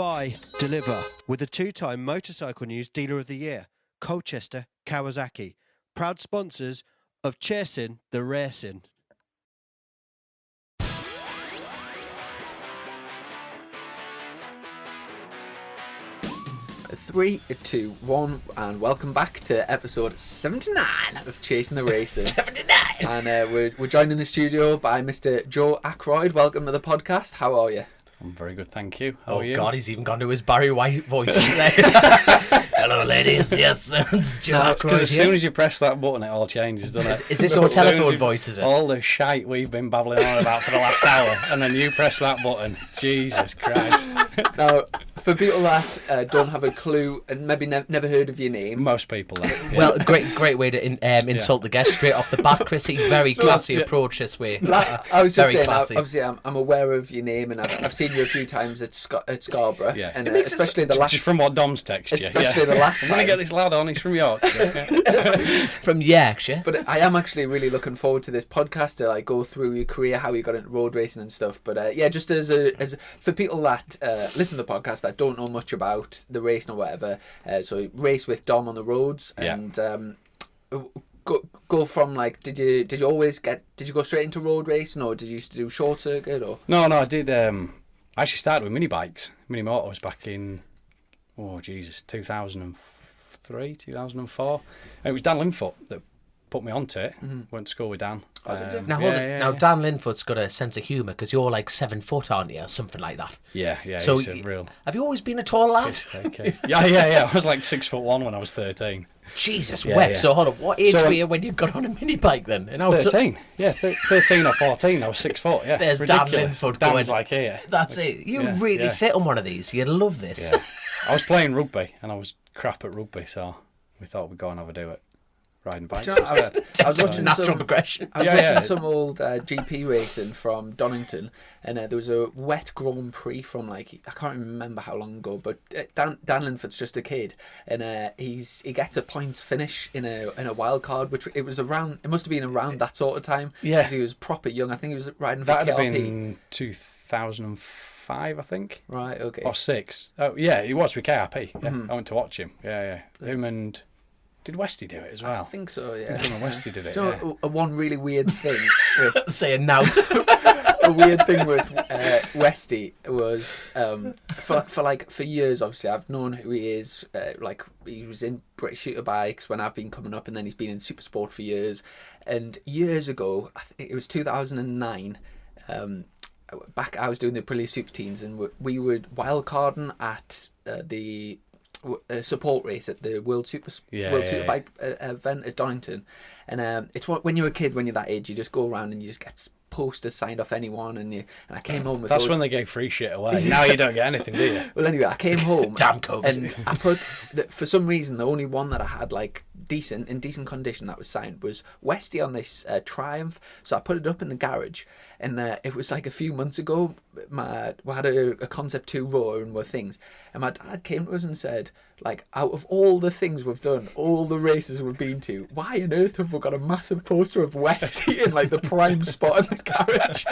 Buy, deliver with the two-time Motorcycle News Dealer of the Year, Colchester, Kawasaki. Proud sponsors of Chasing the Racing. 3, 2, 1, and welcome back to episode 79 of Chasing the Racing. 79! And we're joined in the studio by Mr. Joe Ackroyd. Welcome to the podcast. How are you? I'm very good, thank you. How are you? Oh God, he's even gone to his Barry White voice. Hello, ladies. Yes, it's Joe Ackroyd Because as here. soon as you press that button, it all changes, doesn't it? Is this your telephone voice, is it? All the shite we've been babbling on about for the last hour, and then you press that button. Jesus Christ. Now, for people that don't have a clue and maybe never heard of your name, Most people, then. Yeah. Well, great way to insult the guest straight off the bat, Chrissy. Very classy approach this way. I was just Very saying, classy. obviously I'm aware of your name, and I've seen you a few times at Scarborough, Yeah. and It makes especially the last, Just from what Dom's texted you. especially the last I'm going to time. get this lad on, he's from Yorkshire. From Yorkshire. But I am actually really looking forward to this podcast to like go through your career, how you got into road racing and stuff. But yeah, just as for people that listen to the podcast that don't know much about the racing or whatever, so race with Dom on the roads, Yeah. and go from like, did you go straight into road racing, or did you used to do short circuit, or? No, I did. I actually started with mini bikes, mini motos back in, 2003, 2004. And it was Dan Linfoot that put me onto it. Went to school with Dan. Oh, did you? Now, hold on. Now, Dan Linfoot's got a sense of humour because you're like 7 foot, aren't you, or something like that. Yeah, So, he's a real have you always been a tall lad? piss taker. Yeah. I was like 6'1" when I was 13. Jesus, Yeah, web. yeah. So, hold on. What age So, were you when you got on a mini bike then? And how 13. Yeah, 13 or 14. I was 6 foot. Yeah, There's Dan ridiculous. Linfoot Dan's going- like here. That's it. You Yeah, really yeah. fit on one of these. You'd love this. Yeah. I was playing rugby and I was crap at rugby, so we thought we'd go and have a do it. Riding bikes. Do you know, I was watching natural some, progression. I was Yeah, watching yeah. some old GP racing from Donington, and there was a wet Grand Prix from like, I can't remember how long ago, but Dan Linfoot's just a kid, and he gets a points finish in a wild card, which it must have been around that sort of time. Yeah. 'Cause he was proper young. I think he was riding for That'd have KRP. been 2005, I think. Right. Okay. Or 6. Oh, yeah, he was with KRP. Yeah, I went to watch him. Yeah. Him and... Did Westy do it as well? I think so. Yeah. I think him and Westy did it, Do you know, one really weird thing with I'm saying now. a weird thing with Westy was for years. Obviously, I've known who he is. Like he was in British Superbikes when I've been coming up, and then he's been in Supersport for years. And years ago, I think it was 2009. Back, I was doing the Aprilia Super Teens, and we were wildcarding at the support race at the World Superbike event at Donington, and it's when you're a kid, when you're that age, you just go around and you just get posters signed off anyone, and I came home with That's loads- when they gave free shit away. Now you don't get anything, do you? Well, anyway, I came home Damn COVID. and I put for some reason the only one that I had like in decent condition that was signed was Westy on this Triumph, so I put it up in the garage, and it was like a few months ago. We had a Concept 2 row and were things, and my dad came to us and said, like, out of all the things we've done, all the races we've been to, why on earth have we got a massive poster of Westy in like the prime spot in the garage?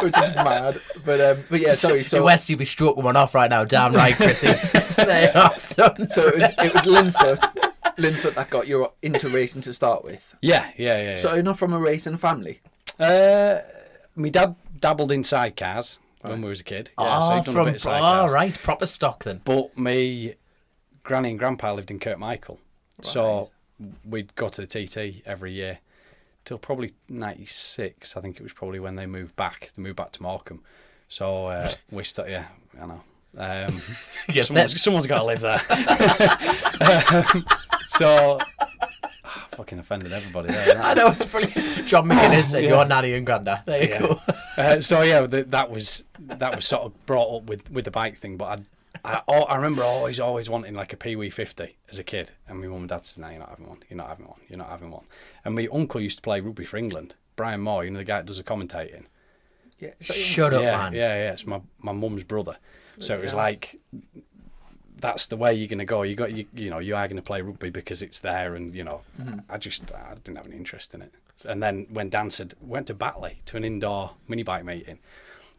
which is mad. But yeah, sorry. So West, you'd be stroking one off right now. Damn right, Chrissy. They are done. So it was Linfoot that got you into racing to start with. Yeah. So you're not from a racing family. My dad dabbled in sidecars when we was a kid. Yeah, so he'd done a bit of sidecars. right, proper stock then. But my granny and grandpa lived in Kirkmichael, so we'd go to the TT every year till probably 96. I think it was probably when they moved back. They moved back to Morecambe. So we started. Yeah, I know. Someone's got to live there. So fucking offended everybody there. I know, it's brilliant. John McInnes said your nanny and granddad. There you go. So yeah, that was sort of brought up with the bike thing. But I remember always wanting like a Pee-wee 50 as a kid, and my mum and dad said, "No, you're not having one. You're not having one. You're not having one." And my uncle used to play rugby for England. Brian Moore, the guy that does the commentating. Yeah. Shut up, man. Yeah. It's my mum's brother. So it was like, that's the way you're going to go. You are going to play rugby because it's there, and I didn't have any interest in it. And then when Dan went to Batley to an indoor mini bike meeting,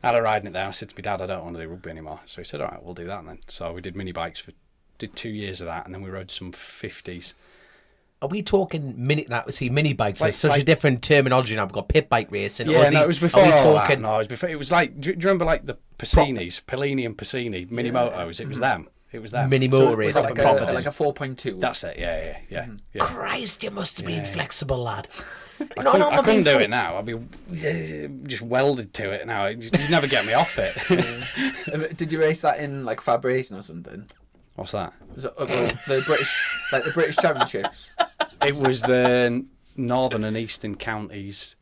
I had a ride in it there. I said to my dad, I don't want to do rugby anymore. So he said, all right, we'll do that then. So we did mini bikes did 2 years of that, and then we rode some 50s. Are we talking mini bikes? Like- There's such a like- different terminology now. We've got pit bike racing. Yeah, Aussies. no, it was before Are we all talking? that. No, it was before. It was like, do you remember like the Passinis, Pellini and Passini, mini motos? It was them. It was them. Mini So motor it was racing. like proper a 4.2. That's it. Yeah. Yeah. Christ, you must have been Yeah. flexible, lad. I couldn't do it now. I'd be just welded to it now. You'd never get me off it. Did you race that in like Fab Racing or something? What's that? Was it, the British Championships? It was the Northern and Eastern Counties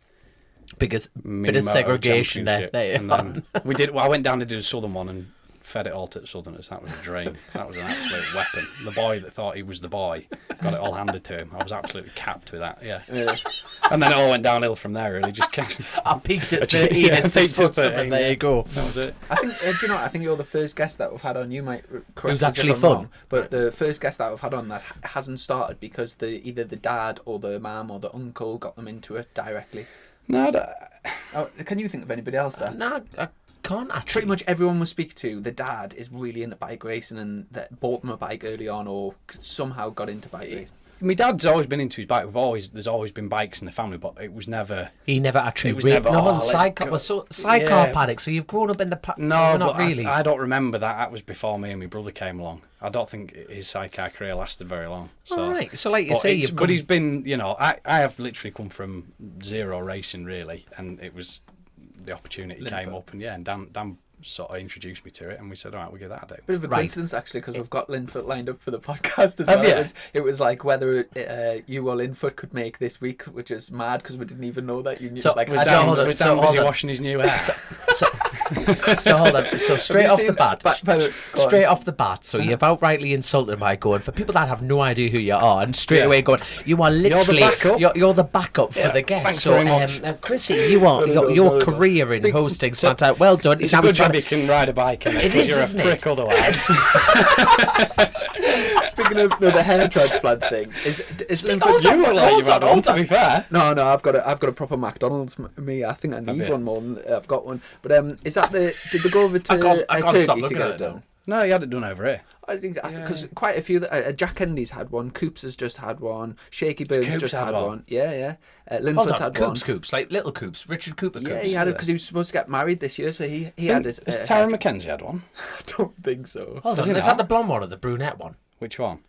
Because mini bit of moto segregation there. championship. And then we did. Well, I went down to do the Southern one and fed it all to the Southerners. That was a dream. That was an absolute weapon. The boy that thought he was the boy got it all handed to him. I was absolutely capped with that. Yeah. And then it all went downhill from there. Really, just kept. I peaked at 13 and 6 foot 7. There you go. That was it. I think. Do you know? I think you're the first guest that we've had on. You might correct was us if actually I'm fun. wrong, but the first guest that we've had on that hasn't started because either the dad or the mum or the uncle got them into it directly. No, Can you think of anybody else that? No, I can't actually. Pretty much everyone we speak to, the dad is really into bike racing and that bought them a bike early on or somehow got into bike racing. my dad's always been into his bike. There's always been bikes in the family, but it was never. He never actually It was raced. never, No, "Oh, on let's sidecar. go." Well, so sidecar Yeah. paddock. So you've grown up in the No, not but really. I don't remember that. That was before me and my brother came along. I don't think his sidecar career lasted very long. So. All right. So like you say, you've but he's been, I have literally come from zero racing really, and it was the opportunity came Linfoot. up, and Dan sort of introduced me to it, and we said, all right, we'll give that a do. Bit of a Right. coincidence actually, because we've got Linfoot lined up for the podcast as Have well. you? It was like whether you or Linfoot could make this week, which is mad because we didn't even know that you knew. So- like, was I Dan- don't hold know. on, was so Dan hold busy on. washing his new hair? So hold on. So straight you off seen the bat, that- go straight on. off the bat. So you've outrightly insulted him by going for people that have no idea who you are, and straight Yeah. away going, you are literally backup. you're the backup for Yeah, the guest. thanks So very much. Chrissy, your career in hosting stands out. Well done. It's a good job you can ride a bike in it, It because is, you're a isn't prick it? otherwise. Speaking of the hair transplant thing, is Linfoot? hold on, You look like you've had one, hold to on. be fair. No, I've got a proper McDonald's. Me, I think I need you? one more than I've got one. But is that did they go over to I can't Turkey stop to looking get at it it done? now. No, you had it done over here. I think because quite a few. Jack Kennedy's had one. Coops has just had one. Shaky Bird's Coops just had had one? one. Yeah. Hold Linfoot's on, had Coops, like little Coops, Richard Cooper one. Coops. Yeah, he had it because he was supposed to get married this year, so he had his. Has Tara McKenzie had one? I don't think so. Hold Does on, he is that not? the blonde one or the brunette one? Which one?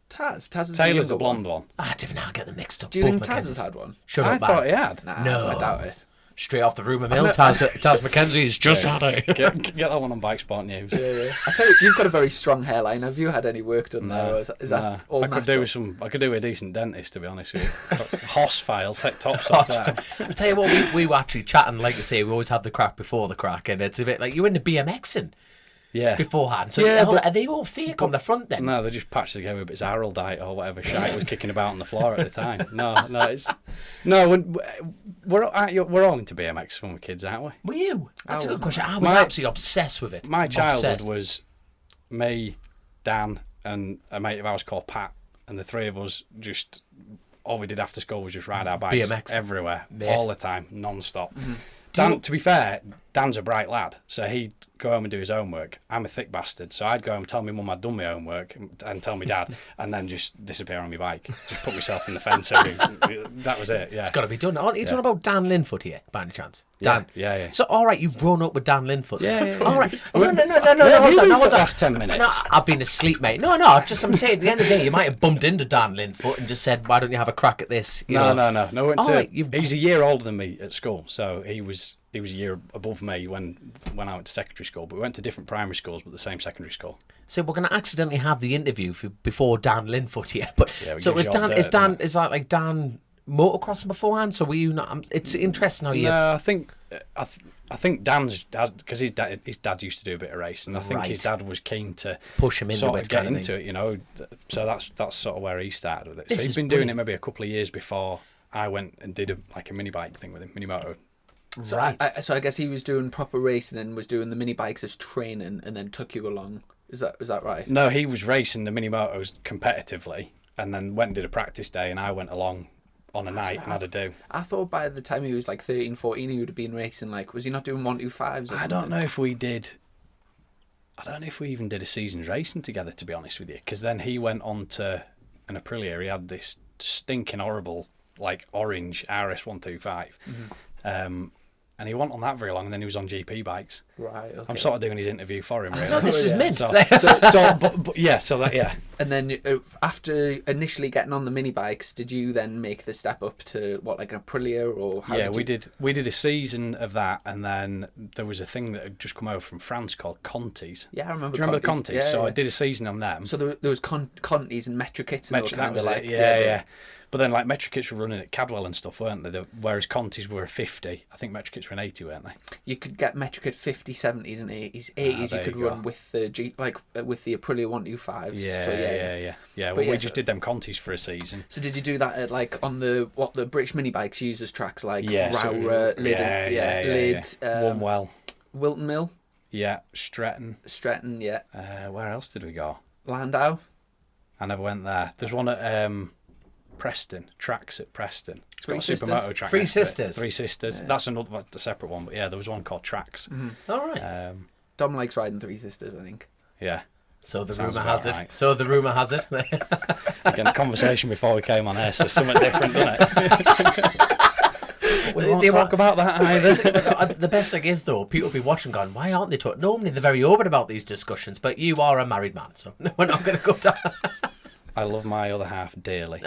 Taz is Taylor's the younger blonde one. I didn't know. I get them mixed up. Do you think Both Taz Mackenzies. has had one? Shut I up, thought man. he had. Nah, No. I doubt it. Straight off the rumour mill, Taz Mackenzie's just had it. Get that one on Bike Sport News. Yeah. I tell you, you've got a very strong hairline. Have you had any work done there? Or is that all I could natural? do with a decent dentist, to be honest with you. Hoss file, take tops off that. I'll tell you what, we were actually chatting, like you say, we always have the crack before the crack, and it's a bit like you were into BMXing Yeah. beforehand. So Yeah, are but- they all fake on the front then? No, they just patched together with its Arrow diet or whatever shite was kicking about on the floor at the time. We're all into BMX when we're kids, aren't we? Were you? That's a good wasn't. question. I was My- absolutely obsessed with it. My childhood Obsessed. was me, Dan, and a mate of ours called Pat, and the three of us just all we did after school was just ride our bikes BMX. everywhere, Mate. all the time, non-stop. Dan, to be fair, Dan's a bright lad, so he'd go home and do his homework. I'm a thick bastard, so I'd go home and tell my mum I'd done my homework and tell my dad, and then just disappear on my bike, just put myself in the fence. That was it. Yeah, It's got to be done. Aren't you talking about Dan Linfoot here, by any chance? Dan. Yeah. So, all right, you've grown up with Dan Linfoot. Yeah. All right. No, Where hold have on. you Hold been for on. the last 10 minutes? No, I've been asleep, mate. No, just I'm saying, at the end of the day, you might have bumped into Dan Linfoot and just said, why don't you have a crack at this? You know? No. All right, you've- He's a year older than me at school, so he was a year above me when I went to secondary school. But we went to different primary schools, but the same secondary school. So we're going to accidentally have the interview before Dan Linfoot here. But Yeah, we so give was you all Dan? dirt, Is that like Dan motocrossing beforehand? So were you not? It's interesting how you. No, I think Dan's dad, because his dad used to do a bit of racing. I think his Right. dad was keen to Push him into sort it, of get kind of into it, So that's sort of where he started with it. This So is he's been doing it brilliant. maybe a couple of years before I went and did a mini bike thing with him, mini moto. So Right. I guess he was doing proper racing and was doing the mini bikes as training, and then took you along. Is that right? No, he was racing the mini motos competitively, and then went and did a practice day, and I went along on a night and had a do. I thought by the time he was like 13, 14, he would have been racing. Like, was he not doing 125s or something? I don't know if we did. I don't know if we even did a season's racing together, to be honest with you. Because then he went on to an Aprilia. He had this stinking horrible, like, orange RS125. And he wasn't on that very long, and then he was on GP bikes. Right, okay. I'm sort of doing his interview for him, really. No, this is mint. So yeah. And then after initially getting on the mini bikes, did you then make the step up to what, like an Aprilia, or how? Yeah, we did a season of that, and then there was a thing that had just come over from France called Contis. Yeah, I remember. Do you remember the Contis? Yeah, so yeah. I did a season on them. So there was Contis and Metro Kits, and they were kind of like yeah. But then, like, Metro Kits were running at Cadwell and stuff, weren't they? Whereas Contis were a 50. I think Metro Kits were an 80, weren't they? You could get Metro Kit 50, 70s, and 80s. 80s you could run with the with the Aprilia 125s. Yeah. Well, we just did them Contis for a season. So did you do that at, like, on the British mini bikes use as tracks, like Rowrah, Lyd, Warnwell, Wilton Mill? Yeah, Stretton, yeah. Where else did we go? Landau? I never went there. There's one at Preston, tracks at Preston. It's got a supermoto track. Three Sisters. Three Sisters. Yeah. That's a separate one, but yeah, there was one called Tracks. All right. Dom likes riding Three Sisters, I think. Yeah. So the Sounds rumour has it. right. So the rumour has it. Again, the conversation before we came on air says something different, doesn't it? We won't talk about that either. The best thing is, though, people be watching going, why aren't they talking? Normally they're very open about these discussions, but you are a married man, so we're not going to go down. I love my other half dearly.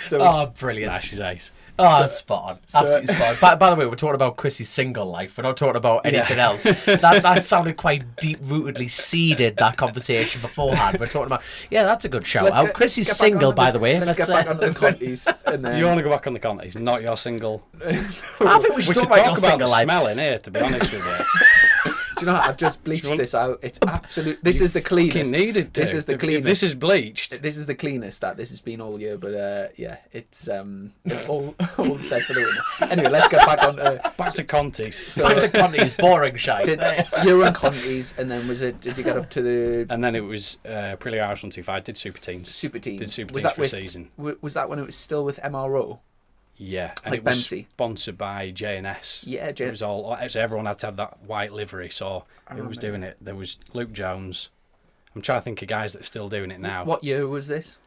Brilliant. Nah, she's ace. Spot on. Absolutely spot on. By the way, we're talking about Chrissy's single life. We're not talking about anything else. That sounded quite deep-rootedly seeded, that conversation beforehand. We're talking about, that's a good shout out. Chrissy's single, by the way. Let's get back onto the Contis. And then... You want to go back on the Contis, not your single? I think we should talk about your single life. Smell in here, to be honest with you. Do you know what? I've just bleached this out. It's absolute. This is the cleanest. Needed to. This is the cleanest. This is bleached. This is the cleanest that this has been all year. But it's all set for the winner. Anyway, let's get back on. Back to Contis. So, back to Contis, boring shite. You were on Contis, and then did you get up to the? And then it was Aprilia RS125. Did Super Teens. Super Teens. Did Super Teens for a season. Was that when it was still with MRO? Yeah, and like it was Bempsey. Sponsored by J&S. Yeah, It was all. Actually, everyone had to have that white livery, so it was doing it. There was Luke Jones. I'm trying to think of guys that are still doing it now. What year was this?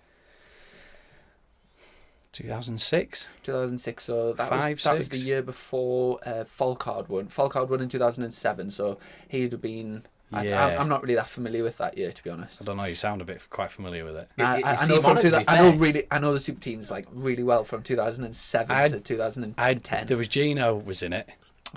2006. 2006. So that was the year before Folkard won. Folkard won in 2007. So he'd have been. Yeah. I'm not really that familiar with that year, to be honest. I don't know. You sound a bit quite familiar with it. I know from I know the Super Teens like really well from 2007 to 2010. There was Gino was in it.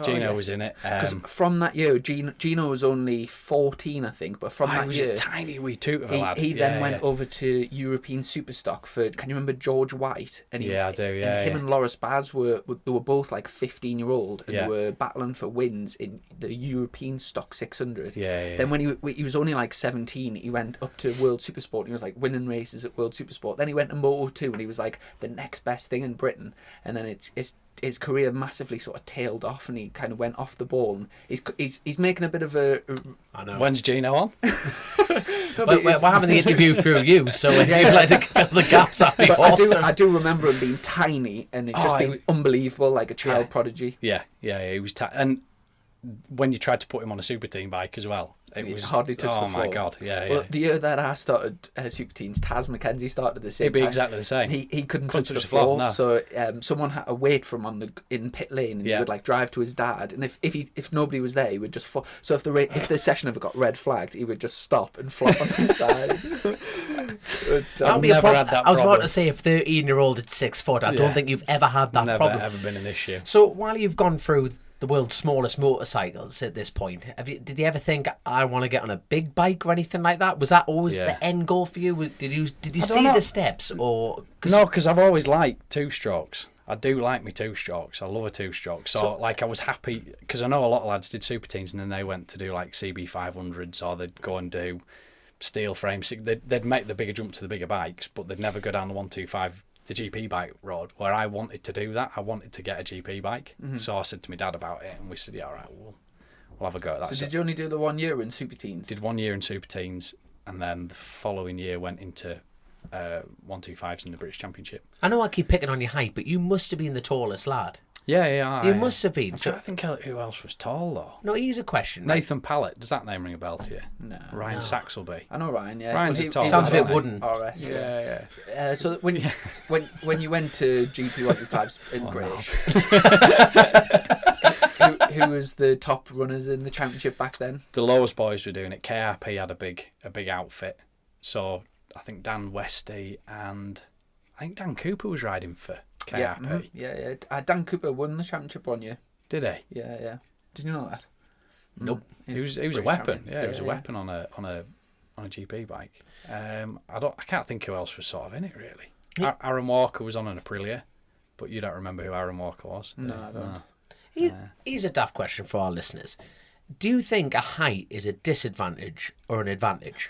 Gino was in it. Because from that year, Gino was only 14, I think. But from that was year, a tiny wee toot of a lad. He then went over to European Superstock for. Can you remember George White? And I do. Yeah. And him and Loris Baz were both like 15-year-old and Yeah. they were battling for wins in the European Stock 600. Yeah. Then when he was only like 17, he went up to World Supersport. And he was like winning races at World Supersport. Then he went to Moto2 and he was like the next best thing in Britain. And then his career massively sort of tailed off and he kind of went off the ball. And he's making a bit of a... I know. When's Gino on? We're having the interview through you, so if you'd like to fill the gaps, that'd be awesome. I do remember him being tiny and it just being unbelievable, like a child prodigy. Yeah, he was and when you tried to put him on a Super Team bike as well, it was hardly touched the floor. Oh my god, yeah. Well, the year that I started Super Teens, Taz McKenzie started the same It'd be time. exactly the same. He couldn't touch the floor, no. so someone had to wait for him in pit lane, and he would like drive to his dad. And if nobody was there, he would just fall. So if the session ever got red flagged, he would just stop and flop on the side. But, I've never had that I was about problem. to say, if 13-year-old at 6 foot, I don't think you've ever had that problem. Never ever been an issue. So while you've gone through the world's smallest motorcycles at this point, did you ever think, I want to get on a big bike or anything like that? Was that always the end goal for you? Did you see the steps? Or No, because I've always liked two-strokes. I do like me two-strokes. I love a two-stroke. So like, I was happy, because I know a lot of lads did Super Teens and then they went to do like CB500s, or they'd go and do steel frames. They'd make the bigger jump to the bigger bikes, but they'd never go down the 125, the GP bike road, where I wanted to do that. I wanted to get a GP bike. So I said to my dad about it, and we said, yeah, all right, we'll have a go at that. So did you only do the 1 year in Super Teens? Did 1 year in Super Teens, and then the following year went into 125s in the British Championship. I know I keep picking on your height, but you must have been the tallest lad. Yeah. You must have been. I So, don't think who else was tall though. no, here's a question. Nathan Pallett, does that name ring a bell to you? No. Ryan Saxelby. I know Ryan, yeah. Ryan's Well, a tall Sounds a lad, bit isn't he? wooden. RS, Yeah. So when you went to GP 125s in British, who was the top runners in the championship back then? The lowest boys were doing it. KRP had a big outfit. So I think Dan Westy and I think Dan Cooper was riding for KRP. Yeah. Dan Cooper won the championship one year. Did he? Yeah. Did you know that? Nope. He was a British weapon. champion. Yeah, he was a weapon on a GP bike. I can't think who else was sort of in it really. Aaron Walker was on an Aprilia, but you don't remember who Aaron Walker was? No, I don't. Here's a daft question for our listeners. Do you think a height is a disadvantage or an advantage?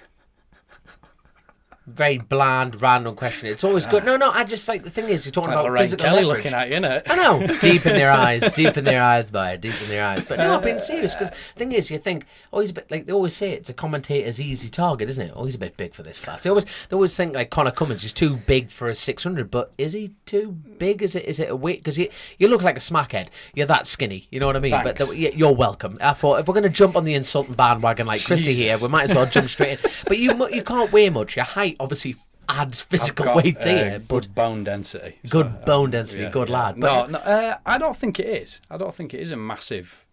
Very bland, random question. It's always good. No, I just like the thing is, you're talking about Lorraine physical Kelly leverage. looking at you, innit? I know, deep in their eyes, boy, deep in their eyes. But no, I'm being serious because the thing is, you think, oh, he's a bit like they always say, it's a commentator's easy target, isn't it? Oh, he's a bit big for this class. They always think like Connor Cummins is too big for a 600, but is he too big? Is it a weight? Because you look like a smackhead. You're that skinny. You know what I mean? Thanks. But you're welcome. I thought if we're going to jump on the insulting bandwagon like Christy here, we might as well jump straight in. But you can't weigh much. Your height obviously adds physical I've got, weight to you. But good bone density. good bone density, good lad. But No, I don't think it is. I don't think it is a massive.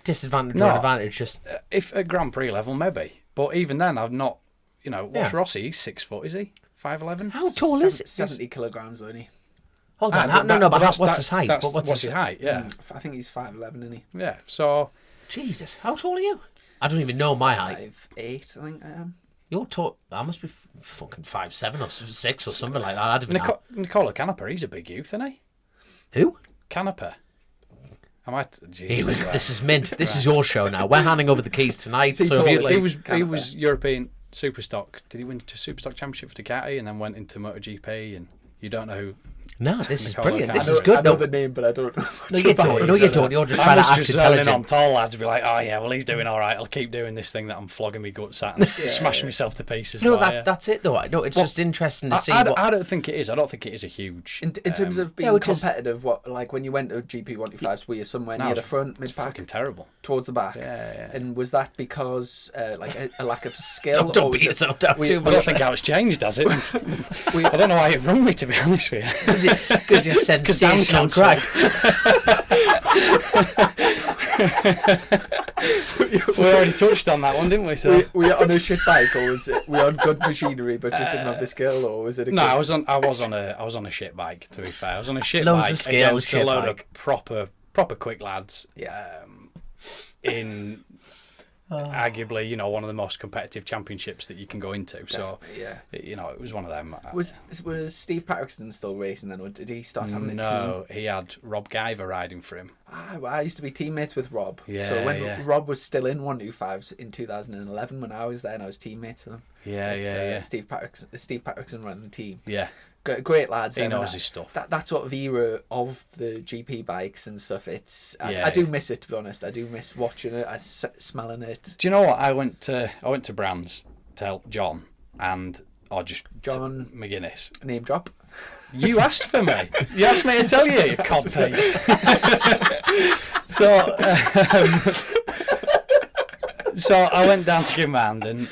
disadvantage No. or advantage, just If at Grand Prix level, maybe. But even then, I've not. What's Yeah. Rossi? He's 6 foot, is he? 5'11"? how tall is it? 70 kilograms only. Hold on, but what's his height? That's, But what's his height? Yeah, I think he's 5'11", isn't he? yeah. So Jesus, how tall are you? I don't even know my height. 5'8", I think I am. You're tall. I must be fucking 5'7" or 6 or something like that. I don't even know. Nicola Canepa, he's a big youth, isn't he? Who? Canepa. I might. Here we Jesus go. Christ. This is mint. This is your show now. We're handing over the keys tonight. he So if you tall? like, He was Canepa. European Superstock. Did he win to Superstock Championship for Ducati and then went into MotoGP? And you don't know who. no, this is Nicola brilliant. Canepa. This I is know, good. I know No, the name, but I don't know. no, you don't. No, you don't. You're just I trying to was act just zoning on intelligent. tall lads to be like, oh yeah, well he's doing all right. I'll keep doing this thing that I'm flogging me guts at and smashing myself to pieces. No, for, yeah. that's it though. No, it's just interesting to see I what. don't think it is. I don't think it is a huge. In terms of being which is- competitive, what like when you went to GP 125s, were you somewhere near the front, mid it's pack, fucking terrible. towards the back? Yeah. And was that because like a lack of skill? Don't or beat was it- yourself down we- too I much. don't think how it's changed, has it? I don't know why it rung me, to be honest with you. Because you're sensational cancer. crack. We already touched on that one, didn't we? So. Were you on a shit bike, or was it? Were you on good machinery but just didn't have the skill, or was it? No, I was on a shit bike. To be fair, I was on a shit Loads bike of skill, against shit a load bike. of proper quick lads. Yeah. In arguably, one of the most competitive championships that you can go into. So, Yeah. it was one of them. Was Steve Patterson still racing then, or did he start having a team? No, he had Rob Guyver riding for him. I used to be teammates with Rob. Yeah, so when yeah. Rob was still in 125s in 2011, when I was there, and I was teammates with him. Yeah. Steve Patterson ran the team. Yeah, Great lads. he then, and knows his stuff. That sort of era of the GP bikes and stuff. Yeah, I do miss it, to be honest. I do miss watching it, smelling it. Do you know what? I went to Brands to help John John McGuinness. Name drop. You asked for me. You asked me to tell you cod piece. So I went down to give him a hand, and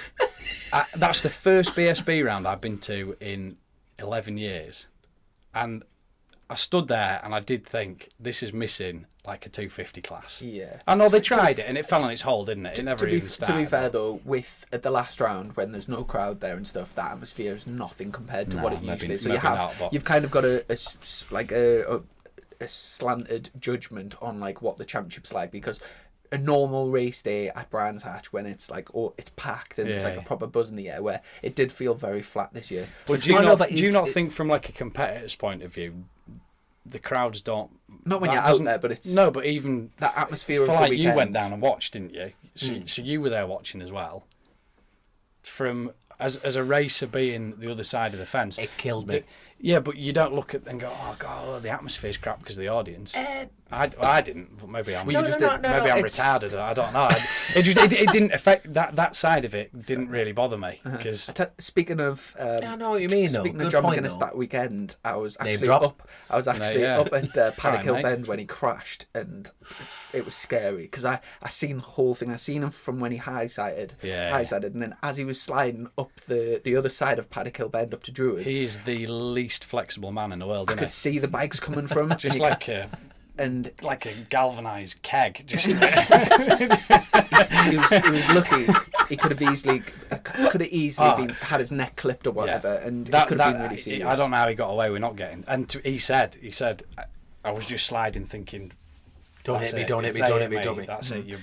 that's the first BSB round I've been to in 11 years. And I stood there and I did think, this is missing like a 250 class. Yeah. I know they tried it and it fell on its hole, didn't it? It never even To started. be fair though, at the last round when there's no crowd there and stuff, that atmosphere is nothing compared to No, what it maybe- usually is. So maybe not, but- you've kind of got a slanted judgment on like what the championship's like, because a normal race day at Brands Hatch, when it's like it's packed and it's like a Yeah. proper buzz in the air, where it did feel very flat this year. But do you not think from like a competitor's point of view, the crowds don't... Not when that you're out doesn't- there, but it's No, but even... that atmosphere for of the like weekend. you went down and watched, didn't you? So you were there watching as well. From... As a racer being the other side of the fence... It killed me. Yeah, but you don't look at and go, oh, God, the atmosphere's crap because of the audience. I didn't, but maybe I'm Well, you just did- maybe I'm retarded. I don't know. It didn't affect that side of it. Didn't really bother me because Speaking of, I know what you mean, though. speaking Good of John point, McGuinness, though. that weekend I was Name actually drop. up. I was actually yeah. up at Paddock Hill mate. Bend when he crashed, and it was scary because I seen the whole thing. I seen him from when he high-sided, and then as he was sliding up the other side of Paddock Hill Bend up to Druids, he is the least flexible man in the world. I Isn't could see the bikes coming from just and like a galvanized keg. Just he was lucky. He could have easily been had his neck clipped or whatever, and it could have been really serious. I don't know how he got away with not getting. And he said, I was just sliding, thinking, Don't hit me, don't hit me, don't hit me, don't hit me. That's it.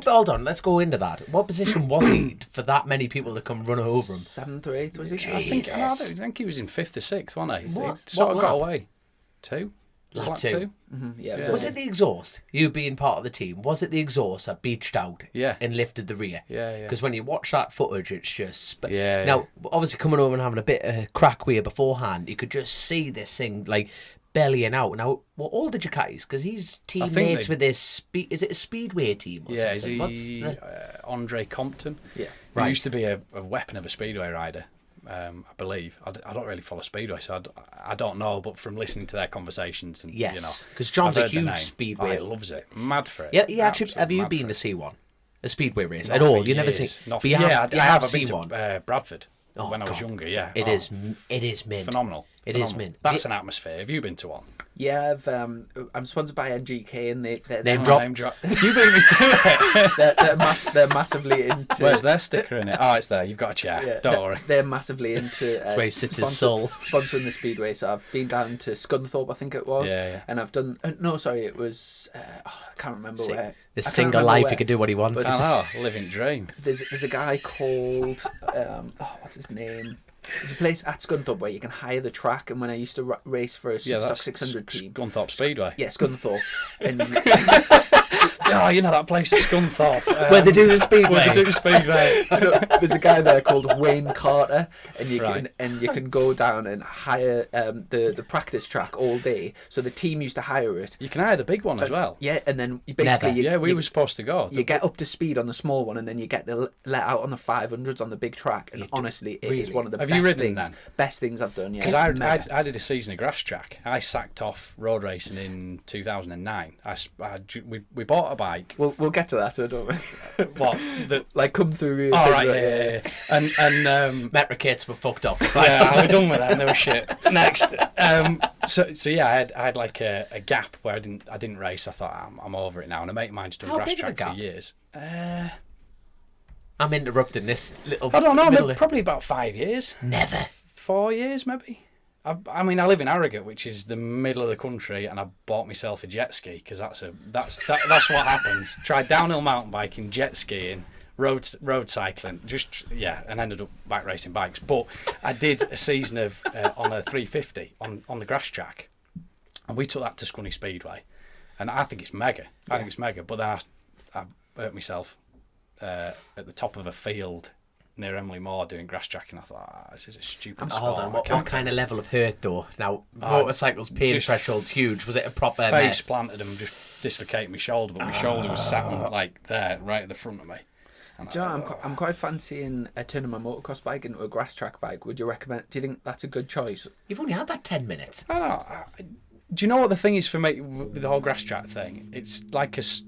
Hold on, let's go into that. What position was he for that many people to come run over him? 7th or 8th was he? Jeez. I think he was in 5th or 6th, wasn't he? What? He sort of What got lap? away. 2? Lap 2. Yeah, Was it the exhaust? You being part of the team, was it the exhaust that beached out and lifted the rear? Yeah. Because when you watch that footage, it's just... Yeah. Now, obviously coming over and having a bit of crack with you beforehand, you could just see this thing, like, bellying out. Now, what all did you guys? Because he's teammates with this... Is it a Speedway team or something? Is he Andre Compton? Yeah. He used to be a weapon of a Speedway rider. I believe. I don't really follow Speedway, so I don't know. But from listening to their conversations, and Yes, because John's I've a heard the huge name. Speedway. He loves it. Mad for it. Yeah, he actually. Absolutely Have you mad been for to it. see one? A Speedway race Not at for all? You never years. seen? Not But for, you have, I you have. have I've been seen to one. Bradford Oh, when I was God. younger. Yeah, It is mint. phenomenal. It is mint. That's an atmosphere. Have you been to one? Yeah, I'm sponsored by NGK, and they're Name drop. Name drop. You beat me to it. they're massively into. Where's their sticker in it? Oh, it's there. You've got a chair. Yeah, Don't worry. They're massively into where he sits his soul. sponsoring the Speedway. So I've been down to Scunthorpe, I think it was, Yeah. and I've done. No, sorry, it was. I can't remember where. This I can't single remember life, where, he could do what he wants. but I know. Living dream. There's a guy called what's his name? There's a place at Scunthorpe where you can hire the track, and when I used to race for a Stock 600 team. Scunthorpe Speedway. Yeah, Scunthorpe. And Oh, you know that place at Scunthorpe. Where they do the Speedway. Where they do Speedway. there's a guy there called Wayne Carter, and you Right. can go down and hire the practice track all day. So the team used to hire it. You can hire the big one as well. Yeah, and then you basically Never. We were supposed to go. you get up to speed on the small one, and then you get to let out on the 500s on the big track. And honestly, it is one of the Have best you ridden things. then? Best things I've done. Yeah, Because Mega. I did a season of grass track. I sacked off road racing in 2009. We bought a bike. We'll get to that, don't we? What? Like come through. All right, yeah. And Metricates were fucked off. yeah, we're done with that. No shit. Next. So yeah, I had like a gap where I didn't race. I thought I'm over it now. And a mate of mine's done How grass big of a track for gap? years. I'm interrupting this little. I don't know. middle- Probably about 5 years. Never. 4 years maybe. I mean, I live in Harrogate, which is the middle of the country, and I bought myself a jet ski because that's what happens. Tried downhill mountain biking, jet skiing, road cycling, and ended up bike racing bikes. But I did a season of on a 350 on the grass track, and we took that to Scunny Speedway, and I think it's mega. I think it's mega. But then I hurt myself at the top of a field near Emily Moore doing grass tracking. I thought, this is a stupid sport. Hold on, I what can't kind of level of hurt though? Now, motorcycles pain just threshold's huge. Was it a proper face mess? planted and just dislocated my shoulder, but my shoulder was sat on like there, right at the front of me. And Do you know, I'm quite fancying turning my motocross bike into a grass track bike. Would you recommend? Do you think that's a good choice? You've only had that 10 minutes. I don't know. Do you know what the thing is for me with the whole grass track thing? It's like it's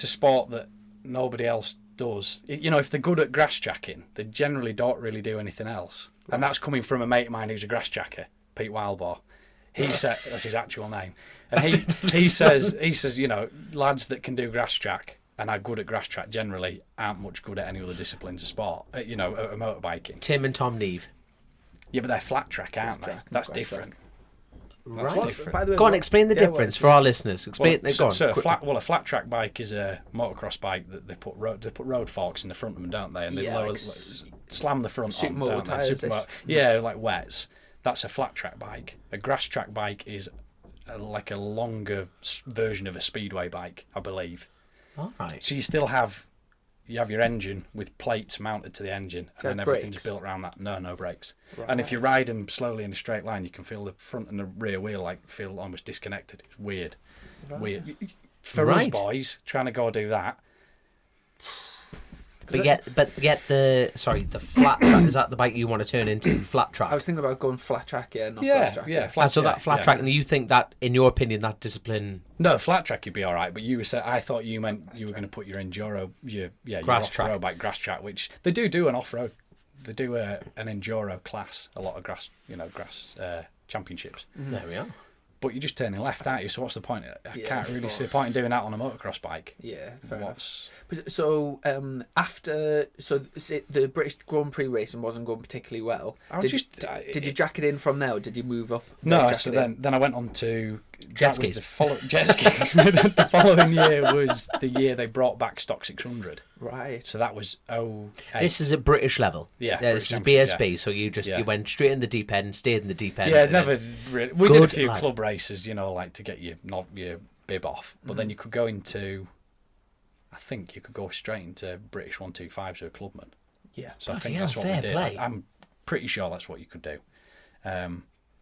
a sport that nobody else does. You know, if they're good at grass tracking, they generally don't really do anything else. Right. And that's coming from a mate of mine who's a grass tracker, Pete Wildbaugh. He said that's his actual name, and he says you know, lads that can do grass track and are good at grass track generally aren't much good at any other disciplines of sport. You know, motorbiking. Tim and Tom Neve. Yeah, but they're flat track, aren't they? That's different. That's Right. different. By the way, Go on, explain the difference for our listeners. Explain. Go on. A flat track bike is a motocross bike that they put road forks in the front of them, don't they? And they slam the front on, don't they? Yeah, like wets. That's a flat track bike. A grass track bike is like a longer version of a speedway bike, I believe. All right. So you still have you have your engine with plates mounted to the engine, and then everything's built around that. No brakes. Right. And if you ride them slowly in a straight line, you can feel the front and the rear wheel feel almost disconnected. It's weird. Right. Weird. For us boys, trying to go do that. But yet the flat track, is that the bike you want to turn into? Flat track. I was thinking about going flat track, not grass track. That flat track, and you think that, in your opinion, that discipline? No, flat track you'd be all right. But I thought you meant you were going to put your enduro, your off-road bike grass track, which they do an off-road. They do an enduro class, a lot of grass championships. There we are. But you're just turning left, aren't you? So what's the point? I can't really see the point in doing that on a motocross bike. Yeah, fair enough. So after the British Grand Prix racing wasn't going particularly well. Did you jack it in from there, or did you move up? No, so then I went on to jet skis. Jet skis. The following year was the year they brought back Stock 600. Right. So that was This is at British level. Yeah. This is BSB. Yeah. So you went straight in the deep end, stayed in the deep end. Yeah, never. We did a few club races, like to get your bib off, but then you could go into. I think you could go straight into British 125s as a clubman. Yeah. So I think that's what we did. I'm pretty sure that's what you could do.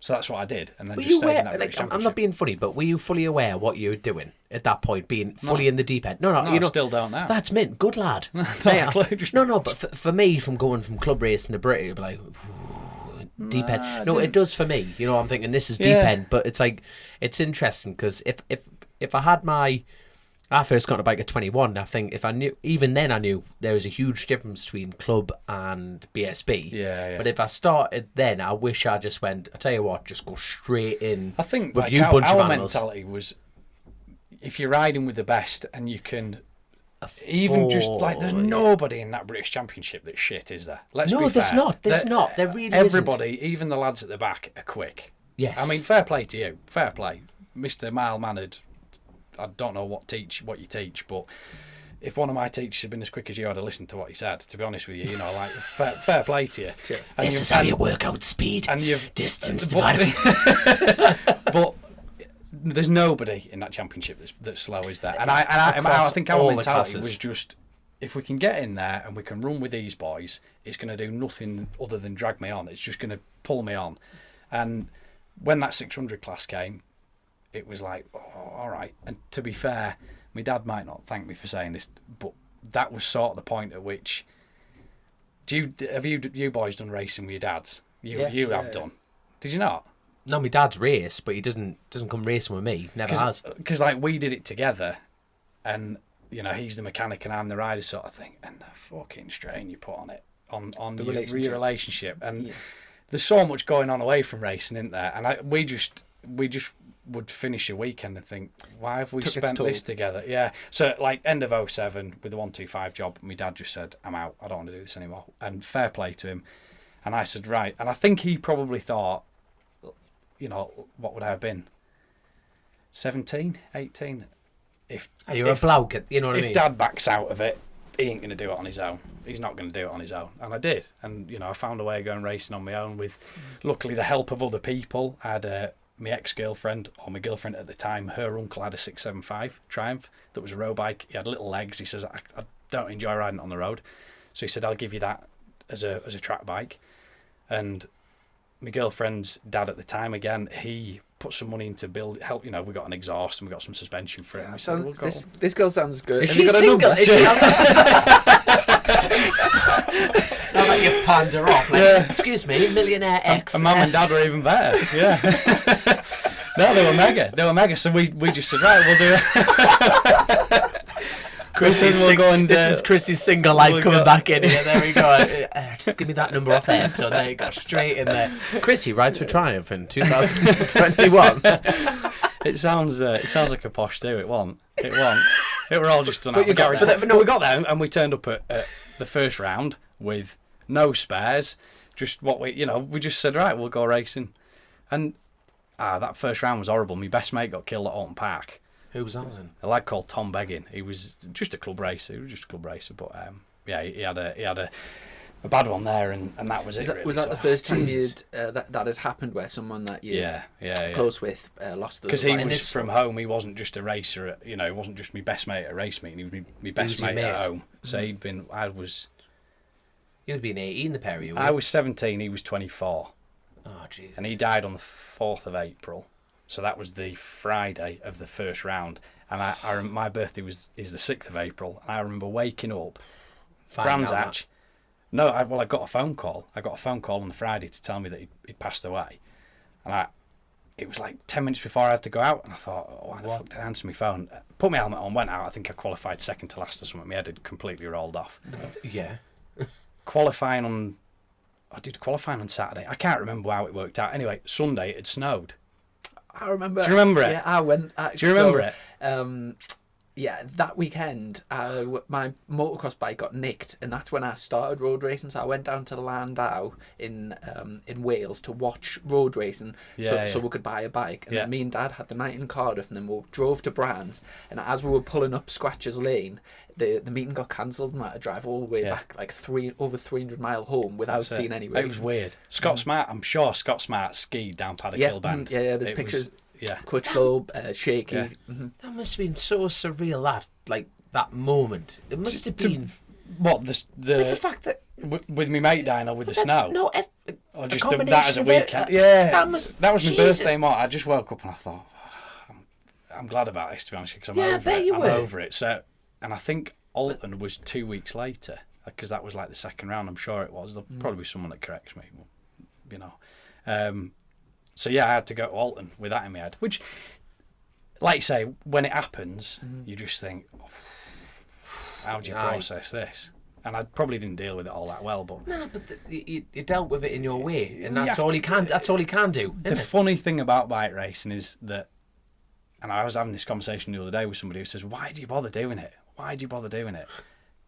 So that's what I did, and then just stayed in that British Championship. I'm not being funny, but were you fully aware what you were doing at that point, being fully in the deep end? No, I still don't know. That's mint. Good lad. But for me, from going from club racing to British, it'd be like deep end. No, it does for me. I'm thinking this is deep end, but it's like it's interesting because if I had I first got a bike at 21. I think I knew there was a huge difference between club and BSB. Yeah. But if I started then, I wish I just went. I tell you what, just go straight in. I think with you bunch of our animals. Mentality was, if you're riding with the best and you can, even just there's nobody in that British Championship that's shit, is there? Let's be fair. There's not. There really everybody, isn't. even the lads at the back, are quick. Yes. I mean, fair play to you. Fair play, Mr. Mild-mannered. I don't know what you teach, but if one of my teachers had been as quick as you, I'd have listened to what he said. To be honest with you, fair play to you. Cheers. This is how you work out speed and distance divided. But there's nobody in that championship that's slow, is there? And I think our mentality was just, if we can get in there and we can run with these boys, it's going to do nothing other than drag me on. It's just going to pull me on. And when that 600 class came, it was like, oh, all right. And to be fair, my dad might not thank me for saying this, but that was sort of the point at which. Have you boys done racing with your dads? You have done. Did you not? No, my dad's race, but he doesn't come racing with me. Never has. Because we did it together, and he's the mechanic and I'm the rider, sort of thing. And the fucking strain you put on it on the relationship, and there's so much going on away from racing, isn't there? And we just would finish a weekend and think, why have we spent this together? Yeah. So end of 2007 with the 125 job, my dad just said, I'm out. I don't want to do this anymore. And fair play to him. And I said, right. And I think he probably thought, what would I have been? 17, 18? You're a bloke, you know what I mean? If Dad backs out of it, he ain't going to do it on his own. He's not going to do it on his own. And I did. And, I found a way of going racing on my own with, luckily, the help of other people. I had my ex-girlfriend, or my girlfriend at the time, her uncle had a 675 Triumph that was a road bike. He had little legs. He says, I don't enjoy riding on the road. So he said, I'll give you that as a track bike. And my girlfriend's dad at the time, again, he put some money into help. We got an exhaust and we got some suspension for it. And we said, this girl sounds good. Is she single? Is she now that you've panned her off, excuse me, millionaire ex. And Mum and Dad were even better. Yeah. No, they were mega. So we just said, right, we'll do it. This is Chrissy's single life coming back in here. There we go. Just give me that number off there. So there you go, straight in there. Chrissy rides for Triumph in 2021. It sounds like a posh do. It won't. It were all just done. But you got there. No, we got there and we turned up at the first round with no spares. Just what we just said, right, we'll go racing. And that first round was horrible. My best mate got killed at Alton Park. Who was that? A lad called Tom Beggin. He was just a club racer. But he had a a bad one there, and that was it. Really. Was that So, the first time Jesus. that had happened where someone that you Yeah. close with lost the Because he life? was from home. He wasn't just a racer. He wasn't just my best mate at a race meeting. He was my best your mate at mate. home. So he'd been. You'd have been 18, the pair of you. I was 17. He was 24, Oh, Jesus. and he died on the 4th of April. So that was the Friday of the first round. And my birthday is the 6th of April. And I remember waking up. Brands Hatch. No, I got a phone call. I got a phone call on the Friday to tell me that he'd passed away. And it was like 10 minutes before I had to go out. And I thought, why the fuck did I answer my phone? Put my helmet on, went out. I think I qualified second to last or something. My head had completely rolled off. Yeah. Qualifying on Saturday. I can't remember how it worked out. Anyway, Sunday it had snowed. I remember. Do you remember it? Yeah, I went. Do you remember it? Yeah, that weekend, my motocross bike got nicked, and that's when I started road racing. So I went down to Landau in Wales to watch road racing, so we could buy a bike. And then me and Dad had the night in Cardiff, and then we drove to Brands. And as we were pulling up Scratcher's Lane, the meeting got cancelled, and I had to drive all the way back, like over 300 mile home without seeing any racing. It was weird. Scott Smart, I'm sure Scott Smart skied down Paddock Hill Bend. Yeah, there's pictures. Yeah. Crutchlow, shaky. Yeah. That must have been so surreal, that moment. It must have been... What, With the fact that... with me mate dying or with the snow? No, Or just combination that as a of it, weekend? Yeah. that was my Jesus. birthday morning. I just woke up and I thought, I'm glad about this, to be honest, because I'm over it. I'm over it. So, and I think Alton was 2 weeks later, because that was like the second round. I'm sure it was. There'll probably be someone that corrects me, So yeah, I had to go to Alton with that in my head. Which, like you say, when it happens, you just think, how do you process this? And I probably didn't deal with it all that well, but No, but you dealt with it in your way, and that's all you can. That's all you can do. the funny thing about bike racing is that, and I was having this conversation the other day with somebody who says, "Why do you bother doing it? Why do you bother doing it?"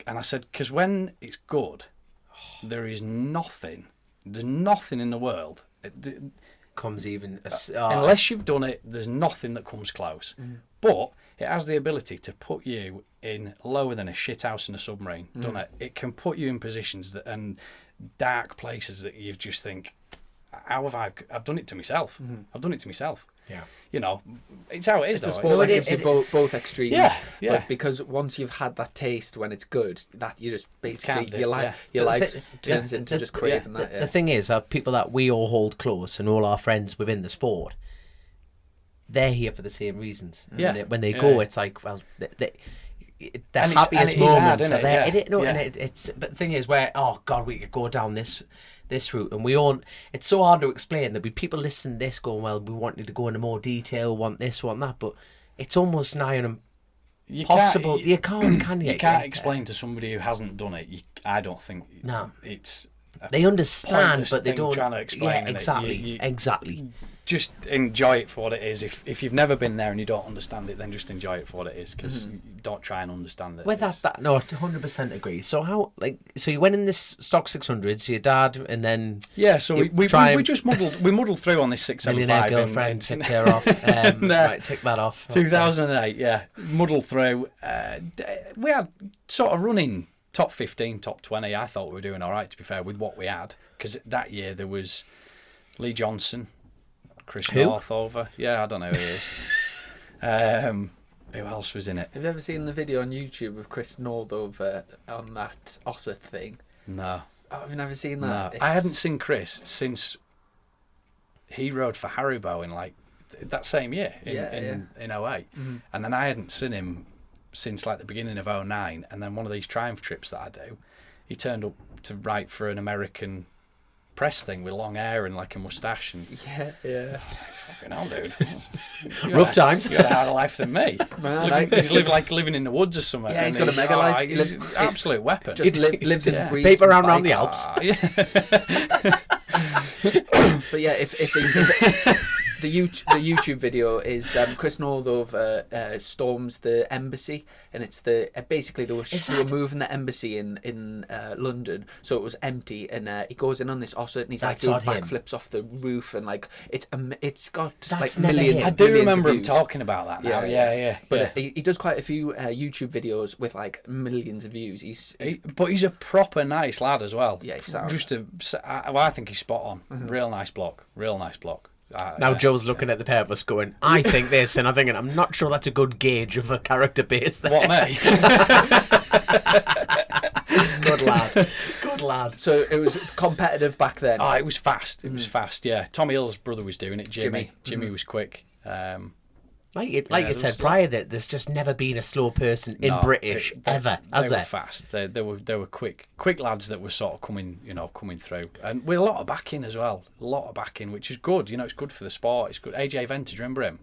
And I said, "Because when it's good, there is nothing. There's nothing in the world." Comes even Unless you've done it, there's nothing that comes close. But it has the ability to put you in lower than a shithouse in a submarine. Done it? It can put you in positions and dark places that you just think, how have I've done it to myself. I've done it to myself. Yeah. It's how it is. It's a sport that gives you both extremes. Yeah. But because once you've had that taste when it's good, that you just basically your life turns into just craving that. The thing is, people that we all hold close and all our friends within the sport, they're here for the same reasons. Yeah. And when they go, it's like, well, the And happiest it's hard, moments isn't are it? there. Yeah. And it's. But the thing is, where God, we could go down this route, and we all. It's so hard to explain. There'll be people listening to this going, well, we want you to go into more detail, want this, want that, but it's almost nigh on impossible. You can't, can you? You can't explain to somebody who hasn't done it. I don't think. No. It's. They understand, pointless but they thing don't. trying to explain Yeah, it. exactly. Exactly. Just enjoy it for what it is. If you've never been there and you don't understand it, then just enjoy it for what it is, because you don't try and understand it. Well, no, 100% agree. So how, so you went in this stock 600, so your dad, and then so we just muddled through on this 675. millionaire girlfriend, took care off. Right, tick that off. 2008, muddled through. We had sort of running top 15, top 20. I thought we were doing all right, to be fair, with what we had, because that year there was Lee Johnson, Chris Northover. Yeah, I don't know who he is. Who else was in it? Have you ever seen the video on YouTube of Chris Northover on that Ossett thing? No. Oh, have you never seen that? No. I hadn't seen Chris since he rode for Haribo in like that same year in 08. And then I hadn't seen him since like the beginning of 09. And then one of these Triumph trips that I do, he turned up to write for an American press thing with long hair and like a moustache, and fucking hell, dude. Rough times. You got a harder life than me. He's living in the woods or something. Yeah, he's got a mega life. He's an absolute weapon. Just lives and breathes paper around the bikes. Alps. But yeah, if YouTube video is Chris Northover storms the embassy, and it's basically they were moving the embassy in London, so it was empty, and he goes in on this ossett, and he's like doing backflips off the roof, and like it's got like millions. I do remember him talking about that now. Yeah. But he does quite a few YouTube videos with like millions of views. But he's a proper nice lad as well. Yeah, I think he's spot on. Real nice bloke. Now Joe's looking at the pair of us going, I think this, and I'm thinking, I'm not sure that's a good gauge of a character base there. What, mate? Good lad. So it was competitive back then. Oh, it was fast. It was fast, yeah. Tommy Hill's brother was doing it, Jimmy. Jimmy was quick. Like you said prior, that there's just never been a slow person in British ever, has there? They were fast. They were quick lads that were sort of coming through, and with a lot of backing as well. A lot of backing, which is good. It's good for the sport. It's good. AJ Venter, remember him?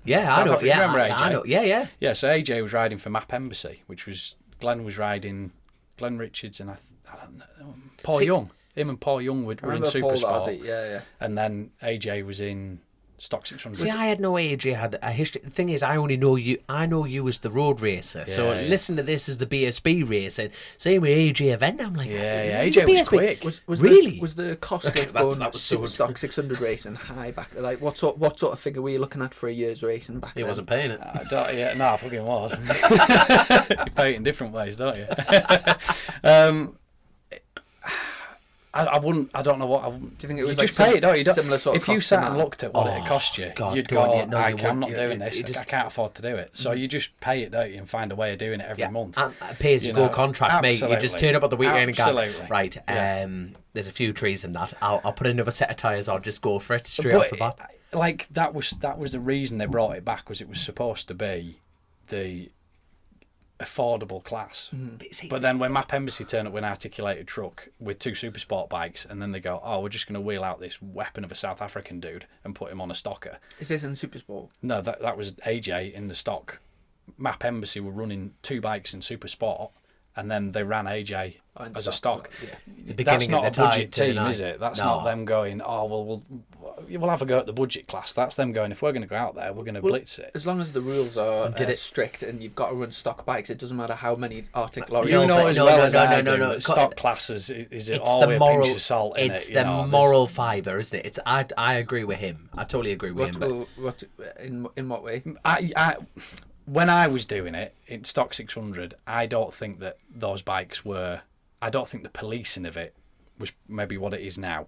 Yeah, I know. Yeah, remember AJ? I know. Yeah. Yeah. So AJ was riding for Map Embassy, which was Glenn was riding Glenn Richards and I don't know, Paul Young. Him and Paul Young were in Super Sport. Yeah. And then AJ was in Stock 600. See, I had no AJ had a history. The thing is, I know you as the road racer. So listen to this as the BSB racer. Same with AJ event. I'm like, AJ was quick. Was the cost of going Stock 600 racing high back? Like what sort of figure were you looking at for a year's racing back then? He wasn't paying it. I fucking was. You pay it in different ways, don't you? I wouldn't. I don't know what. Do you think it was like just pay it? Don't you? Similar sort of if you sat and looked at what it cost you, you'd go, I'm not doing this. I can't afford to do it. So you just pay it, don't you, and find a way of doing it every month. And pay as you go contract, mate. You just turn up at the weekend and go, right. There's a few trees in that. I'll put another set of tyres. I'll just go for it straight off the bat. Like that was the reason they brought it back, was it was supposed to be the affordable class. But then when Map Embassy turn up with an articulated truck with 2 super sport bikes, and then they go, we're just going to wheel out this weapon of a South African dude and put him on a stocker. Is this in super sport? No, that was AJ in the stock. Map Embassy were running 2 bikes in super sport, and then they ran AJ as a stock. That's not a budget team, is it? That's not them going, we'll have a go at the budget class. That's them going, if we're going to go out there, we're going to blitz it. As long as the rules are strict and you've got to run stock bikes, it doesn't matter how many Arctic lorries. No. Stock classes is it always a pinch of salt in it. It's the moral fibre, isn't it? I agree with him. I totally agree with him. In what way? When I was doing it in Stock 600, I don't think that those bikes were. I don't think the policing of it was maybe what it is now.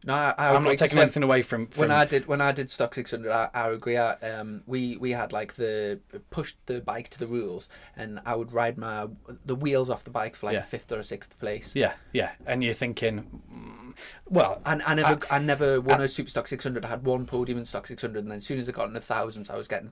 No, I'm not taking anything away from when I did Stock 600. I agree. We had like pushed the bike to the rules, and I would ride the wheels off the bike for like a 5th or a 6th place. Yeah, and you're thinking, well, I never won a Super Stock 600. I had one podium in Stock 600, and then as soon as I got into thousands, I was getting.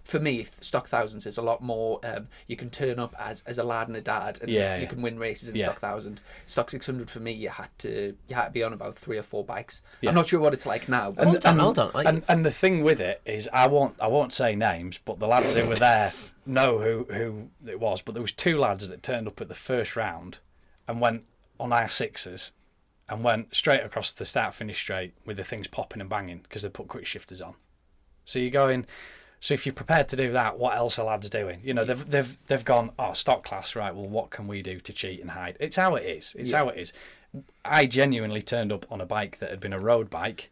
For me, Stock thousands is a lot more. You can turn up as a lad and a dad, and you can win races in Stock 1000. Stock 600 for me, you had to be on about 3 or 4 bikes. I'm not sure what it's like now. Hold on. And the thing with it is, I won't say names, but the lads who were there know who it was. But there was 2 lads that turned up at the first round and went on R6s and went straight across the start-finish straight with the things popping and banging because they put quick shifters on. So you're going. So if you're prepared to do that, what else are lads doing? They've gone, stock class, right? Well, what can we do to cheat and hide? It's how it is. How it is. I genuinely turned up on a bike that had been a road bike,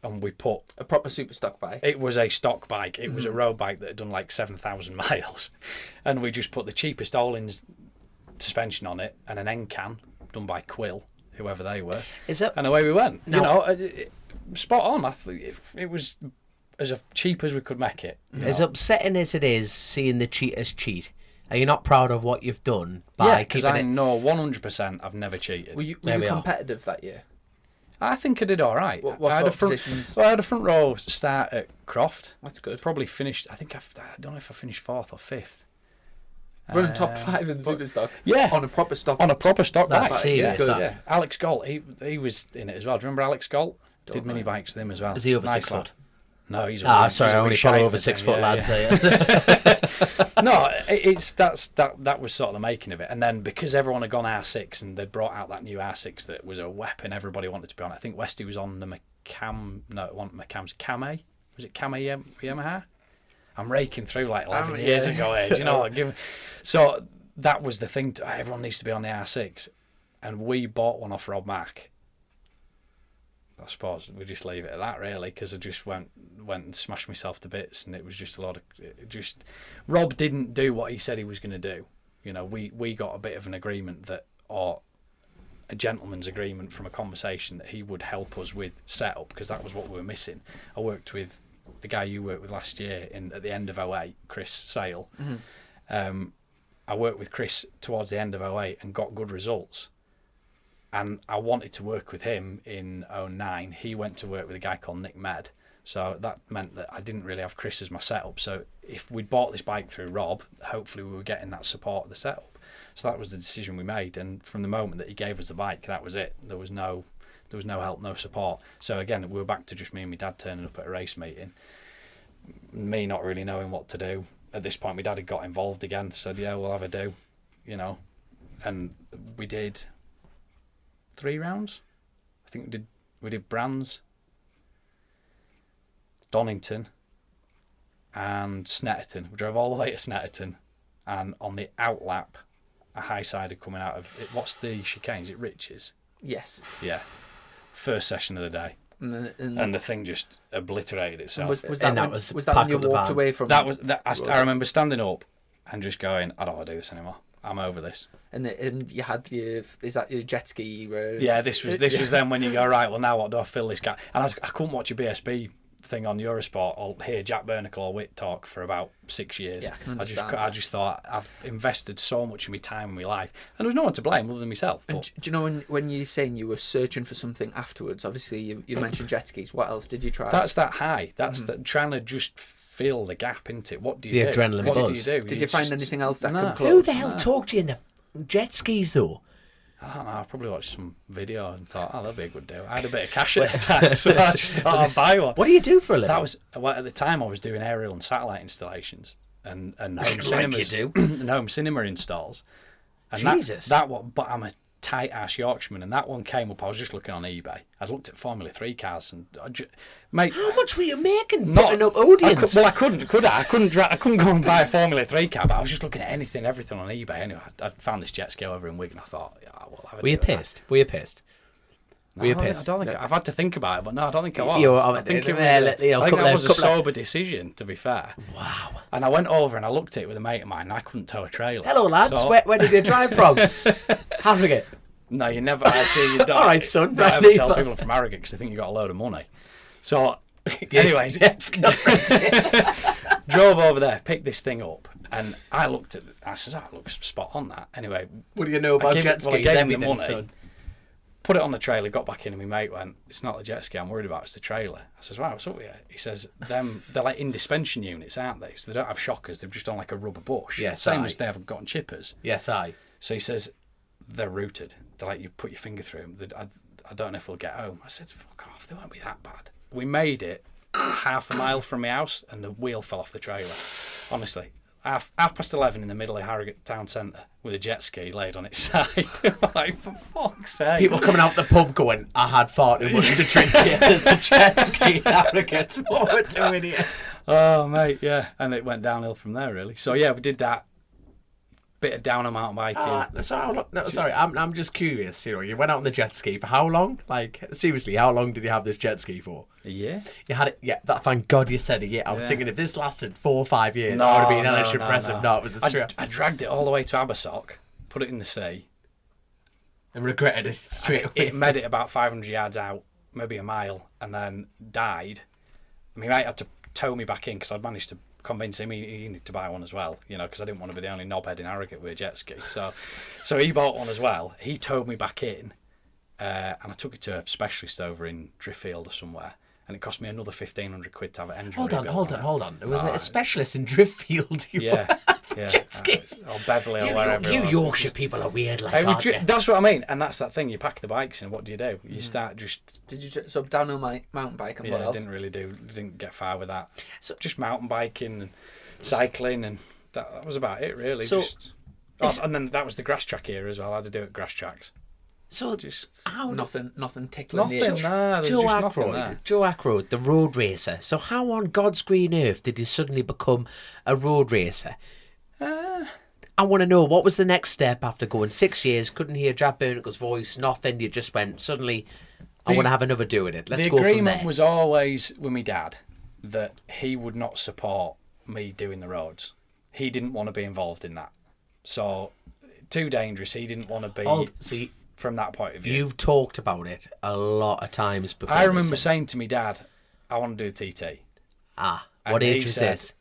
and we put a proper super stock bike. It was a stock bike. It was a road bike that had done like 7,000 miles, and we just put the cheapest Öhlins suspension on it and an end can done by Quill, whoever they were. And away we went. Spot on. I think it was as cheap as we could make it. As upsetting as it is seeing the cheaters cheat, are you not proud of what you've done? Because I know 100% I've never cheated. Were you competitive that year? I think I did all right. What sort of positions? Well, I had a front row start at Croft. That's good. Probably finished. I don't know if I finished 4th or 5th. Running top 5 in the super stock. Yeah, on a proper stock. On a proper stock bike. That's serious. Good. Yeah. Alex Galt, he was in it as well. Do you remember Alex Galt? Did mini bikes with him as well. Is he over 6 foot? No, he's. Sorry, I only follow over 6 foot lads. No, that was sort of the making of it, and then because everyone had gone R6 and they'd brought out that new R6 that was a weapon, everybody wanted to be on. I think Westy was on the Kame. Was it Kame Yamaha? I'm raking through like 11 years ago. You know, like, so that was the thing. Everyone needs to be on the R6, and we bought one off Rob Mack. I suppose we just leave it at that, really, because I just went and smashed myself to bits, and it was just a lot of Rob didn't do what he said he was going to do. You know, we got a bit of an agreement or a gentleman's agreement from a conversation that he would help us with setup, because that was what we were missing. I worked with the guy you worked with last year at the end of 2008, Chris Sale. Mm-hmm. I worked with Chris towards the end of 2008 and got good results. And I wanted to work with him in 2009. He went to work with a guy called Nick Med. So that meant that I didn't really have Chris as my setup. So if we'd bought this bike through Rob, hopefully we were getting that support of the setup. So that was the decision we made. And from the moment that he gave us the bike, that was it. There was no help, no support. So again, we were back to just me and my dad turning up at a race meeting. Me not really knowing what to do. At this point, my dad had got involved again. Said, yeah, we'll have a do, you know. And we did 3 rounds. I think we did Brands, Donington, and Snetterton. We drove all the way to Snetterton, and on the outlap, a high sider coming out of it. What's the chicane? Is it Riches? Yes. Yeah. First session of the day. And the thing just obliterated itself. Was that when you walked away from? I remember standing up and just going, I don't want to do this anymore. I'm over this. And you had is that your jet ski road? Yeah, this was then when you go, right, well now what do I fill this gap? And I couldn't watch a BSB thing on Eurosport or hear Jack Bernicle or Witt talk for about 6 years. Yeah, I can understand. I just thought I've invested so much of my time and my life, and there was no one to blame other than myself. And do you know when you're saying you were searching for something afterwards? Obviously, you mentioned jet skis. What else did you try? That's that high. That's trying to just fill the gap into it. What do you do? The adrenaline what buzz. do you do? Did you find anything else that could close? Who the hell talked to you in the jet skis though? I don't know. I probably watched some video and thought, oh, that'd be a good deal. I had a bit of cash at the time, so I just thought I'd buy one. What do you do for a living? That was at the time I was doing aerial and satellite installations and home cinemas, you do. and home cinema installs. And Jesus. But I'm a tight ass Yorkshireman, and that one came up. I was just looking on eBay. I looked at Formula 3 cars, and mate, how much were you making? Putting up audience. I couldn't go and buy a Formula 3 car, but I was just looking at everything on eBay. Anyway, I found this jet ski over in Wigan. I thought, yeah, we'll have a Were you pissed? Were you pissed? No, I don't think I've had to think about it, but no, I don't think I was. I think that was a sober decision, to be fair. Wow. And I went over and I looked at it with a mate of mine, and I couldn't tow a trailer. Hello, lads. Where did you drive from? Harrogate. No, you never. I see. You don't, all right, son. Don't ever tell people from Harrogate because they think you got a load of money. So, anyways, drove over there, picked this thing up, and I looked at it. I said, "Oh, it looks spot on." That anyway. What do you know about jet skis? I gave him the money. Son. Put it on the trailer, got back in, and my mate went, "It's not the jet ski I'm worried about, it's the trailer." I says, "Wow, what's up with you?" He says, they're like in suspension units, aren't they? So they don't have shockers, they're just on like a rubber bush. Yes, same as they haven't got chippers. Yes, aye. So he says, they're rooted. They're like, you put your finger through them. I don't know if we'll get home. I said, fuck off, they won't be that bad. We made it half a mile from my house, and the wheel fell off the trailer. Honestly. Half past 11 in the middle of Harrogate town centre with a jet ski laid on its side. Like, for fuck's sake. People coming out the pub going, I had far too much to drink here. There's a jet ski in Harrogate. What we're doing here? Oh, mate, yeah. And it went downhill from there, really. So, yeah, we did that. Bit of downer mountain biking. Sorry, I'm just curious. You know, you went out on the jet ski for how long? Like, seriously, how long did you have this jet ski for? A year. You had it, yeah. Thank God you said a year. I was thinking if this lasted 4 or 5 years, that would have been less impressive. No, it was a straight. I dragged it all the way to Abersock, put it in the sea, and regretted it straight away. It made it about 500 yards out, maybe a mile, and then died. I mean, I had to tow me back in because I'd managed to convince him he needed to buy one as well, you know, because I didn't want to be the only knobhead in Harrogate with a jet ski. So he bought one as well. He towed me back in, and I took it to a specialist over in Driffield or somewhere, and it cost me another 1,500 quid to have it engine rebuilt. Hold on. Was it a specialist in Driffield? Jet ski. Or Beverley or wherever. You Yorkshire people are weird, like that. That's what I mean, and that's that thing. You pack the bikes in. What do? You start just. Did you so downhill mountain bike and what else? Didn't get far with that. So just mountain biking and cycling, and that was about it really. So, and then that was the grass track era as well. I had to do it grass tracks. So Just how nothing tickling the Nothing itch. there. There's Joe just nothing Ackroyd, there. Joe Ackroyd, the road racer. So how on God's green earth did he suddenly become a road racer? I want to know, what was the next step after going 6 years, couldn't hear Jack Burnickel's voice, nothing, you just went, suddenly, I want to have another do at it. Let's The go from agreement there. was always with my dad that he would not support me doing the roads. He didn't want to be involved in that. So, too dangerous. He didn't want to be See, from that point of view. you've talked about it a lot of times before. I remember this. saying to my dad, I want to do the TT. What And he age was said, this?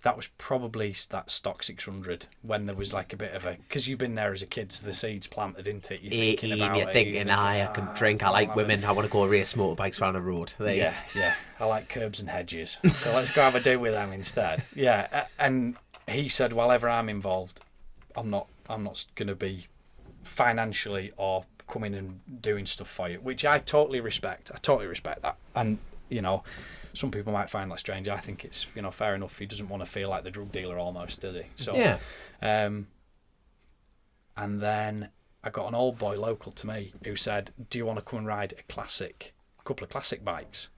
That was probably that stock 600 when there was like a bit of a... Because you've been there as a kid, so the seed's planted into it. You're thinking 18, about you're it. thinking, I can drink, I like women, I want to go race motorbikes around the road. There you go. Yeah. I like curbs and hedges. So let's go have a do with them instead. Yeah, and he said, well, ever I'm involved, I'm not going to be financially or coming and doing stuff for you, which I totally respect. I totally respect that. And, you know, some people might find that strange. I think it's, you know, fair enough. He doesn't want to feel like the drug dealer almost, does he? So, Yeah. and then I got an old boy local to me who said, do you want to come and ride a couple of classic bikes?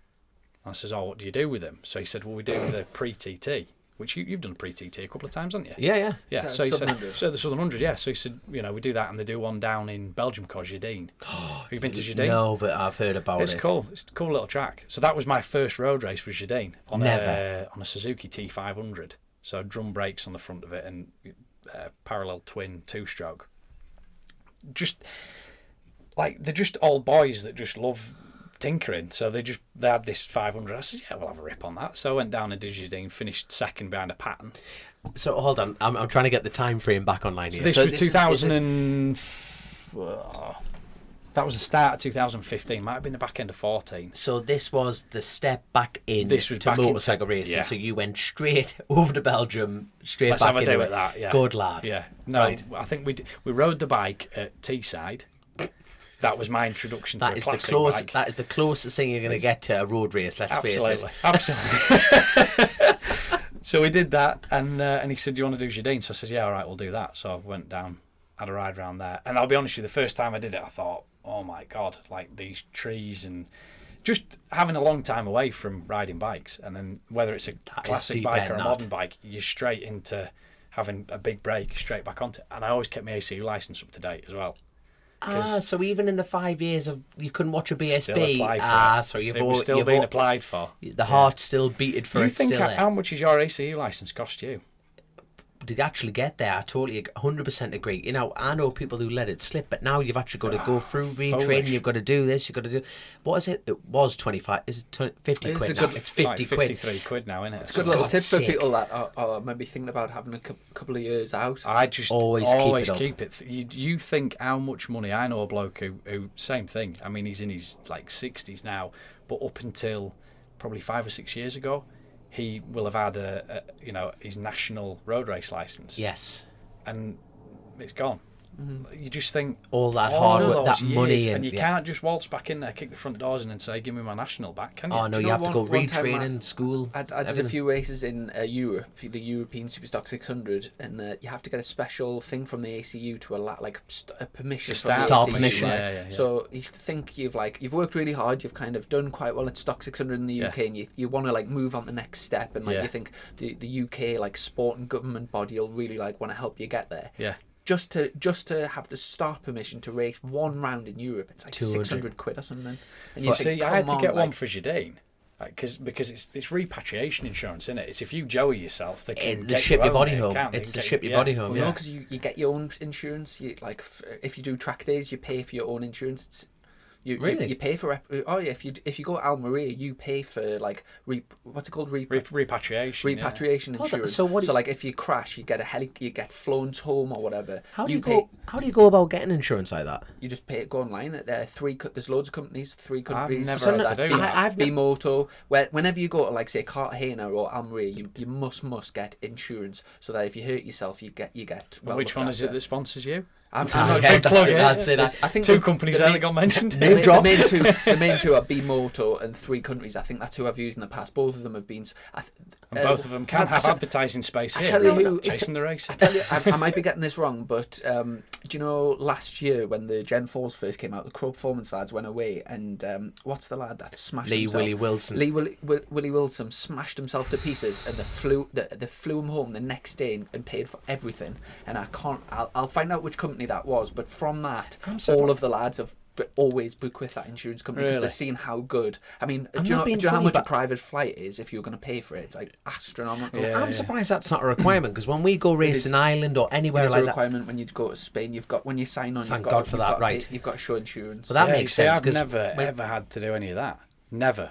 And I says, oh, what do you do with them? So he said, well, we do the pre-TT, which you've done pre-TT a couple of times, haven't you? Yeah. Yeah, The so he Southern said, 100. so the Southern 100, yeah. So he said, you know, we do that, and they do one down in Belgium called Jardine. Have you been to Jardine? No, but I've heard about It's it. cool. It's a cool little track. So that was my first road race with Jardine on Never. on a Suzuki T500. So drum brakes on the front of it and parallel twin 2-stroke. Just like they're just old boys that just love tinkering. So they had this 500. I said, yeah, we'll have a rip on that. So I went down and did Jardine, finished second behind a pattern. So hold on, I'm trying to get the time frame back online here. So this was 2000 and that was the start of 2015. Might have been the back end of 14. So this was the step back in This was to back in- motorcycle racing. yeah. So you went straight over to Belgium, straight Let's back have a into do it. at that. Yeah. Good lad. Yeah. No, Right. I think we rode the bike at Teesside. That was my introduction to That a is the classic closest. bike. That is the closest thing you're going to get to a road race. Let's face it. Absolutely. So we did that, and he said, "Do you want to do Jardine?" So I said, "Yeah, all right, we'll do that." So I went down, had a ride around there, and I'll be honest with you, the first time I did it, I thought, "Oh my god, like these trees and." Just having a long time away from riding bikes, and then whether it's a That is classic deep bike end, or a that. modern bike, you're straight into having a big break, straight back onto it. And I always kept my ACU license up to date as well. So even in the 5 years of you couldn't watch a BSB. Still applied for it. So you've It was still you've being applied for. The heart still beated for You it. think Still how much is your ACU license cost you? to actually get there, I totally 100% agree. You know, I know people who let it slip, but now you've actually got to go through retraining. foolish. You've got to do this. You've got to do. What is it? It was 25. Is it 50 It's quid? a now? good- It's 50 like quid. 53 quid now, isn't it? It's a good little God's tip for sake. people that are maybe thinking about having a couple of years out. I just Always always keep it keep it. You think how much money? I know a bloke who same thing. I mean, he's in his like 60s now, but up until probably 5 or 6 years ago, he will have had a his national road race license. Yes. And it's gone. You just think All that all hard work, those that years, money, and you yeah. can't just waltz back in there, kick the front doors in, and say, "Give me my national back." Can you? Oh no, Do you you have know to go one time retraining, school. I did a everything. few races in Europe, the European Superstock 600, and you have to get a special thing from the ACU to allow, like, a permission To from the start ACU, permission. right? Yeah. So you think you've worked really hard, you've kind of done quite well at Stock 600 in the Yeah. UK, and you want to like move on the next step, and like Yeah. you think the UK like sport and government body will really like want to help you get there. Yeah. Just to have the start permission to race one round in Europe, it's like 200 600 quid or something. And You think, see, I had to come get on, one like, for Jardine. Because it's repatriation insurance, isn't it? It's if you joey yourself, they can They get ship your your own, body they home. can, they It's can to get- ship your yeah. body home. Well, Yeah. no, because you get your own insurance. You like if you do track days, you pay for your own insurance. Really? You pay for if you go to Almeria, you pay for like what's it called Repatriation. repatriation Hold on, insurance. so what do you- like if you crash, you get you get flown home or whatever. How do you pay, go? How do you go about getting insurance like that? You just pay go online. There are there's loads of companies, 3 countries. never So had no- to do that. I've ne- Bimoto. Whenever you go to like say Cartagena or Almeria, you must get insurance so that if you hurt yourself, you get well. Which looked one is it after. that sponsors you? I'm Ah, not yeah, trying to plug it. that's it. I think Two the- companies the there main- that got mentioned. Name drop. The main two are Bimoto and 3 countries. I think that's who I've used in the past. Both of them have been. And both of them can have so- advertising space I here. tell you who- chasing the race. I tell you, I might be getting this wrong, but do you know last year when the Gen 4s first came out, the Crow Performance lads went away, and what's the lad that smashed Lee himself? Willie Wilson. Willie Wilson smashed himself to pieces, and they flew him home the next day and paid for everything. And I'll find out which company that was, but from that, all of the lads have always book with that insurance company because they're seeing how good. I mean, do you know how much a private flight is if you're going to pay for it? It's like astronomical. I'm surprised that's not a requirement, because when we go racing Ireland or anywhere like that, it's a requirement when you go to Spain. You've got, when you sign on, Thank God for that, right? You've got to show insurance. So that makes sense. I've never ever had to do any of that. Never.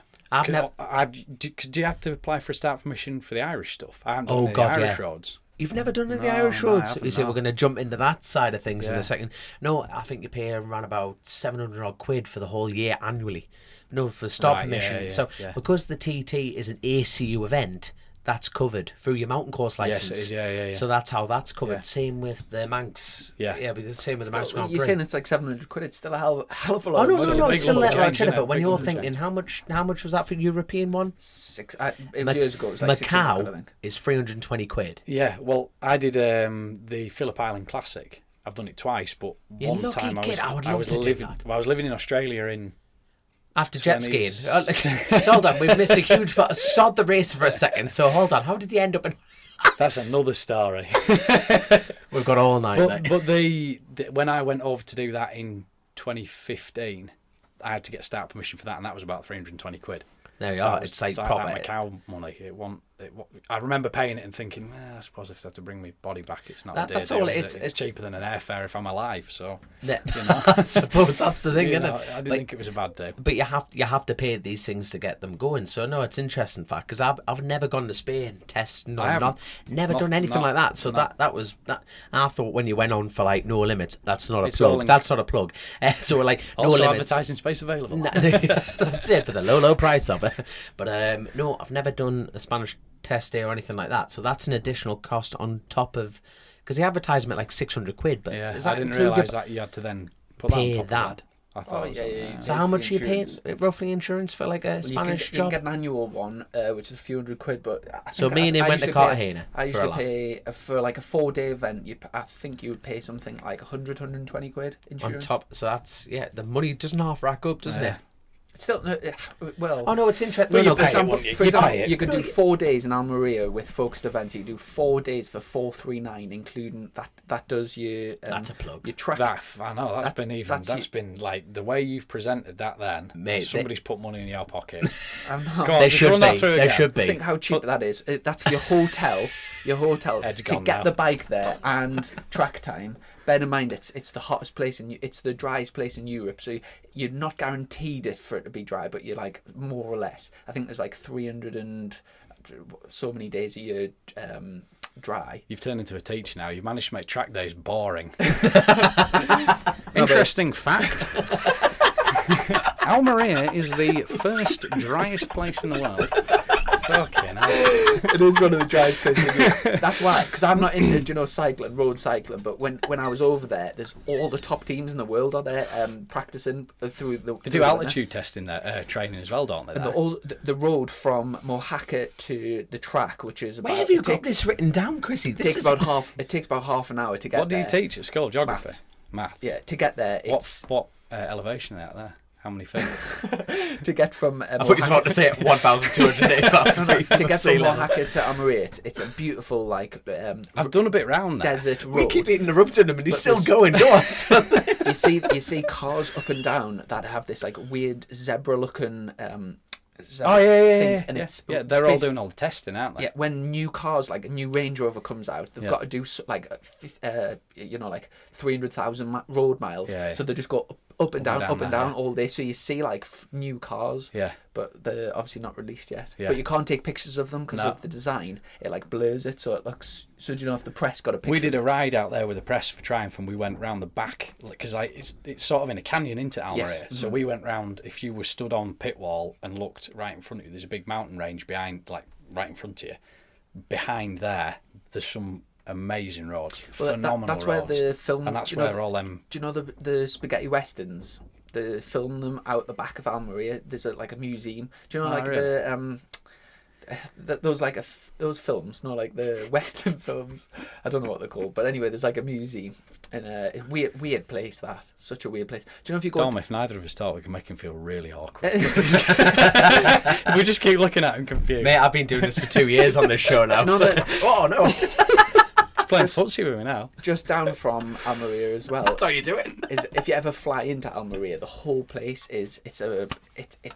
Do you have to apply for a start permission for the Irish stuff? I haven't done any of the Irish roads. You've never done any No, Irish no, I roads? haven't, You say no. we're going to jump into that side of things in a second. No, I think you pay around about 700 odd quid for the whole year annually. No, for start permission. Because the TT is an ACU event, that's covered through your mountain course license. Yes, it is, yeah. So that's how that's covered. Yeah. Same with the Manx. Yeah. But the same with the Manx Grand Prix. You're saying it's like 700 quid. It's still a hell of a lot. Oh, of money. no, it's still a lump little change, change, innit? but when Big you're lump thinking, change. how much was that for the European one? It was years ago. It was like 600 quid, I Macau think. is 320 quid. Yeah, well, I did the Phillip Island Classic. I've done it twice, but You one lucky time kid, I would I love was to do living. that. Well, I was living in Australia in. After jet skiing. 20s. So hold on, we've missed a huge part. Sod the race for a second. So hold on, how did you end up in... That's another story. We've got all night, mate. But the when I went over to do that in 2015, I had to get start permission for that, and that was about 320 quid. There you That are. was It's like that proper. Macau money. I remember paying it and thinking, I suppose if I had to bring my body back, it's not a dear That's deal, all. is it? It's cheaper than an airfare if I'm alive. So Yeah. you know. I suppose that's the thing, You isn't know, it? I didn't think it was a bad day. But you have to pay these things to get them going. So no, it's interesting fact, because I've never gone to Spain testing or I haven't. never done anything like that. So that was that. I thought when you went on for like No Limits, that's not a It's all plug. in- That's not a plug. So we're like No Also Limits. advertising space available. That's it for the low price of it. But no, I've never done a Spanish test day or anything like that. So that's an additional cost on top of, because the advertisement like 600 quid. But Yeah, does that I didn't include your realise that you had to then put that on pay top that? of that. I thought it was on there. So how much are you paying Insurance. roughly insurance for like a Well, Spanish you can job? get an annual one, which is a few hundred quid. But I So think me and him I went to usually Cartagena I for a usually laugh. pay for like a 4-day event. I think you would pay something like 120 quid On insurance. top, so that's the money doesn't half rack up, doesn't Yeah. it? Still, well. Oh no, it's interesting. Well, No, you no, pay okay. it, wouldn't you? For You example, pay it. you could No, do 4 days in Almeria with focused events. You do 4 days for 439, including that does your That's a plug. your track. I know that's been like the way you've presented that. Then Mate, somebody's put money in your pocket. I'm not. Go on, They just should run that be. through They again. should be. Think how cheap that is. That's your hotel. Ed's To gone get now. the bike there and track time. Bear in mind, it's the hottest place it's the driest place in Europe, so you're not guaranteed it for it to be dry, but you're like more or less. I think there's like 300 and so many days a year dry. You've turned into a teacher now. You managed to make track days boring. No, Interesting fact. Almeria is the first driest place in the world. Fucking hell. It is one of the driest places in Europe. That's why, because I'm not into road cycling, but when I was over there, there's all the top teams in the world are there practicing through the. They do altitude testing there, training as well, don't they? And there? the road from Mojaca to the track, which is about. Where have you got this written down, Chrissy? It takes about half an hour to get What do there. you teach at school? Geography? Maths. Yeah, to get there, it's What elevation are they at there? How many feet? to get from. I thought you was about to say 1,208 feet. To get from Mojaca to Almeria, it's a beautiful like I've done a bit round there. desert We road. keep interrupting him, and he's But still there's- going. Go on. You see cars up and down that have this like weird zebra looking. Oh yeah, things, and it's they're all doing all the testing, aren't they? Yeah, when new cars like a new Range Rover comes out, they've Yeah. got to do like 300,000 road miles. Yeah, yeah. So they just go up and down, there, down yeah. all day. So you see like new cars. Yeah. But they're obviously not released yet. Yeah. But you can't take pictures of them because No. of the design. It like blurs it, so it looks. So do you know if the press got a picture? We did a ride out there with the press for Triumph, and we went round the back because it's sort of in a canyon into Almeria. Yes. So we went round. If you were stood on pit wall and looked right in front of you, there's a big mountain range behind, like right in front of you. Behind there, there's some amazing roads, Well, phenomenal that's roads, where the film. and that's do you know where all them. Do you know the spaghetti westerns? They film them out the back of Almeria. There's like a museum. Do you know Oh, like really? those like those films, not like the Western films. I don't know what they're called, but anyway, there's like a museum in a weird place. Such a weird place. Do you know if you go? Dom, if neither of us talk, we can make him feel really awkward. If we just keep looking at him confused. Mate, I've been doing this for 2 years on this show now. Oh no. Playing footsie with me now. Just down from Almeria as well. That's how you do it. Is if you ever fly into Almeria, the whole place it's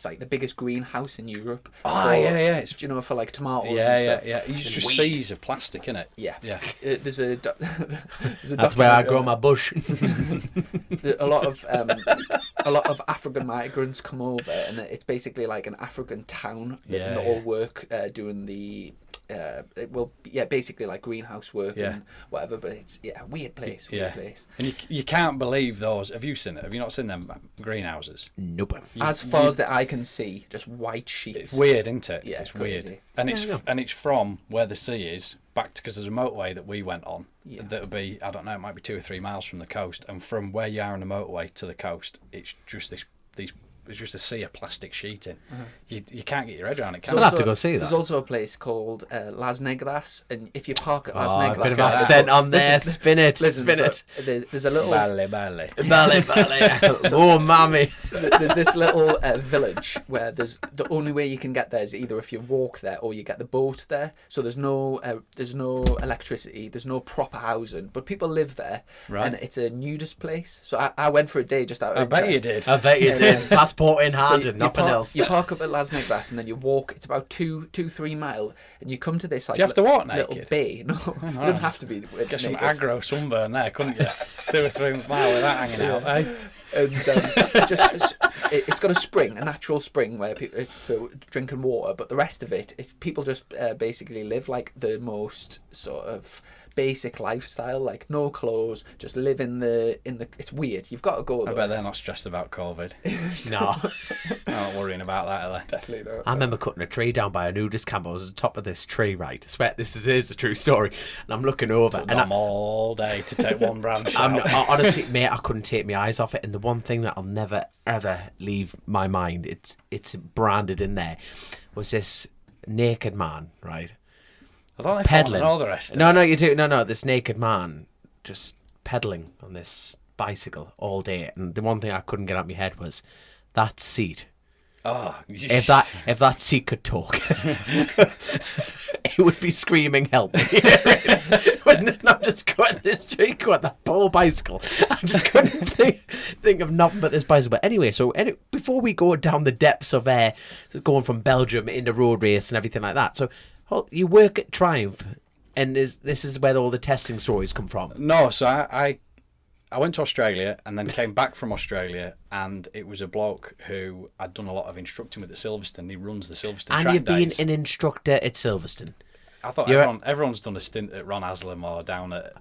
like the biggest greenhouse in Europe. Yeah. Do you know, for like tomatoes and stuff. Yeah. You just wheat. seas of plastic, innit? Yeah. Yeah. That's where I grow my bush. A lot of African migrants come over, and it's basically like an African town that all work doing the. Basically like greenhouse work and whatever, but it's a weird place. And you can't believe those. Have you seen it? Have you not seen them greenhouses? Nope. As far as the eye can see, just white sheets. It's weird, isn't it? Yeah, it's crazy. weird. And it's from where the sea is back to, because there's a motorway that we went on that would be, I don't know, it might be 2 or 3 miles from the coast, and from where you are on the motorway to the coast, it's just it's just a sea of plastic sheeting. You can't get your head around it. I'll have to go see that. There's also a place called Las Negras, and if you park at Las Negras, a bit of accent on there. Spin it. There's a little Bale. Oh, mammy. There's this little village where there's the only way you can get there is either if you walk there or you get the boat there. So there's no electricity, there's no proper housing, but people live there, and it's a nudist place. So I went for a day just out of interest. I bet you did. Passport in hand and nothing else. You park up at Las Negras and then you walk. It's about 2-3 miles, and you come to this like. Do you have to walk little naked? bay. No, you don't have to be. Get some aggro sunburn there, couldn't you? 2 or 3 miles with that hanging out, eh? And it's got a spring, a natural spring where it's for drinking water, but the rest of it, people just basically live like the most sort of basic lifestyle, like no clothes, just live in the. It's weird. You've got to go. I bet they're not stressed about COVID. No, they're not worrying about that, are they? Definitely not. I remember cutting a tree down by a nudist camp. I was at the top of this tree, right? I swear this is a true story. And I'm looking over, and I'm all day to take one branch. Honestly, mate, I couldn't take my eyes off it. And the one thing that I'll never ever leave my mind, it's branded in there, was this naked man, right? I don't know pedaling. All the rest. No, you do. No, this naked man just pedaling on this bicycle all day. And the one thing I couldn't get out of my head was that seat. Oh, if that seat could talk, it would be screaming help. Wouldn't I'm just going this street with that poor bicycle. I just couldn't think of nothing but this bicycle. But anyway, before we go down the depths of going from Belgium into road race and everything like that, so you work at Triumph, and this is where all the testing stories come from. No, so I went to Australia and then came back from Australia, and it was a bloke who I'd done a lot of instructing with at Silverstone. He runs the Silverstone track days. And you've been an instructor at Silverstone. I thought everyone's done a stint at Ron Haslam or down at...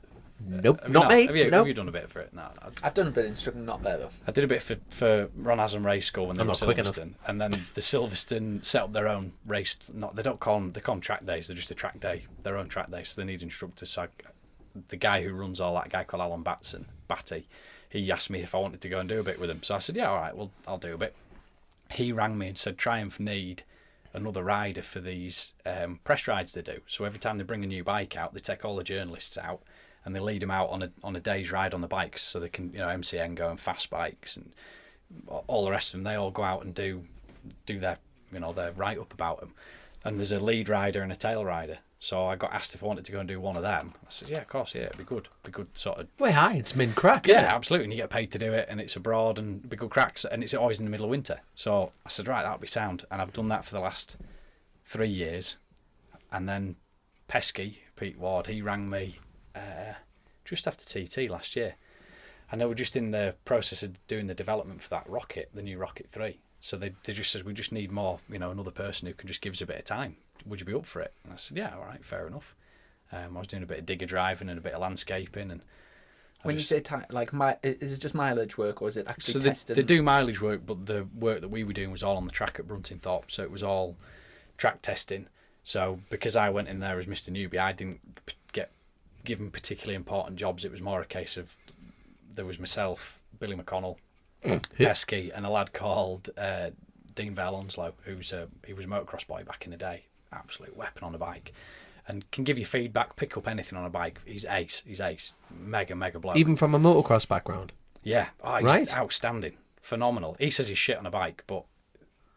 Nope, not me. Have you done a bit for it? No. I've done a bit of instructing, not there though. I did a bit for Ron Haslam Race School when they were at Silverstone, and then the Silverstone set up their own race. They call them track days. They're just a track day, their own track day. So they need instructors. So the guy who runs all that, guy called Alan Batty, he asked me if I wanted to go and do a bit with him. So I said, yeah, all right, well, I'll do a bit. He rang me and said, Triumph need another rider for these press rides they do. So every time they bring a new bike out, they take all the journalists out and they lead them out on a day's ride on the bikes, so they can, MCN go and fast bikes and all the rest of them. They all go out and do their their write up about them. And there's a lead rider and a tail rider. So I got asked if I wanted to go and do one of them. I said, yeah, of course, yeah, it'd be good. Sort of. Well, hi, it's min crack. Yeah, absolutely. And you get paid to do it, and it's abroad, and it'd be good cracks, and it's always in the middle of winter. So I said, right, that'll be sound. And I've done that for the last 3 years. And then Pesky, Pete Ward, he rang me just after TT last year. And they were just in the process of doing the development for that rocket, the new Rocket 3. So they just said, we just need more, another person who can just give us a bit of time. Would you be up for it? And I said, yeah, all right, fair enough. I was doing a bit of digger driving and a bit of landscaping. And when you say time, is it just mileage work or is it actually testing? They do mileage work, but the work that we were doing was all on the track at Bruntingthorpe, so it was all track testing. So because I went in there as Mr. Newbie, I didn't get given particularly important jobs. It was more a case of there was myself, Billy McConnell, Pesky, and a lad called Dean Vale Onslow, he was a motocross boy back in the day. absolute weapon on a bike, and can give you feedback, pick up anything on a bike. He's ace. He's ace. Mega bloke. Even from a motocross background. Yeah. Oh, he's Right. outstanding. Phenomenal. He says he's shit on a bike, but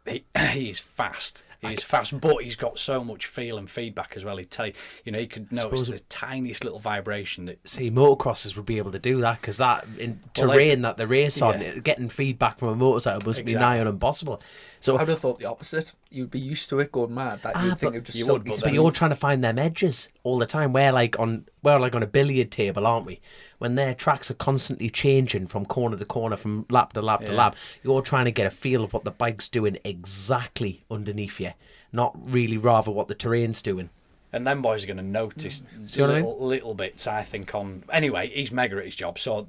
he is fast. He's fast, but he's got so much feel and feedback as well. He'd tell you, he could notice the tiniest little vibration. See, motocrossers would be able to do that, because that in terrain that they race on, getting feedback from a motorcycle must be nigh on impossible. So I would have thought the opposite. You'd be used to it going mad. That you'd think of just you silky would, but you're trying to find them edges all the time. We're like on a billiard table, aren't we? When their tracks are constantly changing from corner to corner, from lap to lap to lap, you're trying to get a feel of what the bike's doing exactly underneath you, not really rather what the terrain's doing. And them boys are going to notice See what I mean? little bits, I think. Anyway, he's mega at his job. So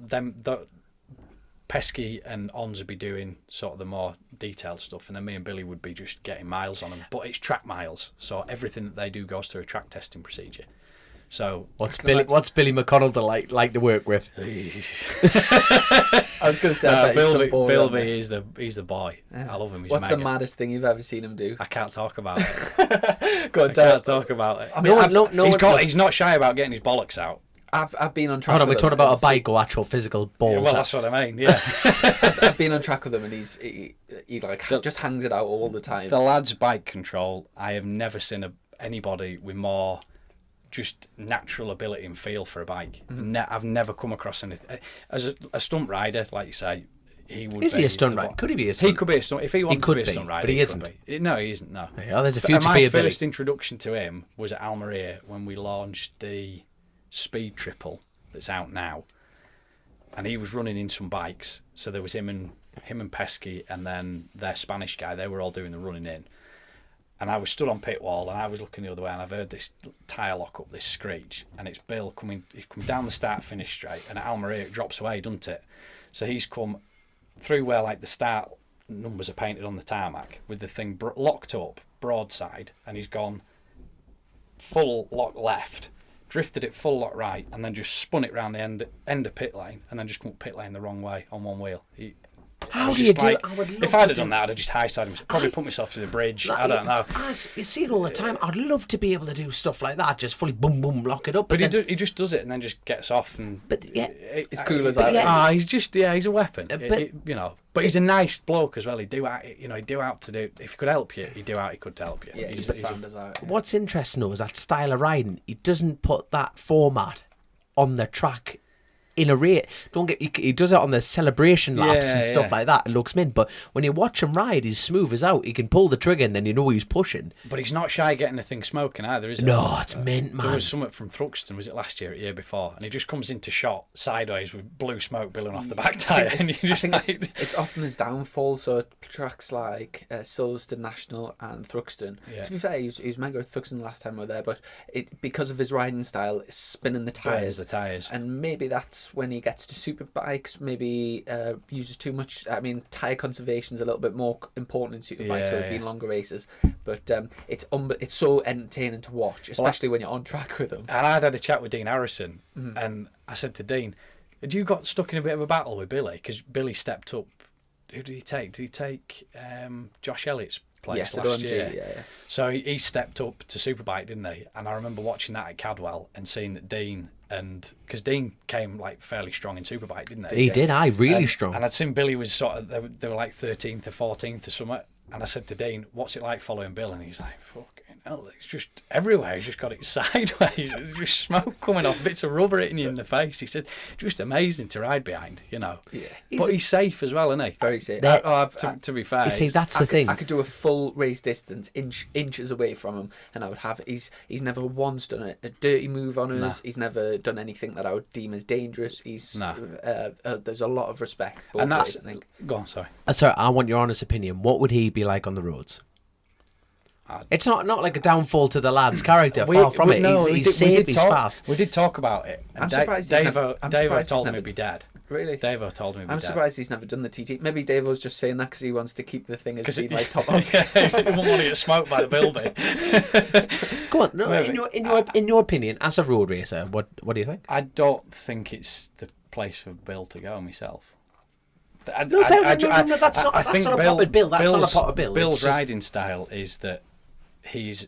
Pesky and Ons would be doing sort of the more detailed stuff, and then me and Billy would be just getting miles on them. But it's track miles, so everything that they do goes through a track testing procedure. So What's Billy McConnell like to work with? I was going to say, I bet he's some boy, Bilby he's the boy. Yeah. I love him. He's What's mega. the maddest thing you've ever seen him do? I can't talk about it. Go on, I can't talk about it. I mean, He's not shy about getting his bollocks out. I've been on track. Hold on, we're with talking him about a and bike or actual physical balls. Yeah, well, that's what I mean. Yeah. I've been on track with him, and he just hangs it out all the time. The lad's bike control, I have never seen anybody with more just natural ability and feel for a bike. I've never come across anything. As a stunt rider, like you say, he would. Is he be a stunt rider? Could he be a stunt? He could be a stunt. If he wanted to be a stunt rider, but he isn't. Could be. No, he isn't. No. Yeah, there's a future my for you, Billy. first introduction to him was at Almeria when we launched the Speed Triple that's out now, and he was running in some bikes. So there was him and Pesky, and then their Spanish guy. They were all doing the running in. And I was stood on pit wall, and I was looking the other way, and I've heard this tyre lock up, this screech, and it's Bill coming. He's come down the start finish straight, and at Almeria it drops away, doesn't it? So he's come through where like the start numbers are painted on the tarmac with the thing locked up broadside, and he's gone full lock left, drifted it full lock right, and then just spun it round the end of pit lane, and then just come up pit lane the wrong way on one wheel. How do you do it? If I'd have done that, I'd have just high-sided myself. Probably put myself through the bridge. I don't know. You see it all the time. I'd love to be able to do stuff like that. Just fully boom, boom, lock it up. But he just does it and then just gets off. And But yeah, It's cool as that. yeah. He's a weapon. But he's a nice bloke as well. He'd do out to do. If he could help you, he'd do out. He could to help you. Yeah, he's a sound as that. What's interesting though is that style of riding. He doesn't put that format on the track in a race. He does it on the celebration laps and stuff like that. It looks mint. But when you watch him ride, he's smooth as out. He can pull the trigger and then you know he's pushing. But he's not shy getting the thing smoking either, is it? No, it's mint, man. There was something from Thruxton, was it last year or the year before? And he just comes into shot sideways with blue smoke billowing off the back tyre. And you just It's often his downfall. So tracks like Silverstone National and Thruxton. Yeah. To be fair, he was mega at Thruxton last time we were there, but because of his riding style, it's spinning the tyres. And maybe that's when he gets to super bikes, maybe uses too much. I mean, tyre conservation is a little bit more important in super bikes where they've been longer races. But it's so entertaining to watch, especially when you're on track with them. And I'd had a chat with Dean Harrison, and I said to Dean, had you got stuck in a bit of a battle with Billy? Because Billy stepped up. Who did he take? Did he take Josh Elliott's place last year? Yeah. So he stepped up to Superbike, didn't he? And I remember watching that at Cadwell and seeing that Dean, and because Dean came like fairly strong in Superbike, didn't he? He did, really strong. And I'd seen Billy was sort of, they were like 13th or 14th or something. And I said to Dean, what's it like following Bill? And he's like, fucking hell, it's just everywhere. He's just got it sideways. There's just smoke coming off, bits of rubber hitting you in the face. He said, just amazing to ride behind, you know. Yeah. But he's safe as well, isn't he? Very safe. To be fair. You see, that's the thing. I could do a full race distance, inches away from him, and I would have. He's never once done a dirty move on us. Nah. He's never done anything that I would deem as dangerous. There's a lot of respect. And that's. I think. Go on, sorry. Sorry, I want your honest opinion. What would he be like on the roads? It's not like a downfall to the lad's character. Far from it. He's safe. He's fast. We did talk about it. I'm surprised. Davo told me it'd be dead. Really? Davo told me it'd be I'm dead. surprised he's never done the TT. Maybe Davo's just saying that because he wants to keep the thing as being like top odds. He wouldn't want to get smoked by the Bilby. Go on. No, in your opinion, as a road racer, what do you think? I don't think it's the place for Bill to go myself. That's not a pot of Bill. That's not a pot of Bill. Bill's riding style is that he's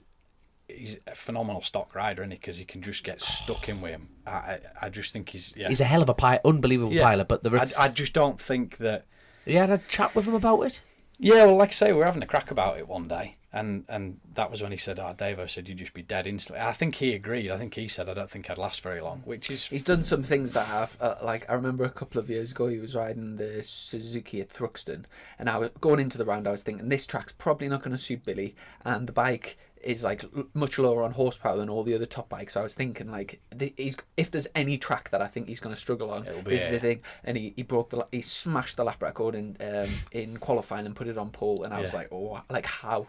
he's a phenomenal stock rider, isn't he? Because he can just get stuck in with him. I just think he's He's a hell of a unbelievable pilot. But I just don't think that. You had a chat with him about it? Yeah, well, like I say, we were having a crack about it one day, and that was when he said, Davo said you'd just be dead instantly. I think he agreed. I think he said, I don't think I'd last very long, which is... He's done some things that have, like, I remember a couple of years ago he was riding the Suzuki at Thruxton, and I was going into the round, I was thinking, this track's probably not going to suit Billy, and the bike is like much lower on horsepower than all the other top bikes. So I was thinking, like, if there's any track that I think he's going to struggle on, this is the thing. And he smashed the lap record in qualifying and put it on pole. And I was like, oh, like how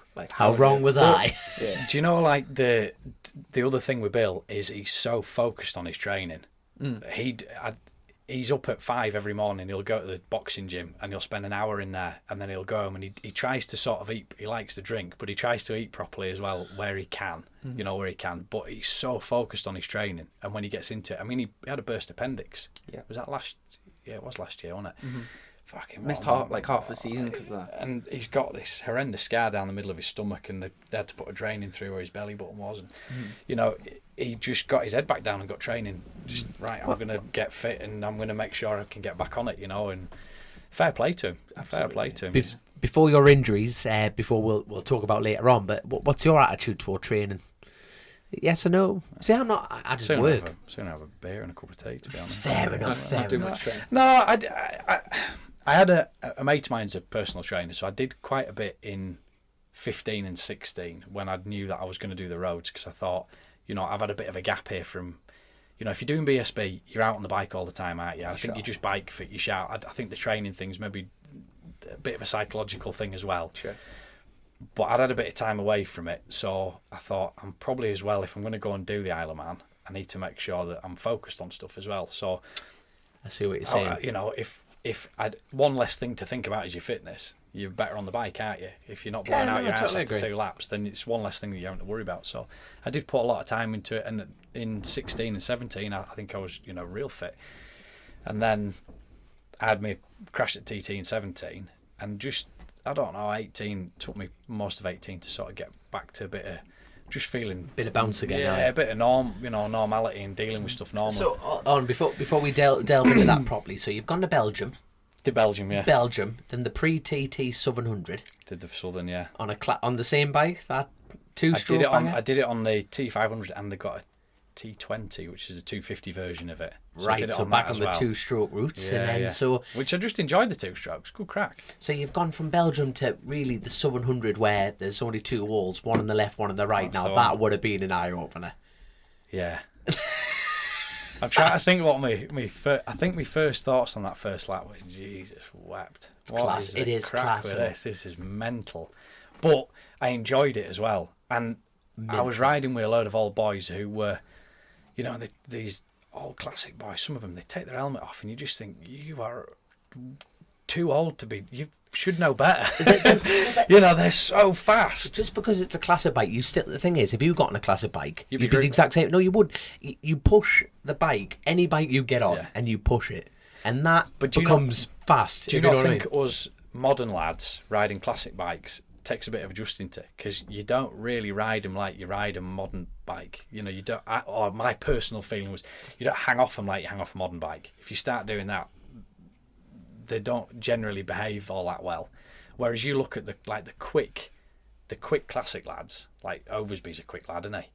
wrong was I? Yeah. Do you know, like, the other thing with Bill is he's so focused on his training. He's up at 5 every morning. He'll go to the boxing gym and he'll spend an hour in there, and then he'll go home and he tries to sort of eat. He likes to drink, but he tries to eat properly as well where he can, where he can. But he's so focused on his training, and when he gets into it, I mean, he had a burst appendix. Yeah, was that last? Yeah, it was last year, wasn't it? Mm-hmm. Fucking missed half the season because of that. And he's got this horrendous scar down the middle of his stomach, and they had to put a drain in through where his belly button was, and he just got his head back down and got training. Just right, I'm gonna get fit and I'm gonna make sure I can get back on it, and fair play to him. Absolutely. Fair play to him. Before your injuries, before we'll talk about later on, but what's your attitude toward training? Yes or no? See, I'm not. I just work. Soon have a beer and a cup of tea, to be honest. Fair enough. Not too much training. No, I had a mate of mine's a personal trainer, so I did quite a bit in 15 and 16 when I knew that I was going to do the roads, because I thought, I've had a bit of a gap here from, if you're doing BSB, you're out on the bike all the time, aren't you? I think you just bike fit, you shout. I think the training thing's maybe a bit of a psychological thing as well. Sure. But I'd had a bit of time away from it, so I thought I'm probably as well, if I'm going to go and do the Isle of Man, I need to make sure that I'm focused on stuff as well. So I see what you're saying. If I'd one less thing to think about is your fitness, you're better on the bike, aren't you? If you're not blowing out your ass after 2 laps, then it's one less thing that you have to worry about. So I did put a lot of time into it, and in 16 and 17, I think I was, real fit. And then I had me crash at TT in 17, and just, I don't know, 18 took me most of 18 to sort of get back to a bit of just feeling bit of bounce again. Yeah, a bit of normality and dealing with stuff normal. So before we delve into that properly, so you've gone to Belgium. To Belgium, yeah. Belgium, then the pre-TT Southern 100. Did the Southern, yeah. On the same bike, that two-stroke banger? I did it on the T500, and they got a T20, which is a 250 version of it. Right, so back on the two-stroke routes. Yeah, and then which I just enjoyed the 2 strokes. Good crack. So you've gone from Belgium to really the Southern 100, where there's only 2 walls, one on the left, one on the right. Now, that would have been an eye-opener. Yeah. I'm trying to think what my first thoughts on that first lap was, Jesus wept. It is class. This is mental. But I enjoyed it as well. And I was riding with a load of old boys who were, these old classic boys. Some of them, they take their helmet off and you just think, you are too old to be, you should know better. They're so fast. Just because it's a classic bike, the thing is, if you got on a classic bike, you'd be the exact same. No, you would. You push the bike, any bike you get on, and you push it. And that becomes fast. Do you not think us modern lads riding classic bikes takes a bit of adjusting to? Because you don't really ride them like you ride a modern bike. You don't. Or my personal feeling was, you don't hang off them like you hang off a modern bike. If you start doing that, they don't generally behave all that well. Whereas you look at the quick classic lads, like Oversby's a quick lad, isn't he?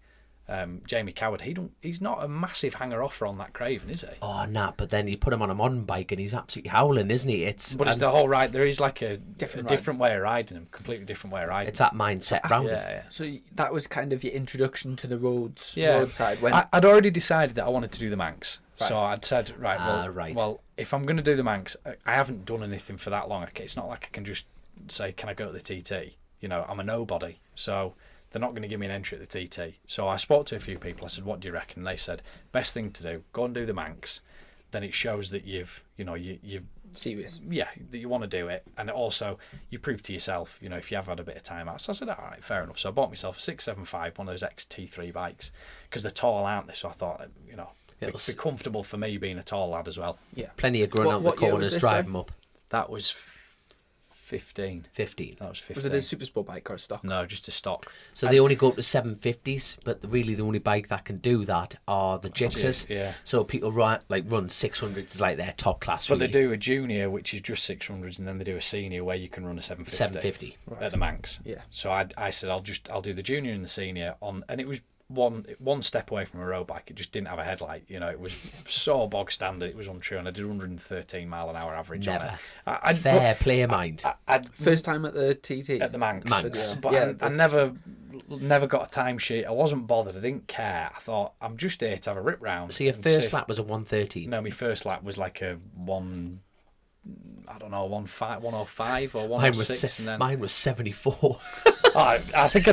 Jamie Coward, he's not a massive hanger-offer on that Craven, is he? Oh, nah, but then you put him on a modern bike and he's absolutely howling, isn't he? It's the whole ride. There is like a different way of riding him, completely different way of riding. It's that mindset round. Yeah. So that was kind of your introduction to the road side. When I'd already decided that I wanted to do the Manx. Right. So I'd said, well, if I'm going to do the Manx, I haven't done anything for that long. It's not like I can just say, can I go to the TT? I'm a nobody. So they're not going to give me an entry at the TT. So I spoke to a few people. I said, what do you reckon? And they said, best thing to do, go and do the Manx. Then it shows that you're serious. Yeah, that you want to do it. And also, you prove to yourself, if you have had a bit of time out. So I said, all right, fair enough. So I bought myself a 675, one of those XT3 bikes, because they're tall, aren't they? So I thought, it'd be comfortable for me being a tall lad as well. Yeah. Plenty of grunt out the corners, drive them up. That was 15. 15. That was 15. Was it a super sport bike or a stock? No, just a stock. So they only go up to 750s, but really the only bike that can do that are the Gixxers. Yeah. So people run 600s is like their top class. But really. they do a junior, which is just 600s, and then they do a senior where you can run a 750. 750. At the Manx. Yeah. So I said I'll do the junior and the senior and it was one step away from a road bike. It just didn't have a headlight. It was so bog standard. It was untrue, and I did 113 mile an hour average on it. Fair play of mind. First time at the TT? At the Manx. Manx. But Yeah, I never got a timesheet. I wasn't bothered. I didn't care. I thought, I'm just here to have a rip round. So your first lap was a 113? No, my first lap was like a 105 or 106. Mine was 74. I think I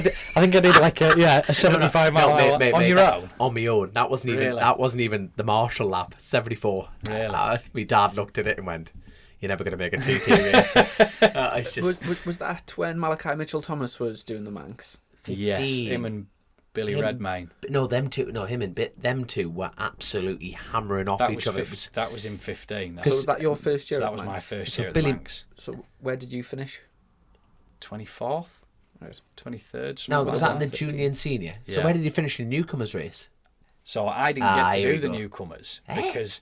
did like a 75 mile mate, on your own. On my own. That wasn't even Really? that wasn't even the Marshall lap. 74. Really? My dad looked at it and went, "You're never going to make a TT race." It's just Was that when Malachi Mitchell-Thomas was doing the Manx? 15. Yes, him and Billy Redmayne. No, them two. No, them two were absolutely hammering off each other. That was in 15. So was that your first year So at that was my Manx? first So year at Billy- the Manx. So where did you finish? 24th, Right. 23rd. No, something was like that in the 15. junior and senior? So Yeah. where did you finish in the newcomers race? So I didn't get here to we do the go. newcomers Eh? because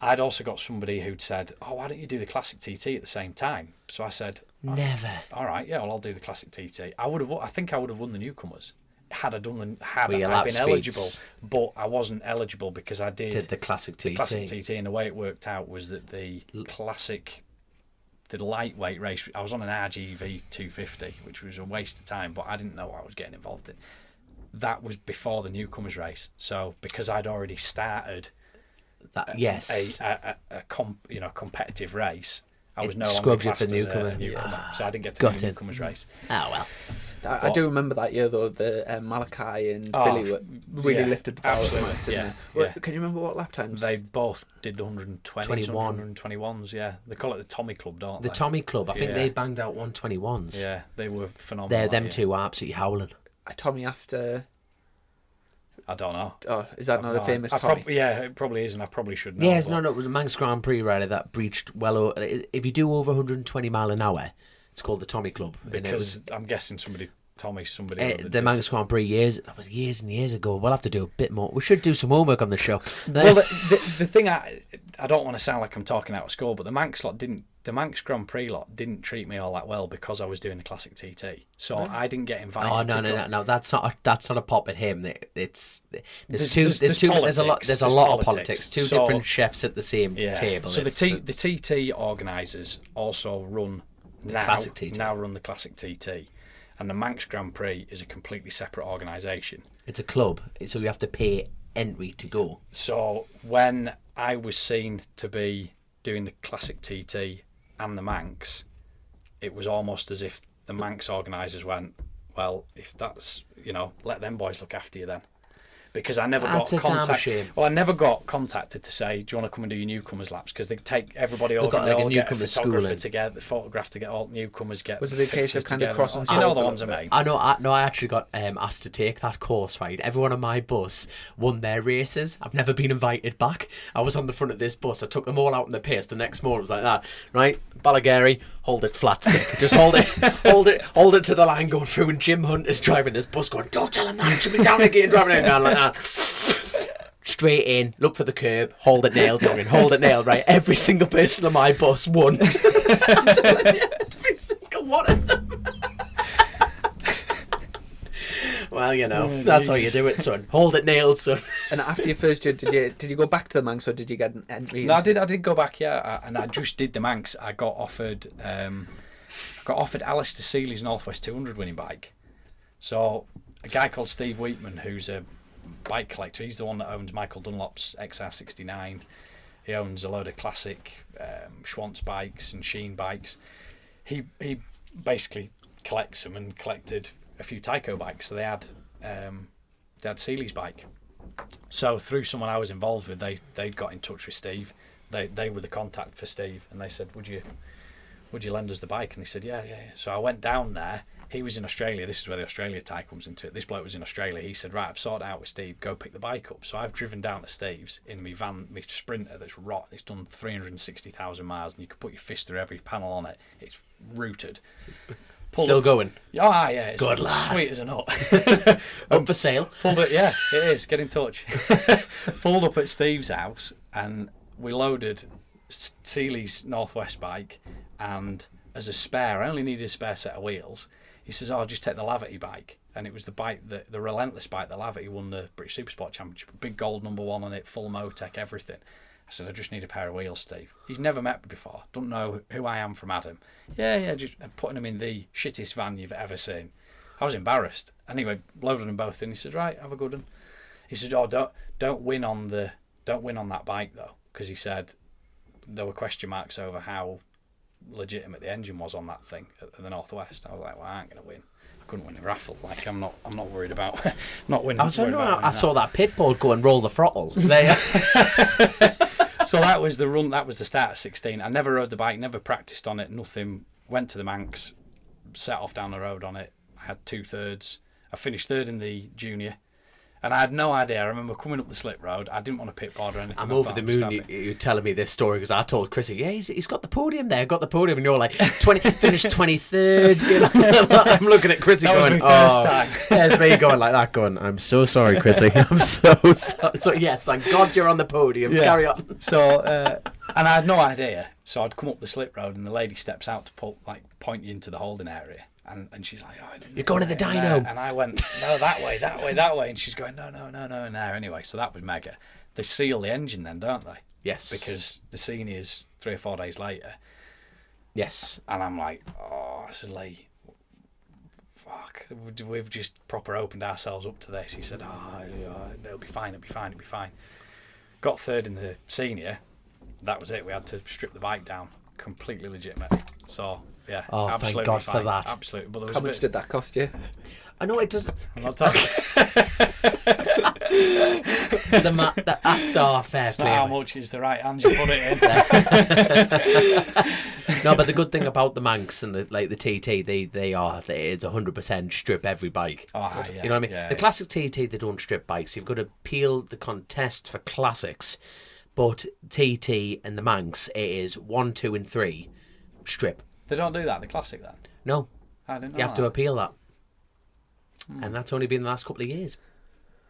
I'd also got somebody who'd said, "Oh, why don't you do the classic TT at the same time?" So I said, Never. "All right, yeah, well, I'll do the classic TT." I think I would have won the newcomers had I done With I your been lap eligible, speeds. but I wasn't eligible because I Did the classic TT. the classic TT, and the way it worked out was that the lightweight race, I was on an RGV 250, which was a waste of time, but I didn't know what I was getting involved in. That was before the newcomers race, so because I'd already started Yes. a competitive race, I was It no longer scrubbed you classed for as newcomer. a newcomer, so I didn't get to Got do the it. newcomers race. Oh well. I do remember that year though. The Malachi and Oh, Billy were really yeah, lifted the bar at the absolutely, Manx, didn't yeah, they? Well, yeah. can you remember what lap times? They both did the 120s, 21. 121s, yeah. They call it the Tommy Club, don't The they? Tommy Club. I think Yeah. they banged out 121s. Yeah, they were phenomenal. Them that two year. are absolutely howling. Tommy after. I don't know. Oh, is that not a famous I Tommy? yeah, it probably is, and I probably should know. Yes, but- no, it was a Manx Grand Prix rider that breached if you do over 120 mile an hour, it's called the Tommy Club. And it Because was, I'm guessing somebody. the Manx Grand Prix that was years and years ago. We'll have to do a bit more. We should do some homework on the show. Well, the thing I don't want to sound like I'm talking out of school, but the Manx Grand Prix lot didn't treat me all that well because I was doing the classic TT, so I didn't get invited. Oh to go. no! That's not a pop at him. There's There's a lot politics. of politics. Two So- different chefs at the same Yeah. table. So the It's- TT organisers also run classic TT. now run the classic TT, and the Manx Grand Prix is a completely separate organisation. It's a club, so you have to pay entry to go. So when I was seen to be doing the classic TT and the Manx, it was almost as if the Manx organisers went, well, if that's, let them boys look after you then. Because I never That's got a damn contact. shame. Well, I never got contacted to say, "Do you want to come and do your newcomers laps?" Because they take everybody over, got and they like a all get a newcomers photographer schooling. together, the photograph to get all newcomers get. Was it a case of pictures kind of together. crossing You know swords the a ones I little mean. I actually got asked to take that course, right? Everyone on my bus won their races. I've never been invited back. I was on the front of this bus. I took them all out in the pace. The next morning it was like that, right? Balagary, hold it flat stick. Just hold it, hold it to the line going through. And Jim Hunt is driving this bus going, don't tell him that. It should be down again, driving it down like that. Straight in, look for the curb, hold it nailed, youngin, hold it nailed, right? Every single person on my bus won. I'm telling you, every single one of them. Well, that's how you do it, son. Hold it nailed, son. And after your first year, did you go back to the Manx or did you get an entry? No, I did go back, yeah, and I just did the Manx. I got offered Alistair Seeley's Northwest 200 winning bike. So a guy called Steve Wheatman, who's a bike collector, he's the one that owns Michael Dunlop's XR69. He owns a load of classic Schwantz bikes and Sheen bikes. He basically collects them and collected a few Tyco bikes. So they had Seeley's bike. So through someone I was involved with, they'd got in touch with Steve. They were the contact for Steve, and they said, "Would you lend us the bike?" And he said, "Yeah." So I went down there. he was in Australia. This is where the Australia tie comes into it. This bloke was in Australia. He said, right, I've sorted out with Steve, go pick the bike up. So I've driven down to Steve's in my van, my Sprinter that's rotten. It's done 360,000 miles and you can put your fist through every panel on it. It's rooted. Still going? Oh, yeah. It's good lad. Sweet as a nut. Up for sale? Pulled it, yeah, it is. Get in touch. Pulled up at Steve's house and we loaded Seeley's Northwest bike, and as a spare, I only needed a spare set of wheels. He says, I'll just take the Lavity bike. And it was the bike, the Relentless bike, the Lavity won the British Supersport Championship. Big gold #1 on it, full Motec, everything. I said, I just need a pair of wheels, Steve. He's never met me before. Don't know who I am from Adam. Yeah, just putting him in the shittest van you've ever seen. I was embarrassed. Anyway, loaded them both in. He said, right, have a good one. He said, don't win on that bike though, because he said there were question marks over how legitimate the engine was on that thing at the Northwest. I was like, well, I ain't gonna win. I couldn't win a raffle. Like I'm not worried about not winning. I saw that pit board go and roll the throttle. There. So that was the run. That was the start of 16. I never rode the bike, never practiced on it, nothing. Went to the Manx, set off down the road on it. I had 2/3. I finished third in the junior, and I had no idea. I remember coming up the slip road. I didn't want to pit board or anything. I'm over the moon. You're telling me this story because I told Chrissy, yeah, he's got the podium there. Got the podium, and you're like, finished 23rd. You know? I'm looking at Chrissy going, first time. There's me going like that, going, I'm so sorry, Chrissy. I'm so sorry. So yes, thank God you're on the podium. Yeah. Carry on. So, and I had no idea. So I'd come up the slip road, and the lady steps out to point you into the holding area. And she's like, oh, you're going to the dyno. And I went, no, that way. And she's going, no, in there. Anyway, so that was mega. They seal the engine then, don't they? Yes. Because the seniors 3 or 4 days later. Yes. And I'm like, oh, this is late. Fuck. We've just proper opened ourselves up to this. He said, it'll be fine. Got third in the senior. That was it. We had to strip the bike down. Completely legitimate. So... yeah, thank God fine. for that. Absolutely. But how much did that cost you? I know it doesn't. I'm not talking. That's our fair play. How much is the right hand you put it in? No, but the good thing about the Manx and the TT, it is 100% strip every bike. Oh, yeah, you know what I mean? Yeah, the classic TT, they don't strip bikes. You've got to appeal the contest for classics, but TT and the Manx, it is 1, 2, and 3 strip. They don't do that, the classic then? No. I didn't know you have to appeal that. And that's only been the last couple of years.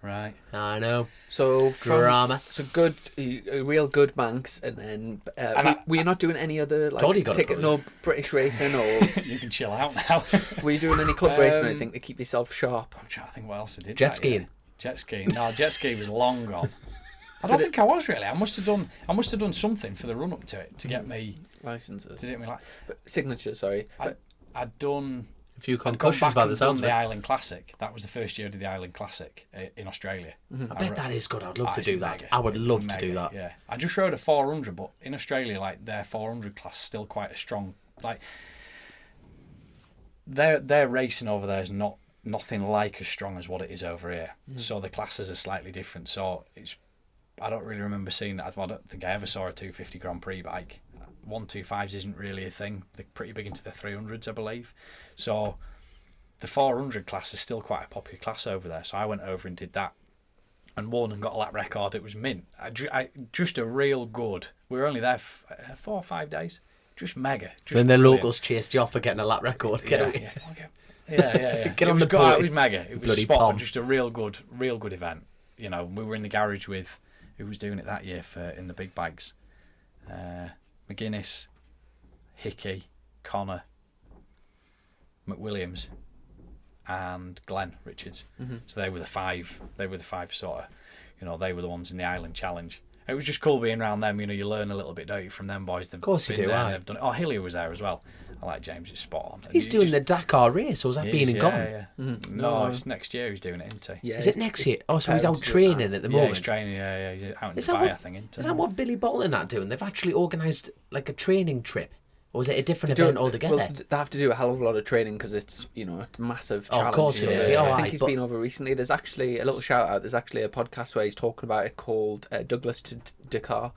Right. I know. So drama. So good, a real good Manx, and then were you not doing any other no British racing or? You can chill out now. Were you doing any club racing or anything to keep yourself sharp? I'm trying to think what else I did. Jet skiing. Jet skiing. No, jet skiing was long gone. I don't think I was really. I must have done something for the run up to it to get me licenses. To get me signatures. Sorry, I'd done a few concussions by the sounds of it. The Island Classic. That was the first year I did the Island Classic in Australia. Mm-hmm. I bet that is good. I'd love to do that. I would love to do that. Yeah, I just rode a 400, but in Australia, their 400 class is still quite a strong. Their racing over there is nothing like as strong as what it is over here. So the classes are slightly different. So I don't really remember seeing that. I don't think I ever saw a 250 Grand Prix bike. 125s isn't really a thing. They're pretty big into the 300s, I believe. So the 400 class is still quite a popular class over there. So I went over and did that and won and got a lap record. It was mint. Just a real good. We were only there 4 or 5 days. Just mega. Then the locals chased you off for getting a lap record. Yeah. Get on the boat. It was mega. It was bloody spot on. pom. Just a real good event. You know, we were in the garage with who was doing it that year in the big bikes. McGuinness, Hickey, Connor, McWilliams, and Glenn Richards. Mm-hmm. So they were the five. They were the five sort of. They were the ones in the Island Challenge. It was just cool being around them. You learn a little bit, don't you, from them boys. Of course you do. They've done it. Oh, Hillier was there as well. I like James. He's spot on. He's doing the Dakar race, or is that being in Gone? Yeah. Mm-hmm. No, it's next year he's doing it, isn't he? Yeah, is it next year? Oh, so he's out training at the moment. Yeah, he's training. Yeah, he's out in Dubai, I think. Is that what Billy Bolton and that doing? They've actually organised a training trip. Or is it a different event altogether? Well, they have to do a hell of a lot of training because it's, a massive challenge. Of course it is. I think he's been over recently. There's actually a little shout out. There's actually a podcast where he's talking about it called Douglas to Dakar.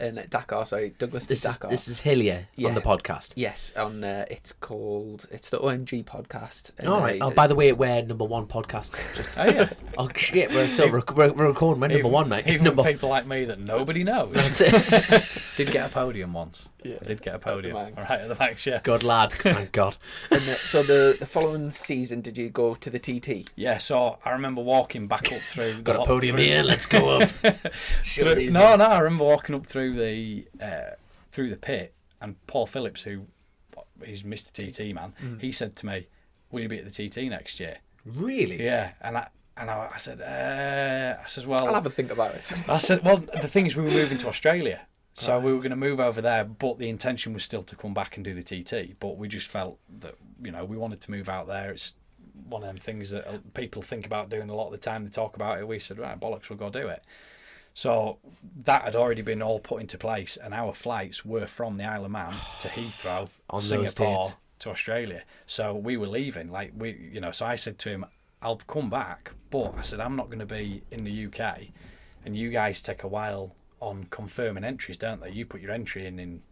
in Dakar. Sorry, Douglas did Dakar. This is Hillier on the podcast. Yes, on it's the OMG podcast. All right. Oh, by the way, we're number one podcast. Oh yeah. Oh shit, we're still we're recording. We're number one, mate. Even Number. people like me that nobody knows. That's it. Did get a podium once. Yeah. I did get a podium. At the Right at the max, yeah. Good lad. Thank God. And so the following season, did you go to the TT? Yeah, so I remember walking back up through. Got a podium here. Let's go up. I remember walking up through the pit, and Paul Phillips, who is Mr. TT man, he said to me, "Will you be at the TT next year?" Really? Yeah, and I said, well, I'll have a think about it. I said, well, the thing is, we were moving to Australia, so we were going to move over there, but the intention was still to come back and do the TT. But we just felt that we wanted to move out there. It's one of them things that people think about doing a lot of the time. They talk about it. We said, right, bollocks, we'll go do it. So that had already been all put into place, and our flights were from the Isle of Man to Heathrow, On Singapore those dates. to Australia. So we were leaving, so I said to him, I'll come back, but I said, I'm not going to be in the UK, and you guys take a while on confirming entries, don't they? You put your entry in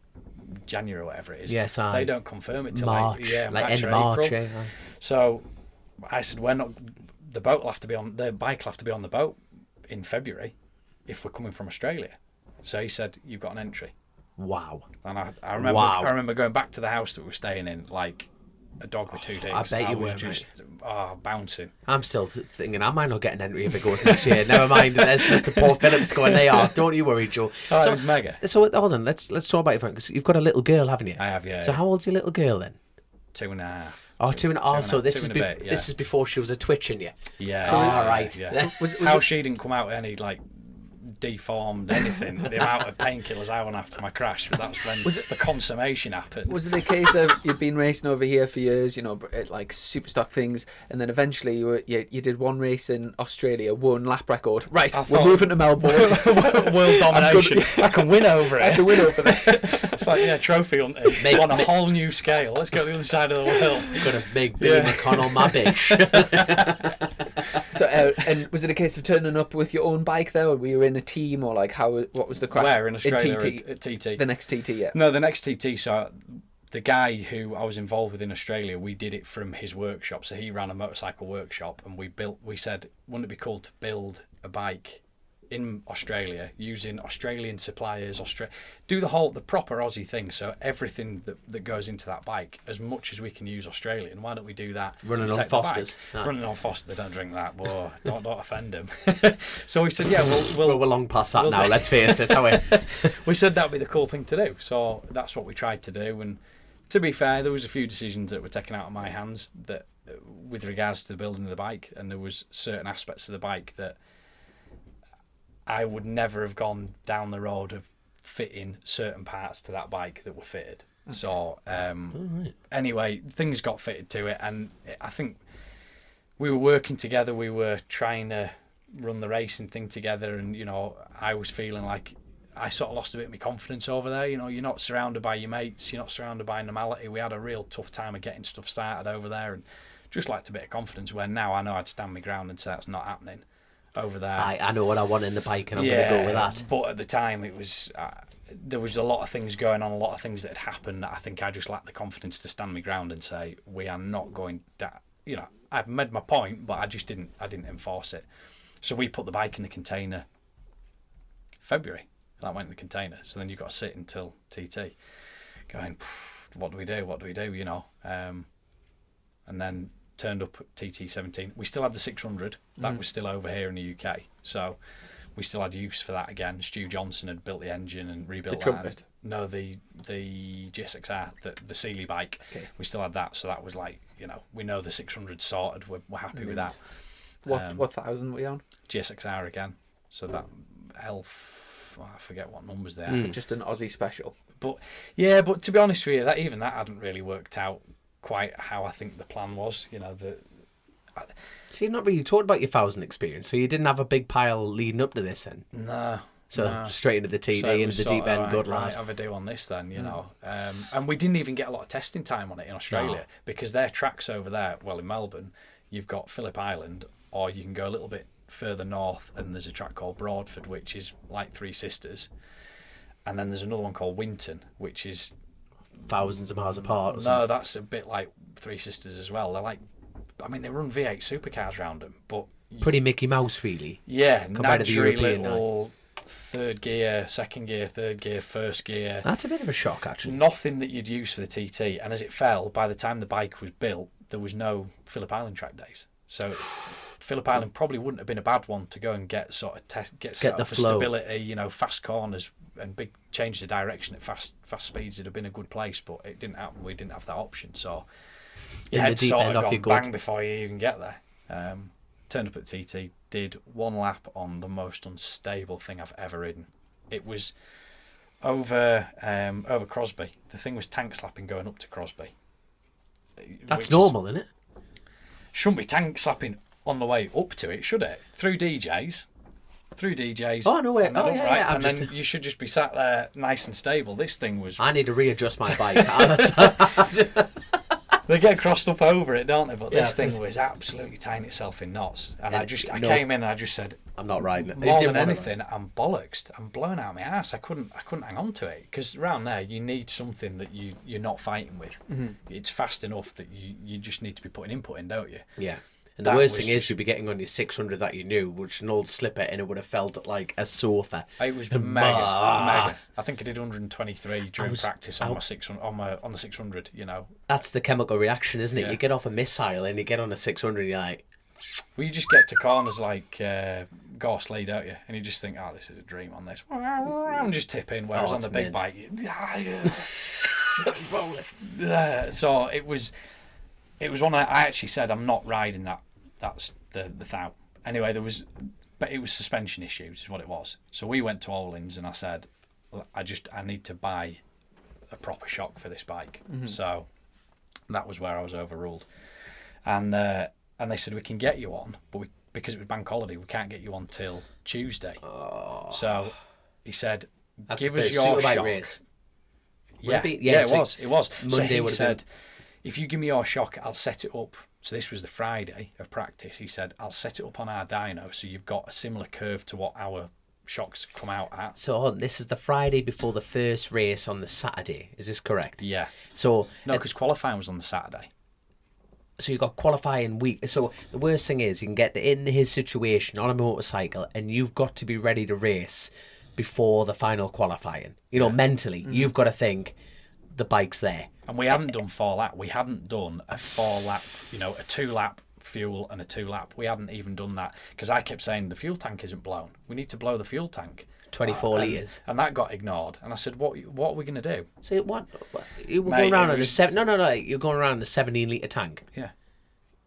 January or whatever it is. Yes, they don't confirm it till March, March end or of March. April. Yeah. So I said, the bike will have to be on the boat in February if we're coming from Australia. So he said, you've got an entry. Wow. And I remember going back to the house that we were staying in like a dog with two dicks. I bet you was were, just bouncing. I'm still thinking I might not get an entry if it goes next year. Never mind. There's Mr. Paul Phillips going. They are. Don't you worry, Joe. Oh, so, it was mega. So hold on. Let's talk about your phone, because you've got a little girl, haven't you? I have, yeah. So how old's your little girl then? 2.5. Oh, 2.5. So this is bit, yeah. this is before she was a twitching you. Yeah. So, all right. Yeah. How she didn't come out any deformed anything. The amount of painkillers I went after my crash. That's when the consummation happened. Was it the case of you'd been racing over here for years, like super stock things, and then eventually you did one race in Australia, won lap record. Right, we're moving to Melbourne. World domination. I can win over it. It's like, trophy hunting on a whole new scale. Let's go to the other side of the world. Got a big Billy McConnell, my bitch. So, and was it a case of turning up with your own bike there, or were you in a team, or what was the crash? Where, in Australia? At TT? The next TT, yeah. No, the next TT. So the guy who I was involved with in Australia, we did it from his workshop. So he ran a motorcycle workshop, and we said, wouldn't it be cool to build a bike in Australia using Australian suppliers, do the proper Aussie thing, so everything that goes into that bike, as much as we can use Australian, why don't we do that? Running on Fosters. Running on Foster, they don't drink that. Whoa, don't offend them. So we said, yeah, we're long past that now, let's face it, are we? We said that'd be the cool thing to do, so that's what we tried to do. And to be fair, there was a few decisions that were taken out of my hands that with regards to the building of the bike, and there was certain aspects of the bike that I would never have gone down the road of fitting certain parts to that bike that were fitted. Okay. So anyway, things got fitted to it, and I think we were working together. We were trying to run the racing thing together, and I was feeling like I sort of lost a bit of my confidence over there. You're not surrounded by your mates, you're not surrounded by normality. We had a real tough time of getting stuff started over there, and just lacked a bit of confidence, where now I know I'd stand my ground and say that's not happening over there. I know what I want in the bike, and I'm going to go with that. But at the time, it was there was a lot of things going on, a lot of things that had happened that I think I just lacked the confidence to stand my ground and say we are not going. I've made my point, but I didn't enforce it. So we put the bike in the container. February, that went in the container. So then you've got to sit until TT, going, what do we do? And then turned up at TT17. We still had the 600. That was still over here in the UK. So we still had use for that again. Stu Johnson had built the engine and rebuilt the that. trumpet? No, the GSXR, the Sealy bike. Okay. We still had that. So that was like, we know the 600 sorted. We're happy with that. What 1000 were you on? GSXR again. So that Elf, I forget what numbers they are. But just an Aussie special. But to be honest with you, that hadn't really worked out quite how I think the plan was. So you've not really talked about your 1000 experience, so you didn't have a big pile leading up to this then? No. So straight into the TD, into the deep end, good lad. Have a do on this then, and we didn't even get a lot of testing time on it in Australia because their tracks over there, well, in Melbourne, you've got Phillip Island, or you can go a little bit further north and there's a track called Broadford, which is like Three Sisters. and then there's another one called Winton, which is thousands of miles apart. Or no, something. that's a bit like Three Sisters as well. They're like, I mean, they run V8 supercars around them, but Pretty Mickey Mouse, really. yeah, compared to the naturally European little third gear, second gear, third gear, first gear. That's a bit of a shock, actually. Nothing that you'd use for the TT. And as it fell, by the time the bike was built, there was no Phillip Island track days. So Phillip Island probably wouldn't have been a bad one to go and get sort of get set the up for flow. stability. You know, fast corners and big changes of direction at fast speeds would have been a good place, but it didn't happen. We didn't have that option. So In your the head deep sort end, of off you gone go. bang before you even get there. Turned up at TT, did one lap on the most unstable thing I've ever ridden. It was over Crosby. The thing was tank slapping going up to Crosby. That's normal, isn't it? Shouldn't be tank slapping on the way up to it, should it? Through DJs. Oh, no, wait. and then Oh, up, yeah, right? yeah. And then you should just be sat there nice and stable. This thing was... I need to readjust my bike. They get crossed up over it, don't they? But Yeah, this thing it's- was absolutely tying itself in knots. And Yeah, I no. came in and I just said, I'm not riding it. more Didn't than want to anything, I'm bollocksed. I'm blown out of my ass. I couldn't hang on to it because around there you need something that you're not fighting with. It's fast enough that you just need to be putting input in, don't you? Yeah. And the That worst was thing is just- you'd be getting on your 600 that you knew, which is an old slipper, and it would have felt like a sofa. It was And mega. bah. I think I did 123 during practice on my 600 on the 600. You know, That's the chemical reaction, isn't it? Yeah. You get off a missile and you get on a 600 and you're like, well, you just get to corners like Gorsley, don't you? And you just think, oh, this is a dream on this. And just tip in. Whereas Oh, on the it's big mint. bike, so it was one that I actually said I'm not riding that. That's the thou. Anyway, but it was suspension issues is what it was. So we went to Olins and I said, I need to buy a proper shock for this bike. So that was where I was overruled. And they said we can get you on, but because it was bank holiday, we can't get you on till Tuesday. So he said, that's give the us first your superbike shock. race. Yeah, it be? yeah, Yeah, it so was. It was. Monday so he would have said, if you give me your shock, I'll set it up. So this was the Friday of practice. He said, I'll set it up on our dyno so you've got a similar curve to what our shocks come out at. So hold on, this is the Friday before the first race on the Saturday. Is this correct? Yeah. So No, because qualifying was on the Saturday. so you got qualifying week. So the worst thing is you can get in his situation on a motorcycle and you've got to be ready to race before the final qualifying. You know, mentally, you've got to think the bike's there. And we hadn't done 4 lap. We hadn't done a 4 lap, a 2 lap fuel and a 2 lap. We hadn't even done that because I kept saying the fuel tank isn't blown. We need to blow the fuel tank. 24 litres. And that got ignored. And I said, what are we going to do? So what? You were Mate, going around it on a was- seven. No. You're going around the 17-litre tank. Yeah.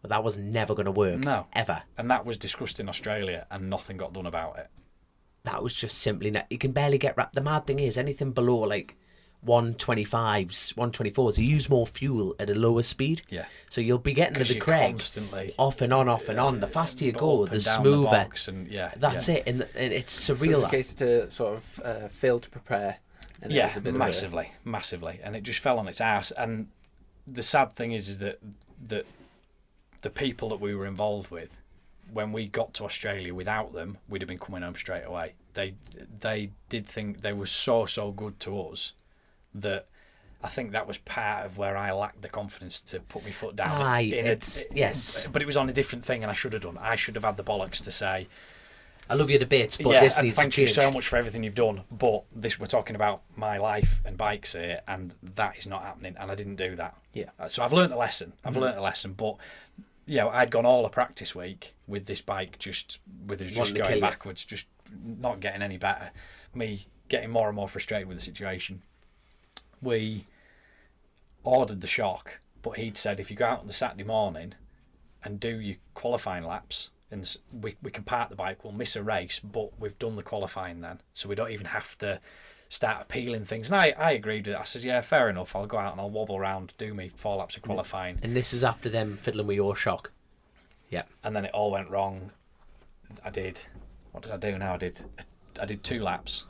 But that was never going to work. No. Ever. And that was discussed in Australia and nothing got done about it. That was just simply not. You can barely get wrapped. The mad thing is, anything below like 125s, 124s, you use more fuel at a lower speed. Yeah. So you'll be getting to 'Cause the you're Craig constantly off and on, off and on. The faster you up go, and the down smoother. box and That's it, and it's So surreal. it's a that. case to sort of fail to prepare. And it Yeah, was a bit massively, and it just fell on its ass. And the sad thing is that the people that we were involved with, when we got to Australia, without them, we'd have been coming home straight away. They did think they were so good to us that I think that was part of where I lacked the confidence to put my foot down. Yes. But it was on a different thing, and I should have done. I should have had the bollocks to say, I love your debates, but yeah, this and needs to thank you change. so much for everything you've done. But we're talking about my life and bikes here, and that is not happening. And I didn't do that. Yeah. So I've learnt a lesson. But I'd gone all a practice week with this bike, just Wanting just to kill going you. backwards, just not getting any better. Me getting more and more frustrated with the situation. We ordered the shock, but he'd said if you go out on the Saturday morning and do your qualifying laps, and we can park the bike, we'll miss a race, but we've done the qualifying then, so we don't even have to start appealing things. And I agreed with it. I said, yeah, fair enough, I'll go out and I'll wobble around, do me 4 laps of qualifying. And this is after them fiddling with your shock. Yeah. And then it all went wrong. What did I do now? I did 2 laps,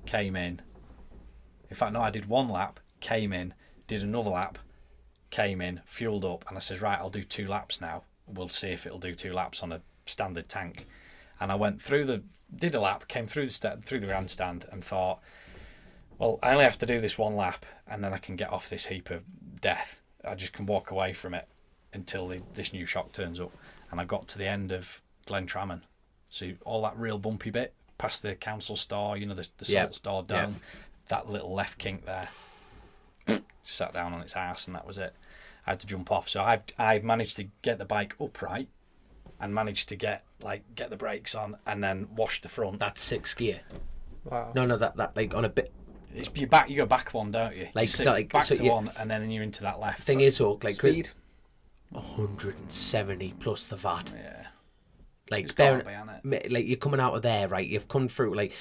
came in. In fact, no, I did 1 lap, came in, did another lap, came in, fueled up, and I says, right, I'll do 2 laps now. We'll see if it'll do 2 laps on a standard tank. And I went through did a lap, came through the grandstand, and thought, well, I only have to do this one lap, and then I can get off this heap of death. I just can walk away from it until this new shock turns up. And I got to the end of Glentrammon. So all that real bumpy bit, past the council store, the salt store dome, that little left kink there, sat down on its ass, and that was it. I had to jump off. So I've managed to get the bike upright and managed to get the brakes on and then wash the front. That's 6 gear. Wow. No, that like on a bit. It's you go back one, don't you? Like, you sit like back so to one, and then you're into that left. Thing is, like Speed. 170 plus the VAT. Yeah. Like, It's gotta be, hasn't like you're coming out of there, right? You've come through like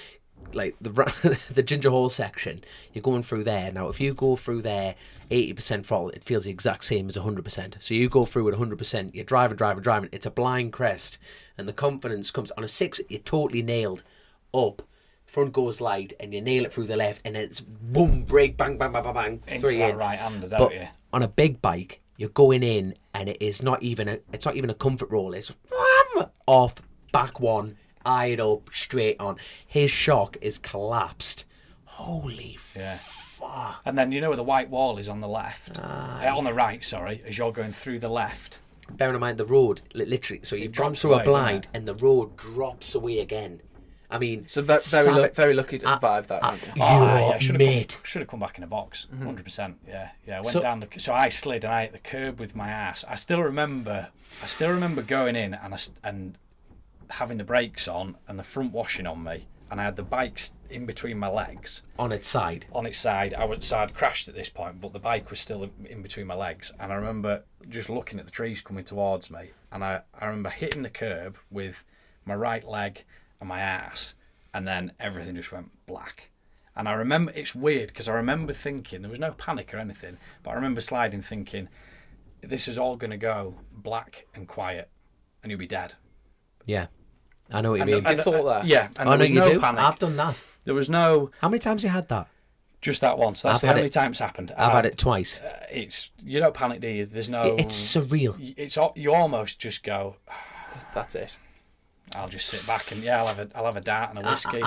the the Ginger Hole section. You're going through there now. If you go through there 80% throttle, it feels the exact same as 100%. So you go through at 100%. You're driving. It's a blind crest, and the confidence comes on a 6. You're totally nailed up. Front goes light, and you nail it through the left, and it's boom, brake, bang, bang, bang, bang, bang, Into 3 that in. right-hander, don't But you? on a big bike, you're going in, and it's not even a comfort roll. It's off, back one, eyed up, straight on. His shock is collapsed. Holy fuck! And then where the white wall is on the left, on the right. Sorry, as you're going through the left. Bearing in mind the road, literally. So you've gone drops through away, a blind, doesn't and the road drops away again. I mean, So very lucky to survive that. aren't you? I should have come back in a box, 100%. Yeah. I went down so I slid and I hit the curb with my ass. I still remember going in and having the brakes on and the front washing on me, and I had the bike in between my legs. on its side. I'd crashed at this point, but the bike was still in between my legs, and I remember just looking at the trees coming towards me, and I remember hitting the curb with my right leg and my ass, and then everything just went black. And I remember, it's weird because I remember thinking, there was no panic or anything, but I remember sliding thinking, this is all going to go black and quiet and you'll be dead. Yeah, I know what you mean. I thought that. Yeah, and I there know was you no do. panic. I've done that. There was no, How many times you had that? just that once. That's the only time it's happened. I've had it twice. It's, you don't panic, do you? There's no... It's surreal. You almost just go, That's it. I'll just sit back and I'll have a dart and a whiskey.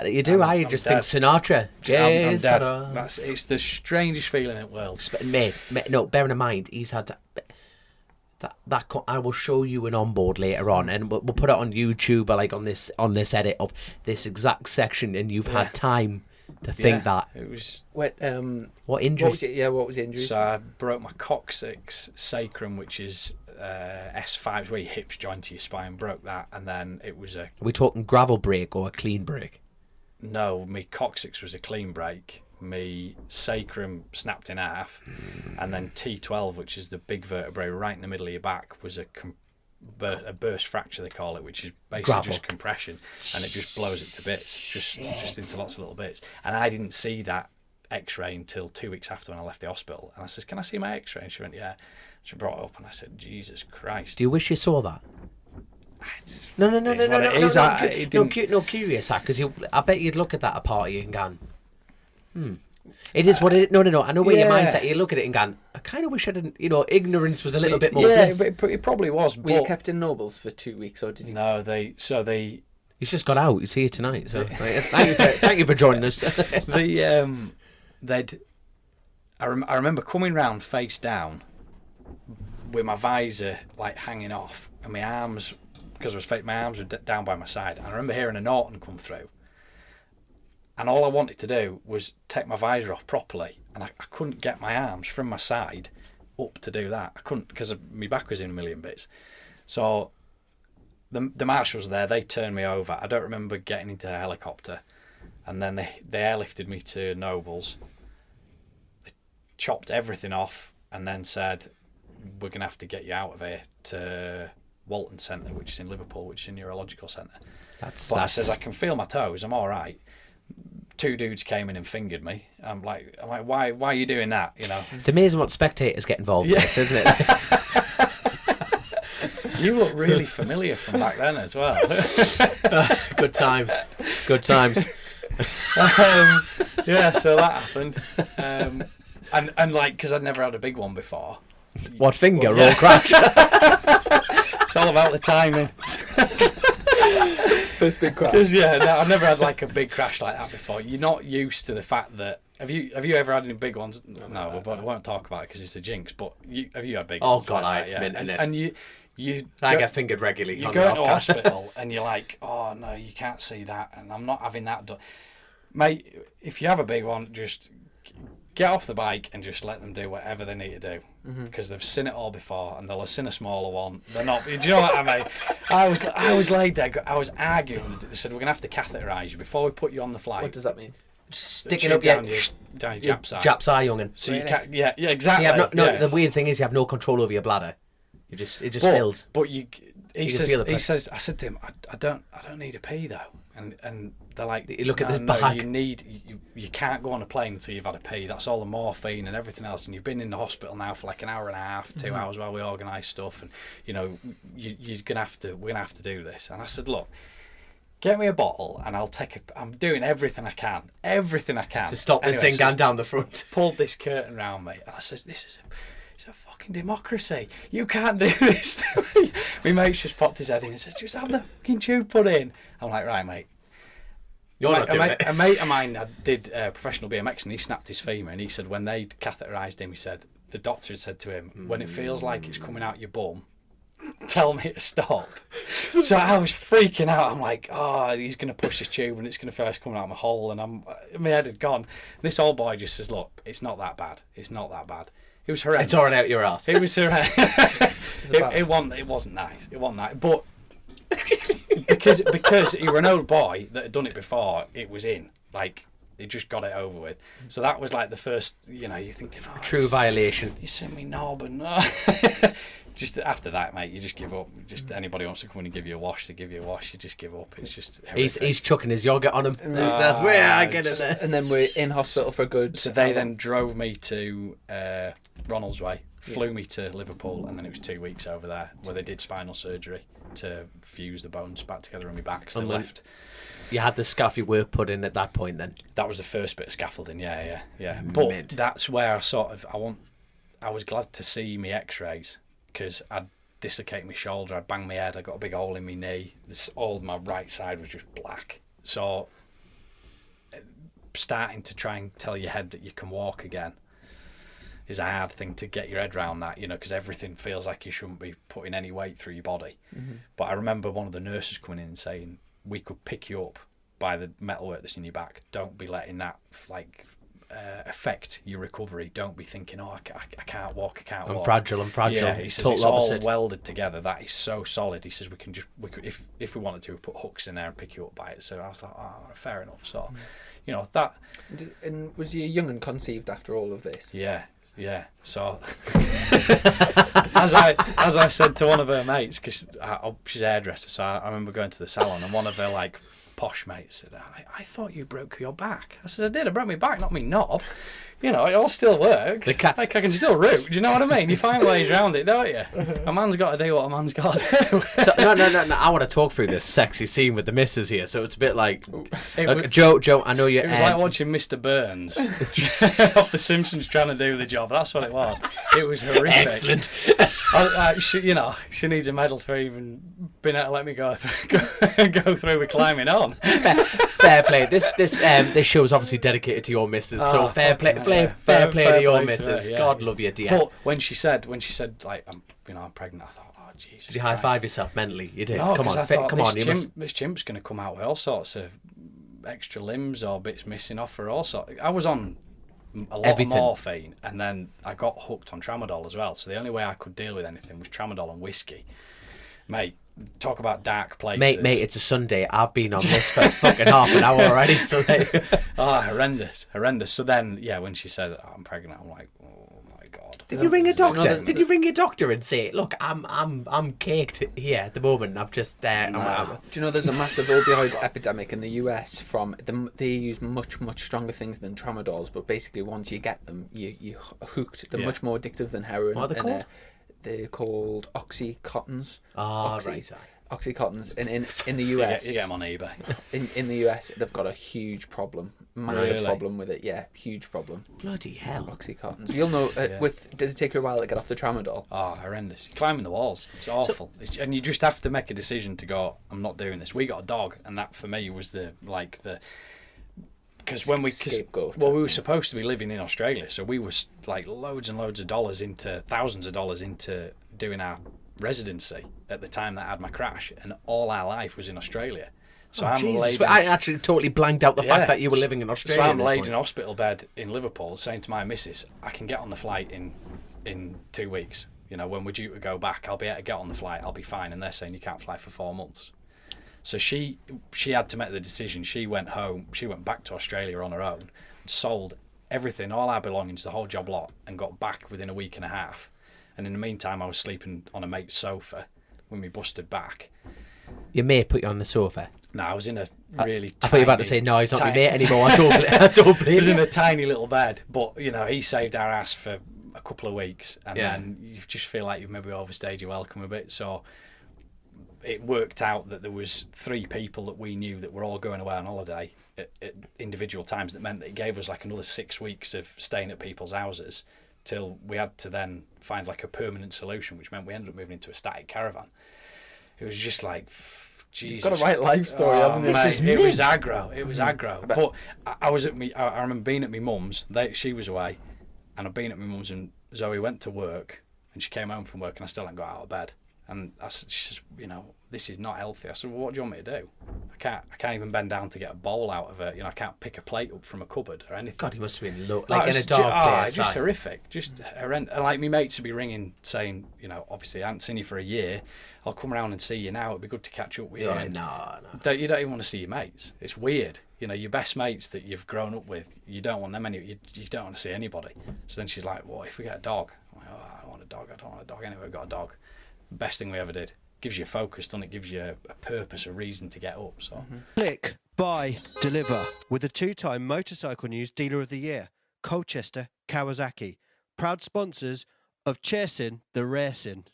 You do. I I'm just dead. think Sinatra. I'm Yes, dead. Sinatra. It's the strangest feeling in the world. Mate, no, bearing in mind, he's had to, I will show you an onboard later on, and we'll put it on YouTube, or like on this edit of this exact section, and you've had time to think that. It was... What What injuries? was it? Yeah, what was the injuries? So I broke my coccyx sacrum, which is S5, where your hips join to your spine. Broke that, and then it was Are we talking gravel break or a clean break? No, my coccyx was a clean break. My sacrum snapped in half, and then T12, which is the big vertebrae right in the middle of your back, was a burst fracture, they call it, which is basically just compression, and it just blows it to bits, just into lots of little bits. And I didn't see that X-ray until 2 weeks after when I left the hospital. And I said, "Can I see my X-ray?" And she went, "Yeah." She brought it up, and I said, "Jesus Christ." Do you wish you saw that? No. Curious, because I bet you'd look at that at a party and go, It is what it is. No. I know where your mind's at. You look at it and go, I kind of wish I didn't. Ignorance was a little bit more bliss. But it probably was. Were you kept in Nobles for 2 weeks, or did you? No, He's just got out. He's here tonight. So thank you for joining us. I remember coming round face down with my visor like hanging off, and my arms, because my arms were down by my side. And I remember hearing a Norton come through, and all I wanted to do was take my visor off properly, and I couldn't get my arms from my side up to do that. I couldn't, because my back was in a million bits. So the marshals there, they turned me over. I don't remember getting into a helicopter, and then they airlifted me to Nobles. They chopped everything off and then said, "We're going to have to get you out of here to Walton Centre, which is in Liverpool, which is a neurological centre." But I says, "I can feel my toes, I'm all right." 2 dudes came in and fingered me. I'm like, why are you doing that? It's amazing what spectators get involved with, isn't it? You look really familiar from back then as well. Good times. Yeah, so that happened. And like, because I'd never had a big one before. What finger? Roll crash. It's all about the timing. First big crash. 'Cause, no, I've never had like a big crash like that before. You're not used to the fact that. Have you ever had any big ones? No, we won't talk about it because it's a jinx. But have you had big ones? Oh God, like it's that, mint, innit? And I get fingered regularly. You go into hospital and you're like, oh no, you can't see that, and I'm not having that done. Mate, if you have a big one, just get off the bike and just let them do whatever they need to do, because they've seen it all before and they'll have seen a smaller one. They're not. Do you know what I mean? I was laid there. I was arguing. They said we're gonna have to catheterise you before we put you on the flight. What does that mean? Sticking up down your Jap's eye. Jap's eye, young'un. So Really? you can't. Yeah, exactly. So you have yeah. the weird thing is you have no control over your bladder. It just fills. But You can feel the he pressure. says, I said to him, I don't need a pee though, and they're like, You look at this no, bag. you can't go on a plane until you've had a pee. That's all the morphine and everything else, and you've been in the hospital now for like an hour and a half, 2 hours while we organise stuff, and we're gonna have to do this. And I said, look, get me a bottle and I'm doing everything I can To stop this thing going down the front. Pulled this curtain round me, and I says, it's a fucking democracy. You can't do this. My mate's just popped his head in and said, just have the fucking tube put in. I'm like, right, mate. You're not doing it. A mate of mine did professional BMX, and he snapped his femur, and he said when they catheterised him, he said the doctor had said to him, when it feels like it's coming out your bum, tell me to stop. So I was freaking out. I'm like, oh, he's going to push this tube and it's going to first come out my hole, and my head had gone. This old boy just says, look, it's not that bad. It's not that bad. It was horrendous. It's already out your ass. It was horrendous. It wasn't nice. It wasn't nice. But because you were an old boy that had done it before, it was in. Like, he just got it over with. So that was like the first, you're thinking, oh, True violation. You sent me knob and just after that, mate, you just give up. Just anybody wants to come in and give you a wash, they give you a wash. You just give up. It's just He's chucking his yogurt on him. I get it there. And then we're in hospital for a good. So they then drove me to Ronald's Way, flew me to Liverpool, and then it was 2 weeks over there where they did spinal surgery to fuse the bones back together in my back. So they left. You had the scuffy work put in at that point then? That was the first bit of scaffolding, yeah. But that's where I was glad to see me x-rays, because I'd dislocate my shoulder, I'd bang my head, I got a big hole in my knee, all my right side was just black. So starting to try and tell your head that you can walk again is a hard thing to get your head around that, because everything feels like you shouldn't be putting any weight through your body. But I remember one of the nurses coming in and saying, we could pick you up by the metalwork that's in your back. Don't be letting that affect your recovery. Don't be thinking, oh, I can't walk, I can't walk. I'm fragile. Yeah, he says Total it's opposite. all welded together. That is so solid. He says we could, if we wanted to, we put hooks in there and pick you up by it. So I was like, oh, fair enough. So, that. And was you young and conceived after all of this? Yeah. So, as I said to one of her mates, because she's a hairdresser, so I remember going to the salon, and one of her posh mates said, I thought you broke your back. I said, I did. I broke my back, not my knob. It all still works. I can still root. Do you know what I mean? You find ways around it, don't you? A man's got to do what a man's got to do. So, no. I want to talk through this sexy scene with the missus here. So it's a bit like, Joe, I know you. It was like watching Mr. Burns off The Simpsons trying to do the job. That's what it was. It was horrific. Excellent. She needs a medal for even being able to let me go through with climbing on. Fair play. This show is obviously dedicated to your missus, so fair play to your missus. Yeah. God love you, dear. But when she said I'm pregnant, I thought, oh Jesus. Did you high five yourself mentally? You did. No, come on, this chimp's going to come out with all sorts of extra limbs or bits missing off her. Also, I was on a lot of morphine, and then I got hooked on tramadol as well. So the only way I could deal with anything was tramadol and whiskey, mate. Talk about dark places. Mate, it's a Sunday. I've been on this for fucking half an hour already. So horrendous. So then, when she said I'm pregnant, I'm like, oh my God. Did you ring a doctor? Did you ring your doctor and say, look, I'm caked here at the moment. I've just. Do you know there's a massive opioid epidemic in the US from them? They use much stronger things than tramadols, but basically once you get them, you hooked. They're much more addictive than heroin. What are they called? They're called Oxycontins. Right. Oxycontins in the US. You get them on eBay. In the US, they've got a huge problem, massive Really? problem with it. Yeah, huge problem. Bloody hell. Oxycontins. You'll know. Did it take you a while to get off the tramadol? Oh, horrendous. You're climbing the walls. It's awful. And you just have to make a decision to go, I'm not doing this. We got a dog, and that for me was because when Scapegoat. we were supposed to be living in Australia, so we were like loads and loads of dollars into thousands of dollars into doing our residency at the time that I had my crash, and all our life was in Australia. So I actually totally blanked out the fact that you were living in Australia. So I'm laid in a hospital bed in Liverpool, saying to my missus, I can get on the flight in 2 weeks. You know, when we're due to go back, I'll be able to get on the flight. I'll be fine. And they're saying you can't fly for 4 months. So she had to make the decision. She went home. She went back to Australia on her own, sold everything, all our belongings, the whole job lot, and got back within a week and a half. And in the meantime, I was sleeping on a mate's sofa when we busted back. Your mate put you on the sofa? No, I was in a really I thought you were about to say, no, he's not your mate anymore. I don't believe He was in a tiny little bed. But, you know, he saved our ass for a couple of weeks. And then you just feel like you've maybe overstayed your welcome a bit. So it worked out that there was 3 people that we knew that were all going away on holiday at individual times. That meant that it gave us like another 6 weeks of staying at people's houses till we had to then find like a permanent solution, which meant we ended up moving into a static caravan. It was just like, Jesus. You've got a right life story, haven't you? It was aggro. It was aggro. But I was at I remember being at my mum's. She was away, and I'd been at my mum's, and Zoe went to work, and she came home from work, and I still hadn't got out of bed. And she says, you know, this is not healthy. I said, well, what do you want me to do? I can't even bend down to get a bowl out of it. You know, I can't pick a plate up from a cupboard or anything. God, he must have been like in a dark place. Just horrific. Just horrendous. And like, my mates would be ringing saying, you know, obviously I haven't seen you for a year. I'll come around and see you now. It'd be good to catch up with you. Right, no. You don't even want to see your mates. It's weird. You know, your best mates that you've grown up with, you don't want them you don't want to see anybody. So then she's like, well, if we get a dog? I'm like, oh, I don't want a dog. I don't want a dog. Anyway, we got a dog. Best thing we ever did. Gives you a focus, doesn't it? Gives you a purpose, a reason to get up. So Click, buy, deliver with the 2-time Motorcycle News Dealer of the Year, Colchester, Kawasaki. Proud sponsors of Chersin the Racing.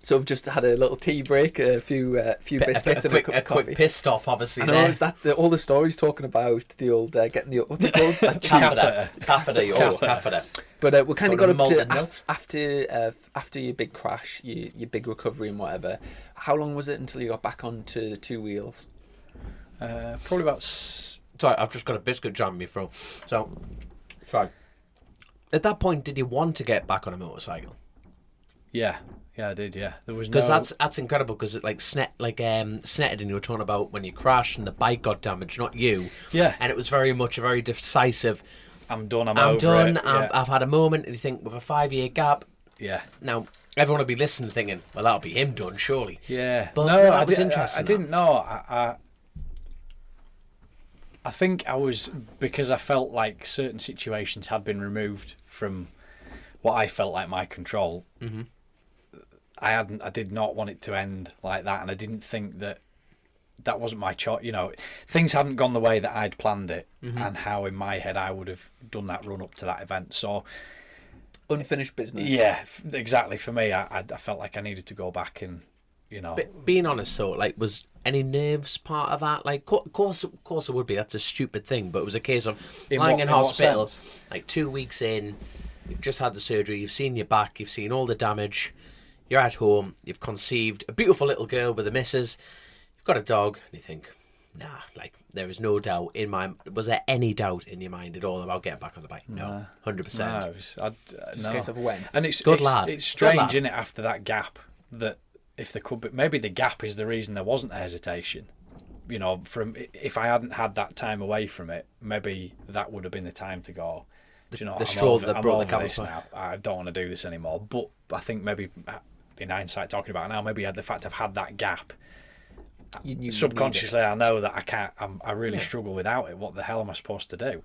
So we've just had a little tea break, a few biscuits and a cup of coffee. Quick piss stop, obviously. I know, is that all the stories talking about the old getting the what's it called? Catheter. Catheter. But we kind of got up malted to milk. after your big crash, your big recovery and whatever. How long was it until you got back onto the 2 wheels? probably about. Sorry, I've just got a biscuit jamming me through. So, sorry. At that point, did you want to get back on a motorcycle? Yeah, I did. Yeah, there was because no... that's incredible. Because it snetted, and you were talking about when you crashed and the bike got damaged, not you. Yeah, and it was very much a very decisive. I'm done. I'm over done. It. I've had a moment, and you think with a 5-year gap. Yeah. Now everyone will be listening, thinking, "Well, that'll be him done, surely." Yeah. But no, that was interesting. I didn't know. I think I was, because I felt like certain situations had been removed from what I felt like my control. Mm-hmm. I did not want it to end like that, and I didn't think that wasn't my choice. You know, things hadn't gone the way that I'd planned it, mm-hmm. and how in my head I would have done that run up to that event. So unfinished business. Yeah, exactly. For me, I felt like I needed to go back and, you know. But being honest, so like, was any nerves part of that? Like, of course it would be. That's a stupid thing. But it was a case of lying in hospital, like 2 weeks in. You've just had the surgery. You've seen your back. You've seen all the damage. You're at home. You've conceived a beautiful little girl with a missus. You've got a dog, and you think, nah. Like, there is no doubt in my. Was there any doubt in your mind at all about getting back on the bike? No, 100%. No, it was, just a case of when. And it's good lad. It's strange, isn't it? After that gap, that if there could be, maybe the gap is the reason there wasn't a hesitation. You know, from if I hadn't had that time away from it, maybe that would have been the time to go. You know, the straw that brought the camel's now. I don't want to do this anymore. But I think maybe in hindsight, talking about it now, maybe the fact I've had that gap. Subconsciously, I know that I can't. I really struggle without it. What the hell am I supposed to do?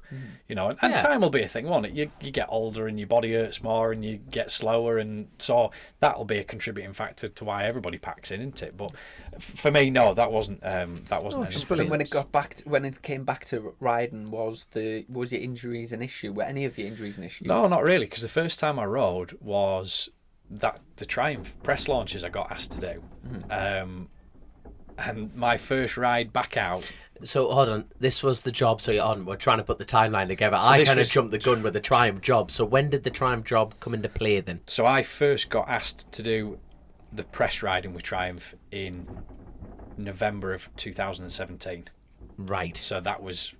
You know, and time will be a thing, won't it? You get older and your body hurts more and you get slower, and so that'll be a contributing factor to why everybody packs in, isn't it? But for me, no, that wasn't. Just when it came back to riding, was your injuries an issue? Were any of your injuries an issue? No, not really, because the first time I rode was the Triumph press launches I got asked to do, and my first ride back out. So hold on, this was the job. So we're trying to put the timeline together. So I kind of jumped the gun with the Triumph job. So when did the Triumph job come into play then? So I first got asked to do the press riding with Triumph in November of 2017. Right. So that was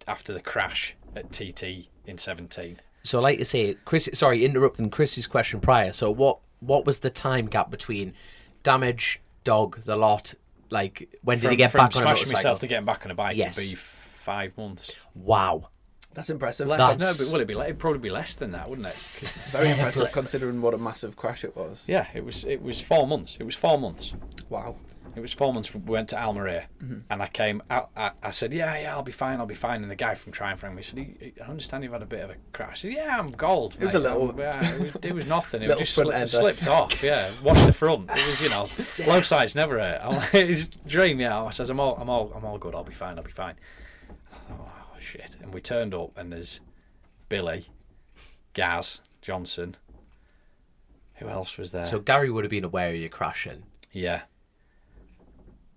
after the crash at TT in 17. So like you say, Chris, sorry, interrupting Chris's question prior. So what was the time gap between damage, dog, the lot? Like, when did he get back on a motorcycle? From smashing myself to getting back on a bike, Yes. it'd be 5 months. Wow. That's impressive. No, but it'd probably be less than that, wouldn't it? Very impressive considering what a massive crash it was. Yeah, it was 4 months. It was 4 months. Wow. It was 4 months. We went to Almeria, and I came out. I said, "Yeah, I'll be fine. And the guy from Triumph rang me. He said, "I understand you've had a bit of a crash." I said, "Yeah, I'm gold." It was a little. It was nothing. It Little just front slipped off. Yeah, watch the front. It was, low sides never hurt. It's a dream. Yeah, I says, "I'm all good. I'll be fine. And I thought, oh shit!" And we turned up, and there's Billy, Gaz, Johnson. Who else was there? So Gary would have been aware of you crashing. Yeah.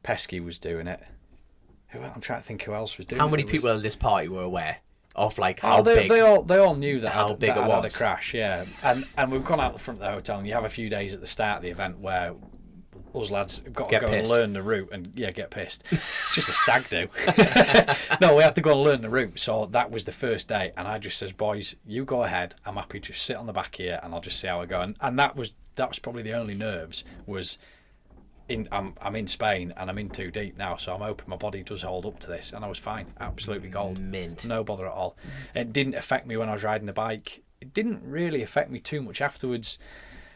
Pesky was doing it. I'm trying to think who else was doing it. How many people at this party were aware of like how big? They all knew that how big it I'd was. had a crash, yeah. And we've gone out the front of the hotel, and you have a few days at the start of the event where us lads got to Get go pissed. and learn the route and get pissed. It's just a stag do. No, we have to go and learn the route. So that was the first day, and I just says, "Boys, you go ahead. I'm happy to just sit on the back here, and I'll just see how I go." And that was probably the only nerves was. I'm in Spain and I'm in too deep now, so I'm hoping my body does hold up to this. And I was fine, absolutely gold, Mint. no bother at all. It didn't affect me when I was riding the bike. It didn't really affect me too much afterwards.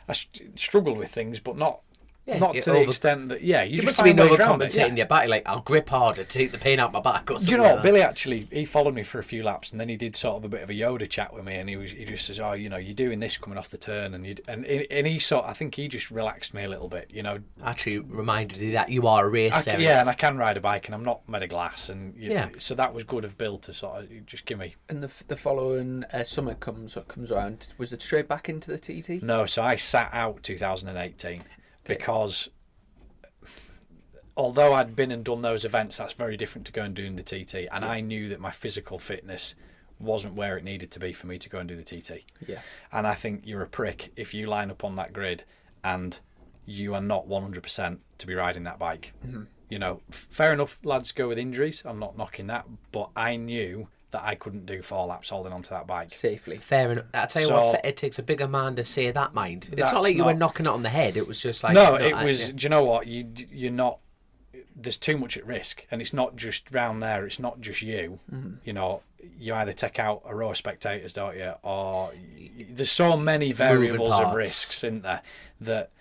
I struggled with things, but not to the extent that you just must have been find ways around it, overcompensating your body. Like, I'll grip harder to take the pain out my back. Or something. Do you know what? Like Billy actually, he followed me for a few laps, and then he did sort of a bit of a Yoda chat with me, and he just says, "Oh, you're doing this coming off the turn," and he I think he just relaxed me a little bit, Actually reminded you that you are a racer. and I can ride a bike, and I'm not made of glass, and Yeah. so that was good of Bill to sort of just give me. And the following summer comes around. Was it straight back into the TT? No, so I sat out 2018 because. Although I'd been and done those events, that's very different to go and doing the TT. And I knew that my physical fitness wasn't where it needed to be for me to go and do the TT. Yeah. And I think you're a prick if you line up on that grid and you are not 100% to be riding that bike. Mm-hmm. Fair enough, lads go with injuries. I'm not knocking that. But I knew that I couldn't do 4 laps holding onto that bike. Safely. Fair enough. I tell you what, it takes a bigger man to say that, mind. It's not like you were knocking it on the head. It was just like... No, it was... Do you know what? You're not... There's too much at risk, and it's not just round there. It's not just you. Mm-hmm. You either take out a row of spectators, don't you? Or there's so many variables of risks, isn't there? That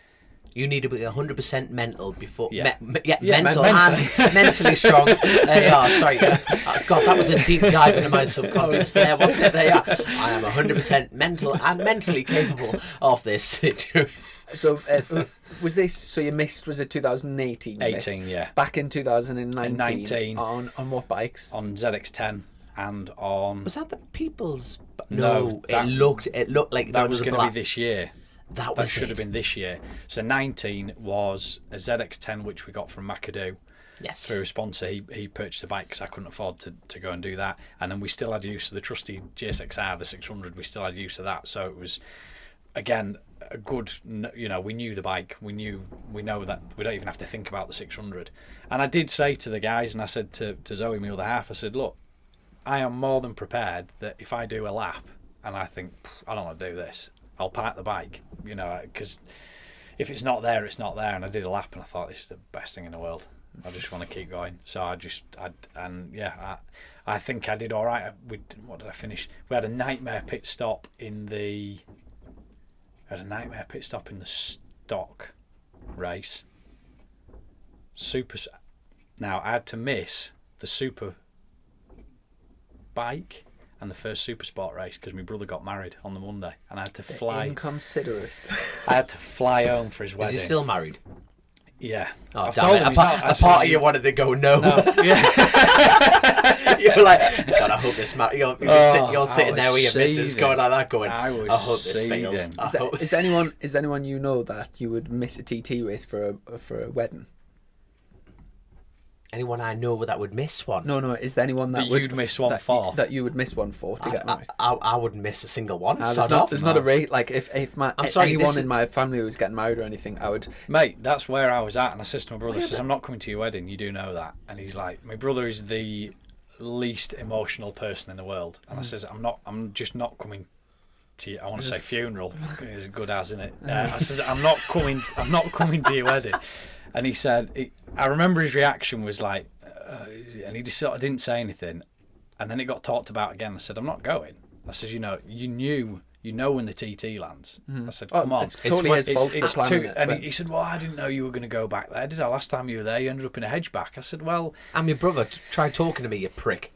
you need to be 100% mental before. Yeah. Mental and mentally strong. There you are. Sorry, God, that was a deep dive into my subconscious. There, wasn't it? There you are. I am 100% mental and mentally capable of this situation. So was this? So you missed? Was it 2018? 18, yeah. Back in 2019. On what bikes? On ZX10 and on. Was that the People's? No, it looked like that was going to be this year. That should have been this year. So 19 was a ZX10 which we got from McAdoo. Yes. Through a sponsor, he purchased a bike because I couldn't afford to go and do that. And then we still had use of the trusty GSXR, the 600. We still had use of that. So it was, again, a good, we knew the bike. We know that we don't even have to think about the 600. And I did say to the guys, and I said to Zoe, my other half, I said, look, I am more than prepared that if I do a lap and I think, I don't want to do this, I'll park the bike, because if it's not there, it's not there. And I did a lap and I thought, this is the best thing in the world. I just want to keep going. So I think I did all right. What did I finish? We had a nightmare pit stop in the stock race. Now I had to miss the super bike and the first super sport race because my brother got married on the Monday and I had to fly. Inconsiderate. I had to fly home for his wedding. Is he still married? Yeah. Oh, I've damn told it. him A part of you wanted to go no. Yeah. You're like, God, I hope this match. You're sitting there with your missus going like that, going, I hope this fails. Is there anyone you know that you would miss a TT with for a wedding? Anyone I know that would miss one? No. Is there anyone that you'd miss one for? That you would miss one for to get married? I wouldn't miss a single one. There's not a rate. Like if anyone in my family was getting married or anything, I would. Mate, that's where I was at, and I said to my brother, "I'm not coming to your wedding. You do know that." And he's like, "My brother is the least emotional person in the world," and I says, I'm just not coming to you. I want to say funeral. It's good as, isn't it? I says, I'm not coming to your wedding. And he said, I remember his reaction was like, and he just sort of didn't say anything. And then it got talked about again. I said, I'm not going. I said, you know when the TT lands. I said, come on. It's totally his fault for planning it. And he said, well, I didn't know you were going to go back there, did I? Last time you were there, you ended up in a hedge back. I said, well... I'm your brother. Try talking to me, you prick.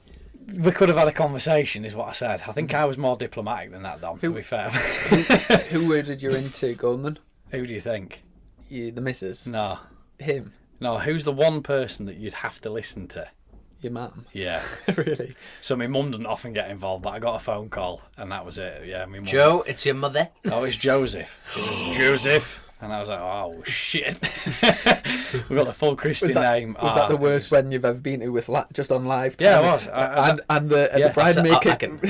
We could have had a conversation, is what I said. I think I was more diplomatic than that, Dom, to be fair. Who worded you into going then? Who do you think? The missus? No. Him? No, who's the one person that you'd have to listen to? Your mum? Yeah. Really? So my mum doesn't often get involved, but I got a phone call and that was it. Yeah, my mum. Joe, it's your mother? Oh, it's Joseph. It was Joseph. And I was like, oh, shit. We got the full Christian name. Was that the worst wedding you've ever been to with just on live time? Yeah, it was. And the bride making...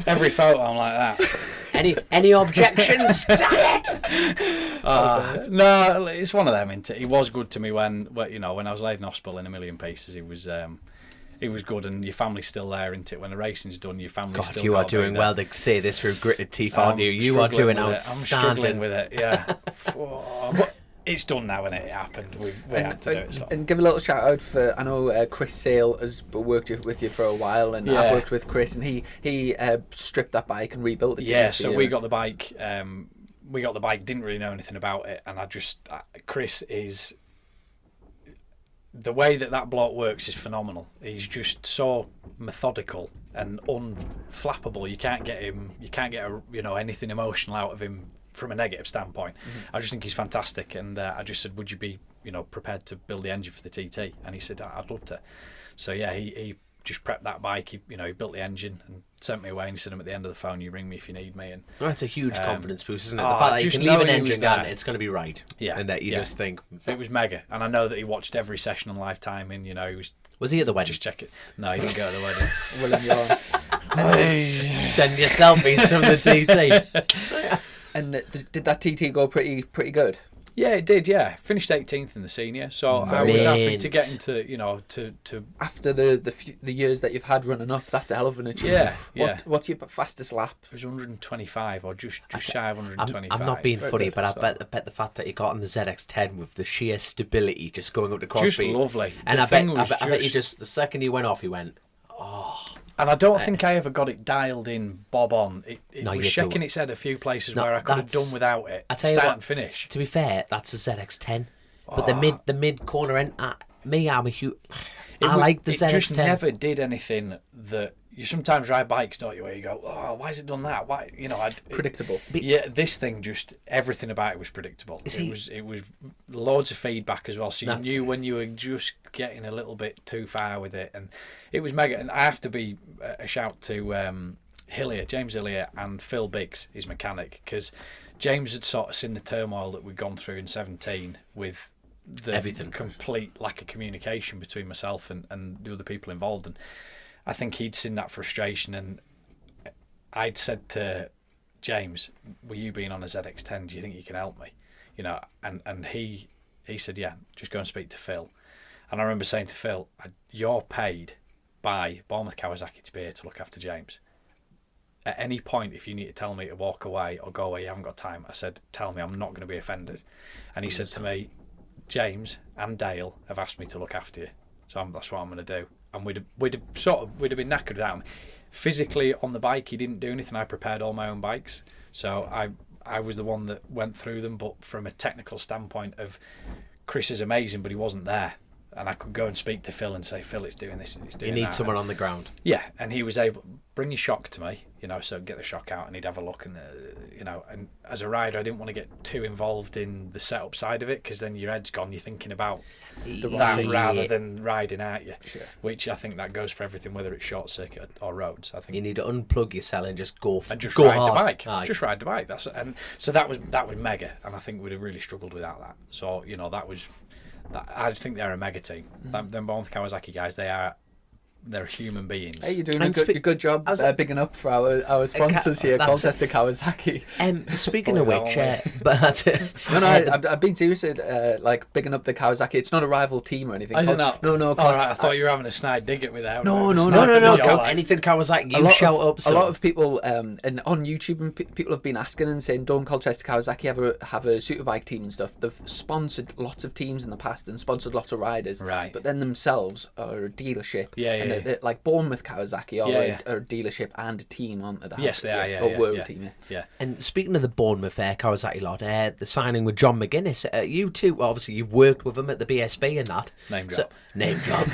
Every photo I'm like that. Any objections? Damn it! No, it's one of them, isn't it? He was good to me when I was laid in hospital in a million pieces. He was good, and your family's still there, isn't it? When the racing's done, your family's still. You are doing well to say this through gritted teeth, aren't you? You are doing outstanding. I'm struggling with it, yeah. But it's done now, and it happened. We had to do it. So. And give a little shout out for, I know Chris Sale has worked with you for a while, and I've worked with Chris, and he stripped that bike and rebuilt it. Yeah, so we got the bike. Didn't really know anything about it, and Chris is. The way that bloke works is phenomenal. He's just so methodical and unflappable. You can't get anything emotional out of him from a negative standpoint. I just think he's fantastic, and I just said, would you be prepared to build the engine for the TT? And he said, I'd love to. So yeah, he just prepped that bike. He built the engine and sent me away, and he said, I'm at the end of the phone, you ring me if you need me. And that's a huge confidence boost, isn't it? The fact that you can leave an engine gun, it's going to be right. Yeah, and that you just think it was mega. And I know that he watched every session on Lifetime, and he was he at the wedding? Just check it. No, he didn't go to the wedding. William Yorn. Send your selfies from the TT. And did that TT go pretty good? Yeah, it did. Yeah, finished 18th in the senior, so I was happy to get into to after the years that you've had running up. That's a hell of an achievement. Yeah. What's your fastest lap? It was 125 or just shy of 125. I'm not being funny, but I bet the fact that you got on the ZX10 with the sheer stability, just going up the cross just speed, lovely. And I bet you just the second you went off, you went, oh. And I don't think I ever got it dialed in bob on. It was shaking its head a few places where I could have done without it. Start and finish. To be fair, that's a ZX10. But the mid corner end, I'm a huge. I like the ZX10. It just never did anything that you sometimes ride bikes, don't you, where you go, oh, why has it done that? Why, predictable. This thing just everything about it was predictable. It was loads of feedback as well, so you knew when you were just getting a little bit too far with it, and it was mega. And I have to be a shout to James Hillier and Phil Biggs, his mechanic, because James had sort of seen the turmoil that we'd gone through in 17 with the complete lack of communication between myself and the other people involved, and I think he'd seen that frustration, and I'd said to James, "Were you being on a ZX10? Do you think you can help me?" And he said, "Yeah, just go and speak to Phil." And I remember saying to Phil, "You're paid by Bournemouth Kawasaki to be here to look after James. At any point, if you need to tell me to walk away or go away, you haven't got time." I said, "Tell me, I'm not going to be offended." And he said to me, "James and Dale have asked me to look after you, so that's what I'm going to do." And we'd have been knackered without him. Physically on the bike, he didn't do anything. I prepared all my own bikes, so I was the one that went through them. But from a technical standpoint, Chris is amazing, but he wasn't there. and I could go and speak to Phil and say, Phil, it's doing this and it's doing You that. need someone on the ground. Yeah, and he was able bring your shock to me, so get the shock out, and he'd have a look, and and as a rider, I didn't want to get too involved in the setup side of it, because then your head's gone, you're thinking about that rather than riding, aren't you? Sure. Which I think that goes for everything, whether it's short circuit or roads. I think You need to unplug your cell and just go and just go ride hard. the bike. Aye. Just ride the bike. So that was mega, and I think we'd have really struggled without that. So I think they're a mega team. Them both Kawasaki guys, they're human beings. Hey, you're doing And a good job bigging up for our sponsors here, that's Colchester Kawasaki. Speaking of which, but No, I've been serious, like bigging up the Kawasaki. It's not a rival team or anything. I don't know. No. All right, I thought you were having a snide dig at me there. No. Anything Kawasaki, you shout up. A lot of people, and on YouTube, and people have been asking and saying, "Don't Colchester Kawasaki have a superbike team and stuff?" They've sponsored lots of teams in the past and sponsored lots of riders, right? But then themselves are a dealership, Yeah. They're like Bournemouth Kawasaki are a dealership and a team on that. Yes, they are. A world team. Yeah. And speaking of the Bournemouth Kawasaki lot, the signing with John McGuinness, you two, obviously you've worked with him at the BSB and that. Name drop. Name drop.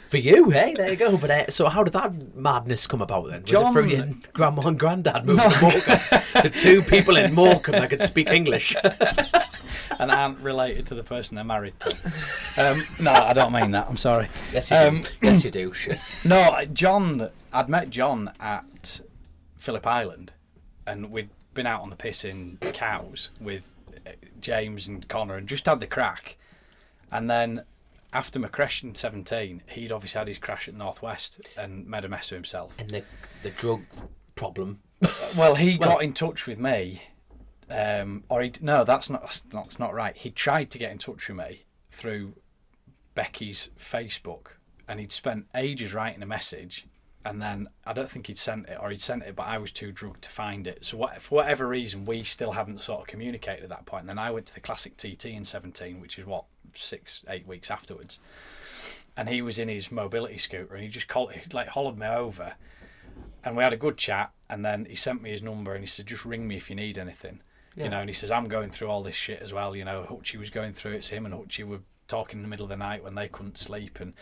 For you, hey, there you go. But so how did that madness come about then? Was it through your grandma and granddad moving to Morecambe? The two people in Morecambe that could speak English. And aren't related to the person they're married to. No, I don't mean that. I'm sorry. Yes, you do. Yes, you do. Shit. No, I'd met John at Phillip Island, and we'd been out on the piss in Cows with James and Connor, and just had the crack. And then after my crash in 17, he'd obviously had his crash at Northwest and made a mess of himself. And the drug problem. Well, he got in touch with me. That's not right. He tried to get in touch with me through Becky's Facebook, and he'd spent ages writing a message, and then I don't think he'd sent it, or he'd sent it, but I was too drugged to find it. So for whatever reason, we still hadn't sort of communicated at that point. And then I went to the Classic TT in 17, which is 6-8 weeks afterwards, and he was in his mobility scooter, and he just hollered me over, and we had a good chat. And then he sent me his number, and he said, "Just ring me if you need anything." Yeah. And he says, "I'm going through all this shit as well. Hutchie was going through it. It's him and Hutchie were talking in the middle of the night when they couldn't sleep." And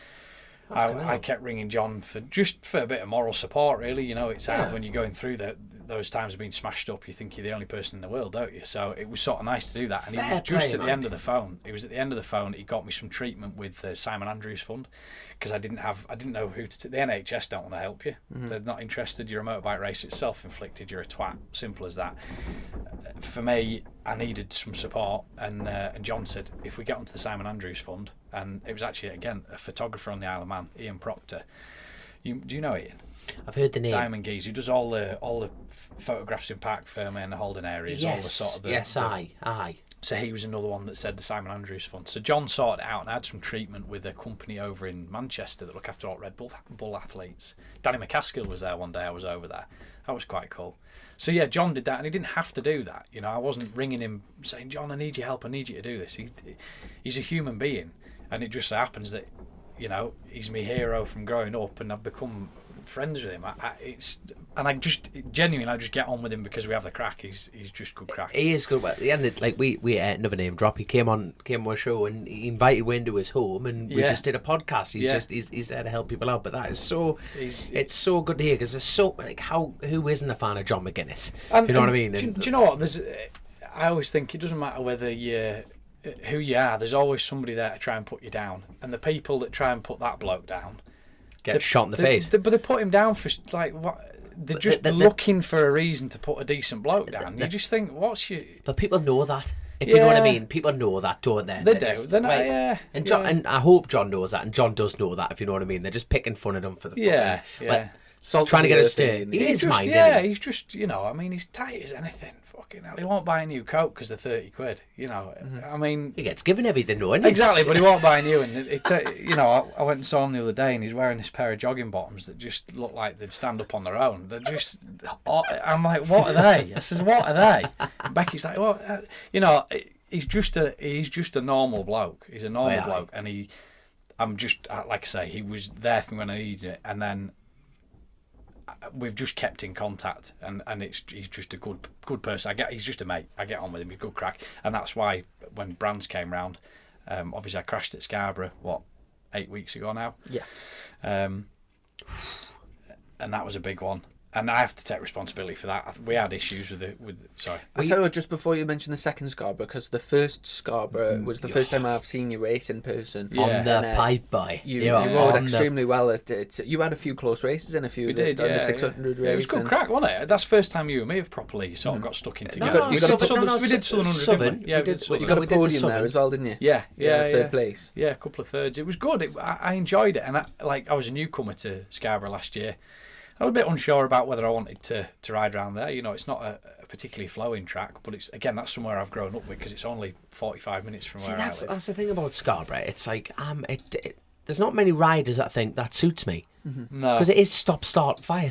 I kept ringing John for a bit of moral support, really. It's hard when you're going through those times of being smashed up. You think you're the only person in the world, don't you? So it was sort of nice to do that. And he was just at the end of the phone. He was at the end of the phone. He got me some treatment with the Simon Andrews Fund, because I didn't know who to. The NHS don't want to help you. Mm-hmm. They're not interested. You're a motorbike racer. It's self-inflicted. You're a twat. Simple as that. For me, I needed some support, and John said, if we get onto the Simon Andrews Fund, and it was actually, again, a photographer on the Isle of Man, Ian Proctor. Do you know Ian? I've heard the name. Diamond Geese, who does all the photographs in Park Ferme and the Holden areas. Yes, aye. So he was another one that said the Simon Andrews Fund. So John sorted it out and had some treatment with a company over in Manchester that look after all Red Bull athletes. Danny McCaskill was there one day. I was over there. That was quite cool. So yeah, John did that, and he didn't have to do that. I wasn't ringing him saying, "John, I need your help. I need you to do this." He's a human being, and it just so happens that he's my hero from growing up, and I've become friends with him. I just genuinely get on with him because we have the crack. He's just good crack. He is good. But at the end, we another name drop. He came on our show, and he invited me into his home, and we just did a podcast. He's there to help people out. But that is it's so good to hear, because there's so who isn't a fan of John McGuinness? You know what I mean? Do you know what? I always think it doesn't matter whether who you are. There's always somebody there to try and put you down, and the people that try and put that bloke down get shot in the face. But they put him down for what? They're just looking for a reason to put a decent bloke down. You just think, what's your... But people know that. If you know what I mean, people know that, don't they? They do. They're not, yeah. And John, and I hope John knows that, and John does know that. If you know what I mean, they're just picking fun at him for the trying to get us to. He is mind. Yeah, he's just he's tight as anything. Fucking hell, he won't buy a new coat because they're £30. I mean, he gets given everything, though. Exactly, but he won't buy a new. And I went and saw him the other day, and he's wearing this pair of jogging bottoms that just look like they'd stand up on their own. They're just. I'm like, what are they? I says, what are they? And Becky's like, what? He's just a normal bloke. He's a normal bloke, and I'm just like I say, he was there for me when I needed it, and then we've just kept in contact, and he's just a good person. He's just a mate. I get on with him. He's a good crack, and that's why when Brands came round, obviously I crashed at Scarborough 8 weeks ago now. Yeah. And that was a big one. And I have to take responsibility for that. We had issues with it. Sorry. I tell you what, just before you mention the second Scarborough, because the first Scarborough was the first time I've seen you race in person. Yeah. On the pipe boy. You rode extremely well. You had a few close races and a few the 600 race. It was good crack, wasn't it? That's the first time you and me have properly sort of got stuck in together. We did Southern 100, didn't we? Yeah, you got a podium there as well, didn't you? Yeah, third place. Yeah, a couple of thirds. It was good. I enjoyed it, and I was a newcomer to Scarborough last year. I was a bit unsure about whether I wanted to ride around there. You know, it's not a particularly flowing track, but it's that's somewhere I've grown up with because it's only 45 minutes from where I live. That's the thing about Scarborough. It's like there's not many riders that think that suits me. No, because it is stop start fire.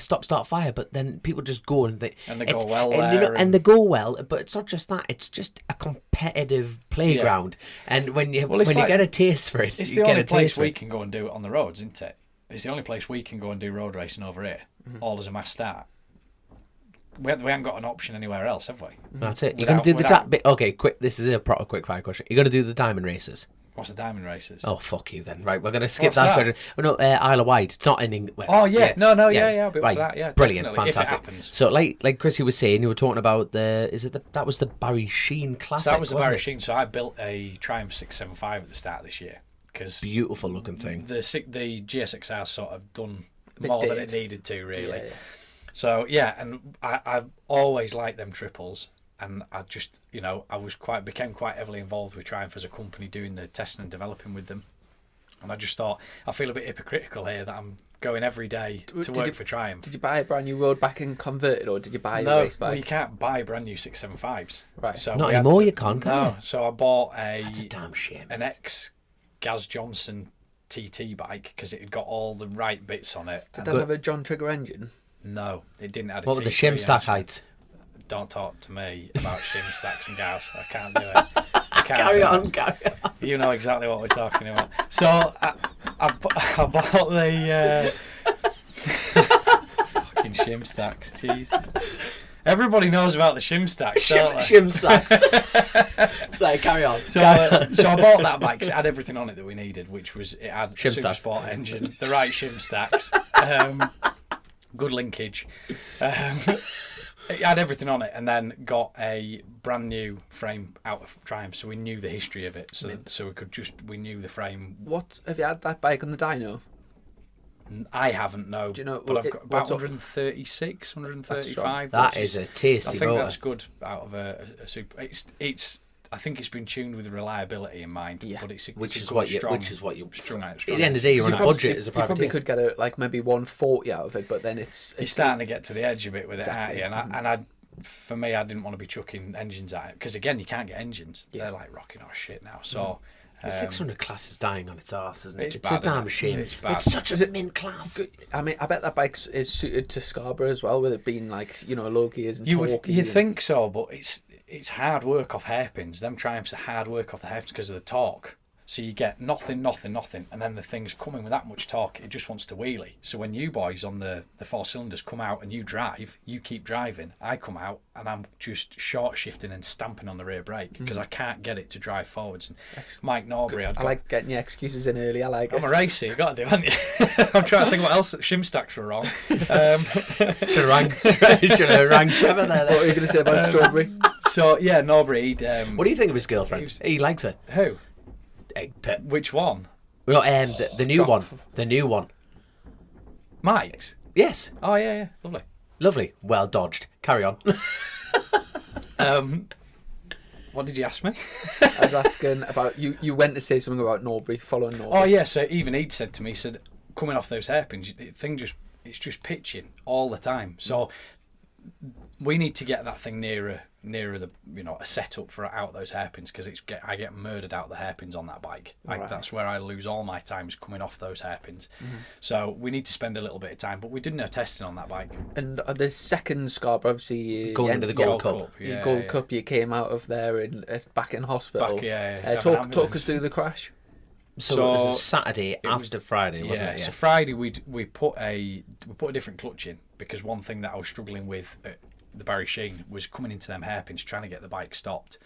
But then people just go and they go well and, there, and they go well. But it's not just that; it's just a competitive playground. Yeah. And when you get a taste for it, it's the only place we can go and do it on the roads, isn't it? It's the only place we can go and do road racing over here, all as a mass start. We haven't got an option anywhere else, have we? That's it. You're going to do the okay, quick. This is a proper quick fire question. You're going to do the diamond races. What's the diamond races? Oh, fuck you then. Right, we're going to skip that question. Oh, no, Isle of Wight. It's not ending. Well, I'll be up for that. Yeah, brilliant, definitely, fantastic. If it happens. So, like Chrissy was saying, you were talking about that was the Barry Sheen Classic. So that was the Barry Sheen. So I built a Triumph 675 at the start of this year. Beautiful looking thing. The GSXR sort of done more than it needed to, really. Yeah. So and I've always liked them triples, and I just became quite heavily involved with Triumph as a company, doing the testing and developing with them. And I just thought I feel a bit hypocritical here that I'm going every day to work for Triumph. Did you buy a brand new road back and convert it, or did you buy a race bike? No, you can't buy brand new 675s. Right. So not anymore. You can't. No. So I bought That's a damn shame. An Gaz Johnson TT bike because it had got all the right bits on it. Did that have a John Trigger engine? No, it didn't have a What were the shim stack heights? Don't talk to me about shim stacks and gas. I can't do it. Carry on. You know exactly what we're talking about. So I bought the fucking shim stacks. Jesus. Everybody knows about the shim stacks, don't they? Shim stacks. Sorry, carry on. So I bought that bike because it had everything on it that we needed, which was it had shim Super stacks. Sport engine, the right shim stacks, good linkage. It had everything on it, and then got a brand new frame out of Triumph, so we knew the history of it. So we knew the frame. What have you had that bike on the dyno? I haven't, no. Do you know? But I've got about 136, 135. That is a tasty I think motor. that's good out of a super. It's. I think it's been tuned with reliability in mind. Yeah. But which is what you strong. At the end of the day, you're on a budget as a you probably could get maybe 140 out of it, but then it's you're starting to get to the edge a bit with exactly. it, aren't you? And for me, I didn't want to be chucking engines at it because again, you can't get engines. Yeah. They're like rocking our shit now. So. The 600 class is dying on its arse, isn't it? It's a damn shame. It's such a mint class. I mean, I bet that bike is suited to Scarborough as well, with it being low gears and torquey. You think so, but it's hard work off hairpins. Them Triumphs are hard work off the hairpins because of the torque. So you get nothing, and then the thing's coming with that much torque, it just wants to wheelie. So when you boys on the 4 cylinders come out and you drive, you keep driving. I come out and I'm just short shifting and stamping on the rear brake because I can't get it to drive forwards. And Mike Norbury, I like getting your excuses in early. I like it. I'm a racer, you've got to do, haven't you? I'm trying to think what else shim stacks were wrong. Should have rang Trevor there. What were you going to say about Strawberry? So yeah, Norbury. What do you think of his girlfriend? He likes her. Who? Egg Pip. Which one? Well, the new one. The new one. Mike's? Yes. Oh, yeah. Lovely. Well dodged. Carry on. What did you ask me? I was asking about, you went to say something about Norbury, following Norbury. Oh, yeah, so even he'd said to me, coming off those hairpins, the thing it's just pitching all the time. So we need to get that thing nearer the a setup for out those hairpins because I get murdered out the hairpins on that bike. Right. That's where I lose all my time is coming off those hairpins. So we need to spend a little bit of time, but we did no testing on that bike. And the second Scarborough, obviously going into the Gold Cup. The Gold Cup, you came out of there back in hospital. Talk us through the crash. So it was a Saturday after Friday, wasn't it? Yeah. So Friday we put a different clutch in because one thing that I was struggling with at the Barry Sheen was coming into them hairpins trying to get the bike stopped.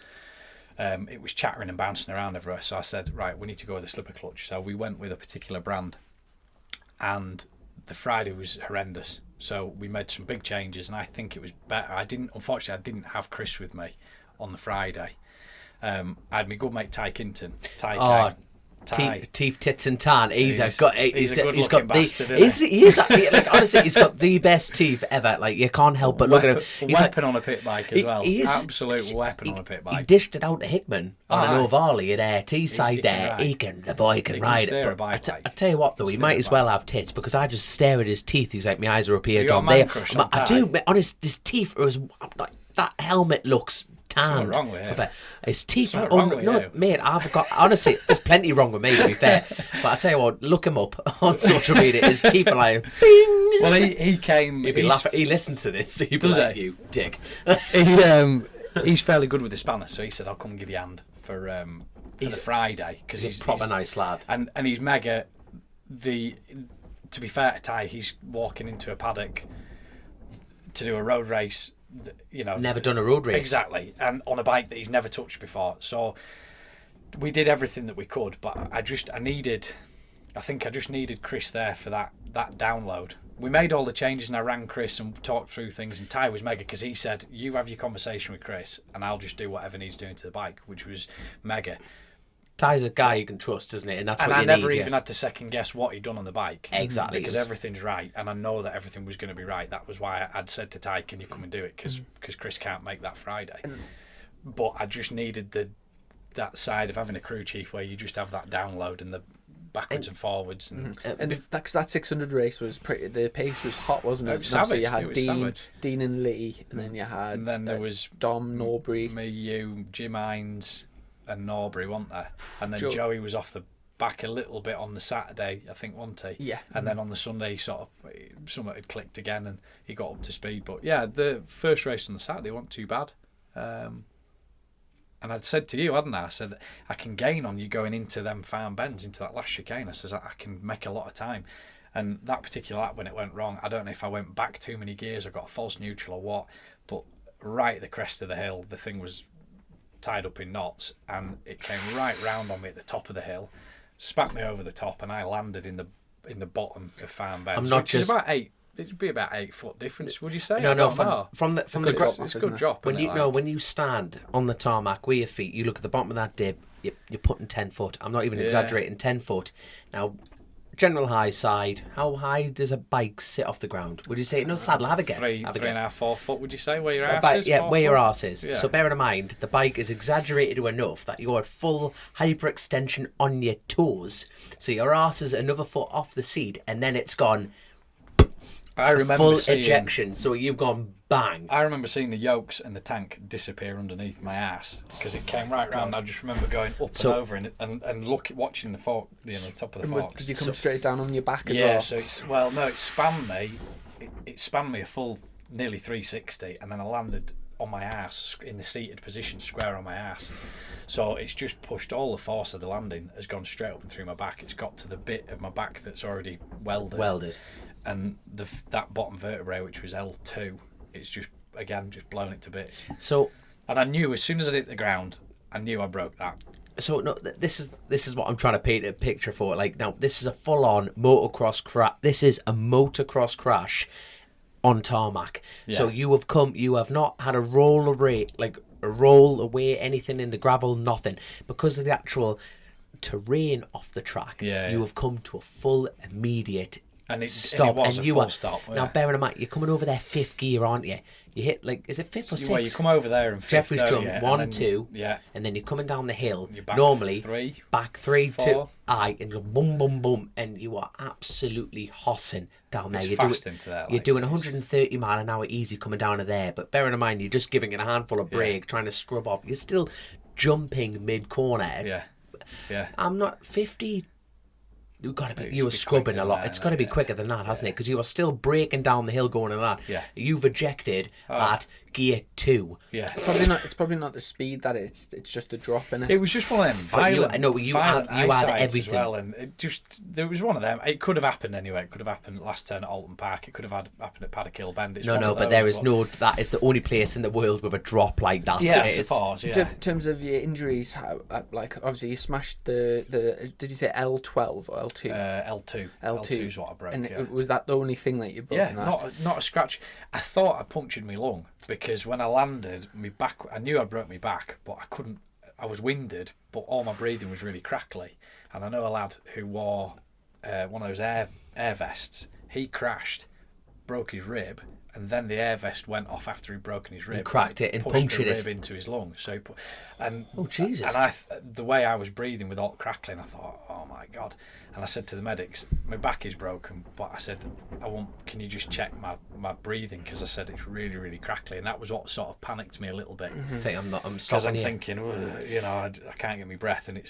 It was chattering and bouncing around everywhere. So I said, right, we need to go with a slipper clutch. So we went with a particular brand, and the Friday was horrendous. So we made some big changes, and I think it was better. Unfortunately, I didn't have Chris with me on the Friday. I had my good mate Ty Kinton. Teeth, tits, and tan. He's got good-looking bastard, he is like, honestly, he's got the best teeth ever. Like, you can't help but look at him. He's weapon on a pit bike as well. He is, absolute weapon on a pit bike. He dished it out to Hickman on an Ovalie at Teesside there. The boy can ride it. But I tell you what, though, he might as well have tits, because I just stare at his teeth. He's like, my eyes are up here, John. I do. Honest, his teeth are that helmet looks tanned. What's wrong with him? His teeth are no, mate, I've got, honestly, there's plenty wrong with me, to be fair, but I tell you what, look him up on social media. His teeth are like bing. Well, he came, he'd be laughing. He listens to this, so he'd be like, you dick. He's fairly good with the spanner, so he said, I'll come and give you a hand for the Friday, because he's a proper nice lad, and he's mega. To be fair to Ty, he's walking into a paddock to do a road race. Never done a road race, exactly, and on a bike that he's never touched before. So we did everything that we could, but I just needed Chris there for that download. We made all the changes, and I rang Chris and talked through things, and Ty was mega, because he said, you have your conversation with Chris and I'll just do whatever needs doing to the bike, which was mega. Ty's a guy you can trust, isn't it? And that's what you need. And I never even had to second guess what he'd done on the bike. Exactly. Because everything's right, and I know that everything was going to be right. That was why I'd said to Ty, can you come and do it? Because Chris can't make that Friday. But I just needed that side of having a crew chief where you just have that download and the backwards and forwards. And that 600 race was pretty, the pace was hot, wasn't it? It was savage. So you had It was Dean and Lee, and then you had and then there was Dom, Norbury. Me, you, Jim Hines and Norbury, wasn't there? And then Joey was off the back a little bit on the Saturday, I think, wasn't he? Yeah. And then on the Sunday, something had clicked again and he got up to speed. But yeah, the first race on the Saturday wasn't too bad. And I'd said to you, hadn't I? I said, I can gain on you going into them farm bends, into that last chicane. I says, I can make a lot of time. And that particular lap, when it went wrong, I don't know if I went back too many gears or got a false neutral or what, but right at the crest of the hill, the thing was tied up in knots, and it came right round on me at the top of the hill, spat me over the top, and I landed in the bottom of farm bends. It'd be about 8 foot difference, would you say? From the drop. It's a good drop. When you stand on the tarmac with your feet, you look at the bottom of that dip. You're putting 10 foot. I'm not even exaggerating. 10 foot. Now, general high side. How high does a bike sit off the ground? Would you say saddle? Have a guess. 3.5, 4 foot. Would you say where your arse is? Yeah, where your arse is. Yeah. So bear in mind, the bike is exaggerated enough that you got full hyperextension on your toes. So your arse is another foot off the seat, and then it's gone. I remember full seeing, ejection, so you've gone bang. I remember seeing the yokes and the tank disappear underneath my ass because it came right round. I just remember going up and over and watching the fork, the top of the fork. Did you come straight down on your back as well? Yeah, so it spanned me. It spanned me a full nearly 360, and then I landed on my ass in the seated position, square on my ass. So it's just pushed all the force of the landing has gone straight up and through my back. It's got to the bit of my back that's already welded. And that bottom vertebrae, which was L2, it's just blown it to bits. And I knew as soon as I hit the ground, I knew I broke that. So no, this is what I'm trying to paint a picture for. Like, now, this is a full-on motocross crash. This is a motocross crash on tarmac. Yeah. So you have not had a roll away, anything in the gravel, nothing, because of the actual terrain off the track. You have come to a full immediate stop, and you are stop. Yeah. Now, bearing in mind, you're coming over there fifth gear, aren't you? You hit is it fifth or sixth? Well, you come over there and Jeffrey's jump 1, 2, and then you're coming down the hill. Normally, back 3, 2, and you go boom, boom, boom, and you are absolutely hossing down there. You're doing 130 mile an hour easy coming down to there, but bearing in mind, you're just giving it a handful of brake, trying to scrub off. You're still jumping mid corner. Yeah. I'm not 50. You were scrubbing a lot. It's got to be quicker than that, hasn't it? Because you are still breaking down the hill going on that. Yeah. You've ejected at gear 2. Yeah. It's probably not the speed that it's just the drop in it. It was just one of them violent. You violent had eyesight everything. as well, and there was one of them. It could have happened anyway. It could have happened last turn at Alton Park. It could have happened at Paddock Bend. It's But there is no. That is the only place in the world with a drop like that. Yeah, I suppose. Yeah. In terms of your injuries, like obviously you smashed the. Did you say L12 or L2? L2. L2 L2 is what I broke. And was that the only thing that you broke? Yeah, not a scratch. I thought I punctured my lung because when I landed, my back. I knew I broke my back, but I couldn't. I was winded, but all my breathing was really crackly. And I know a lad who wore one of those air vests. He crashed, broke his rib, and then the air vest went off after he'd broken his rib. And cracked it and pushed punctured the it rib into his lung. So, oh Jesus! And the way I was breathing with all crackling, I thought, oh my God. And I said to the medics, my back is broken, but I said, can you just check my breathing? Because I said it's really, really crackly, and that was what sort of panicked me a little bit. I think I'm because I'm thinking, I can't get my breath, and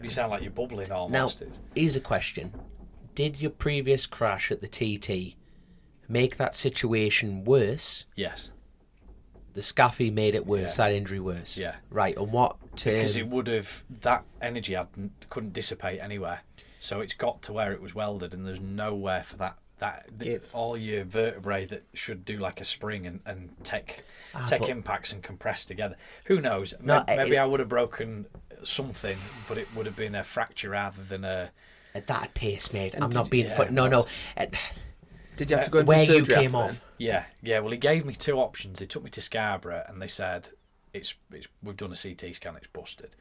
you sound like you're bubbling almost. Now, here's a question: did your previous crash at the TT make that situation worse? Yes. The scaffy made it worse. Yeah. That injury worse. Yeah. Right. On what term? Because it would have, that energy couldn't dissipate anywhere. So it's got to where it was welded, and there's nowhere for that all your vertebrae that should do like a spring and take impacts and compress together. Who knows? Maybe I would have broken something, but it would have been a fracture rather than a. At that pace, mate. I'm not being. No. Did you have to go in for surgery? Where you came off? Yeah. Well, he gave me 2 options. They took me to Scarborough, and they said, we've done a CT scan. It's busted.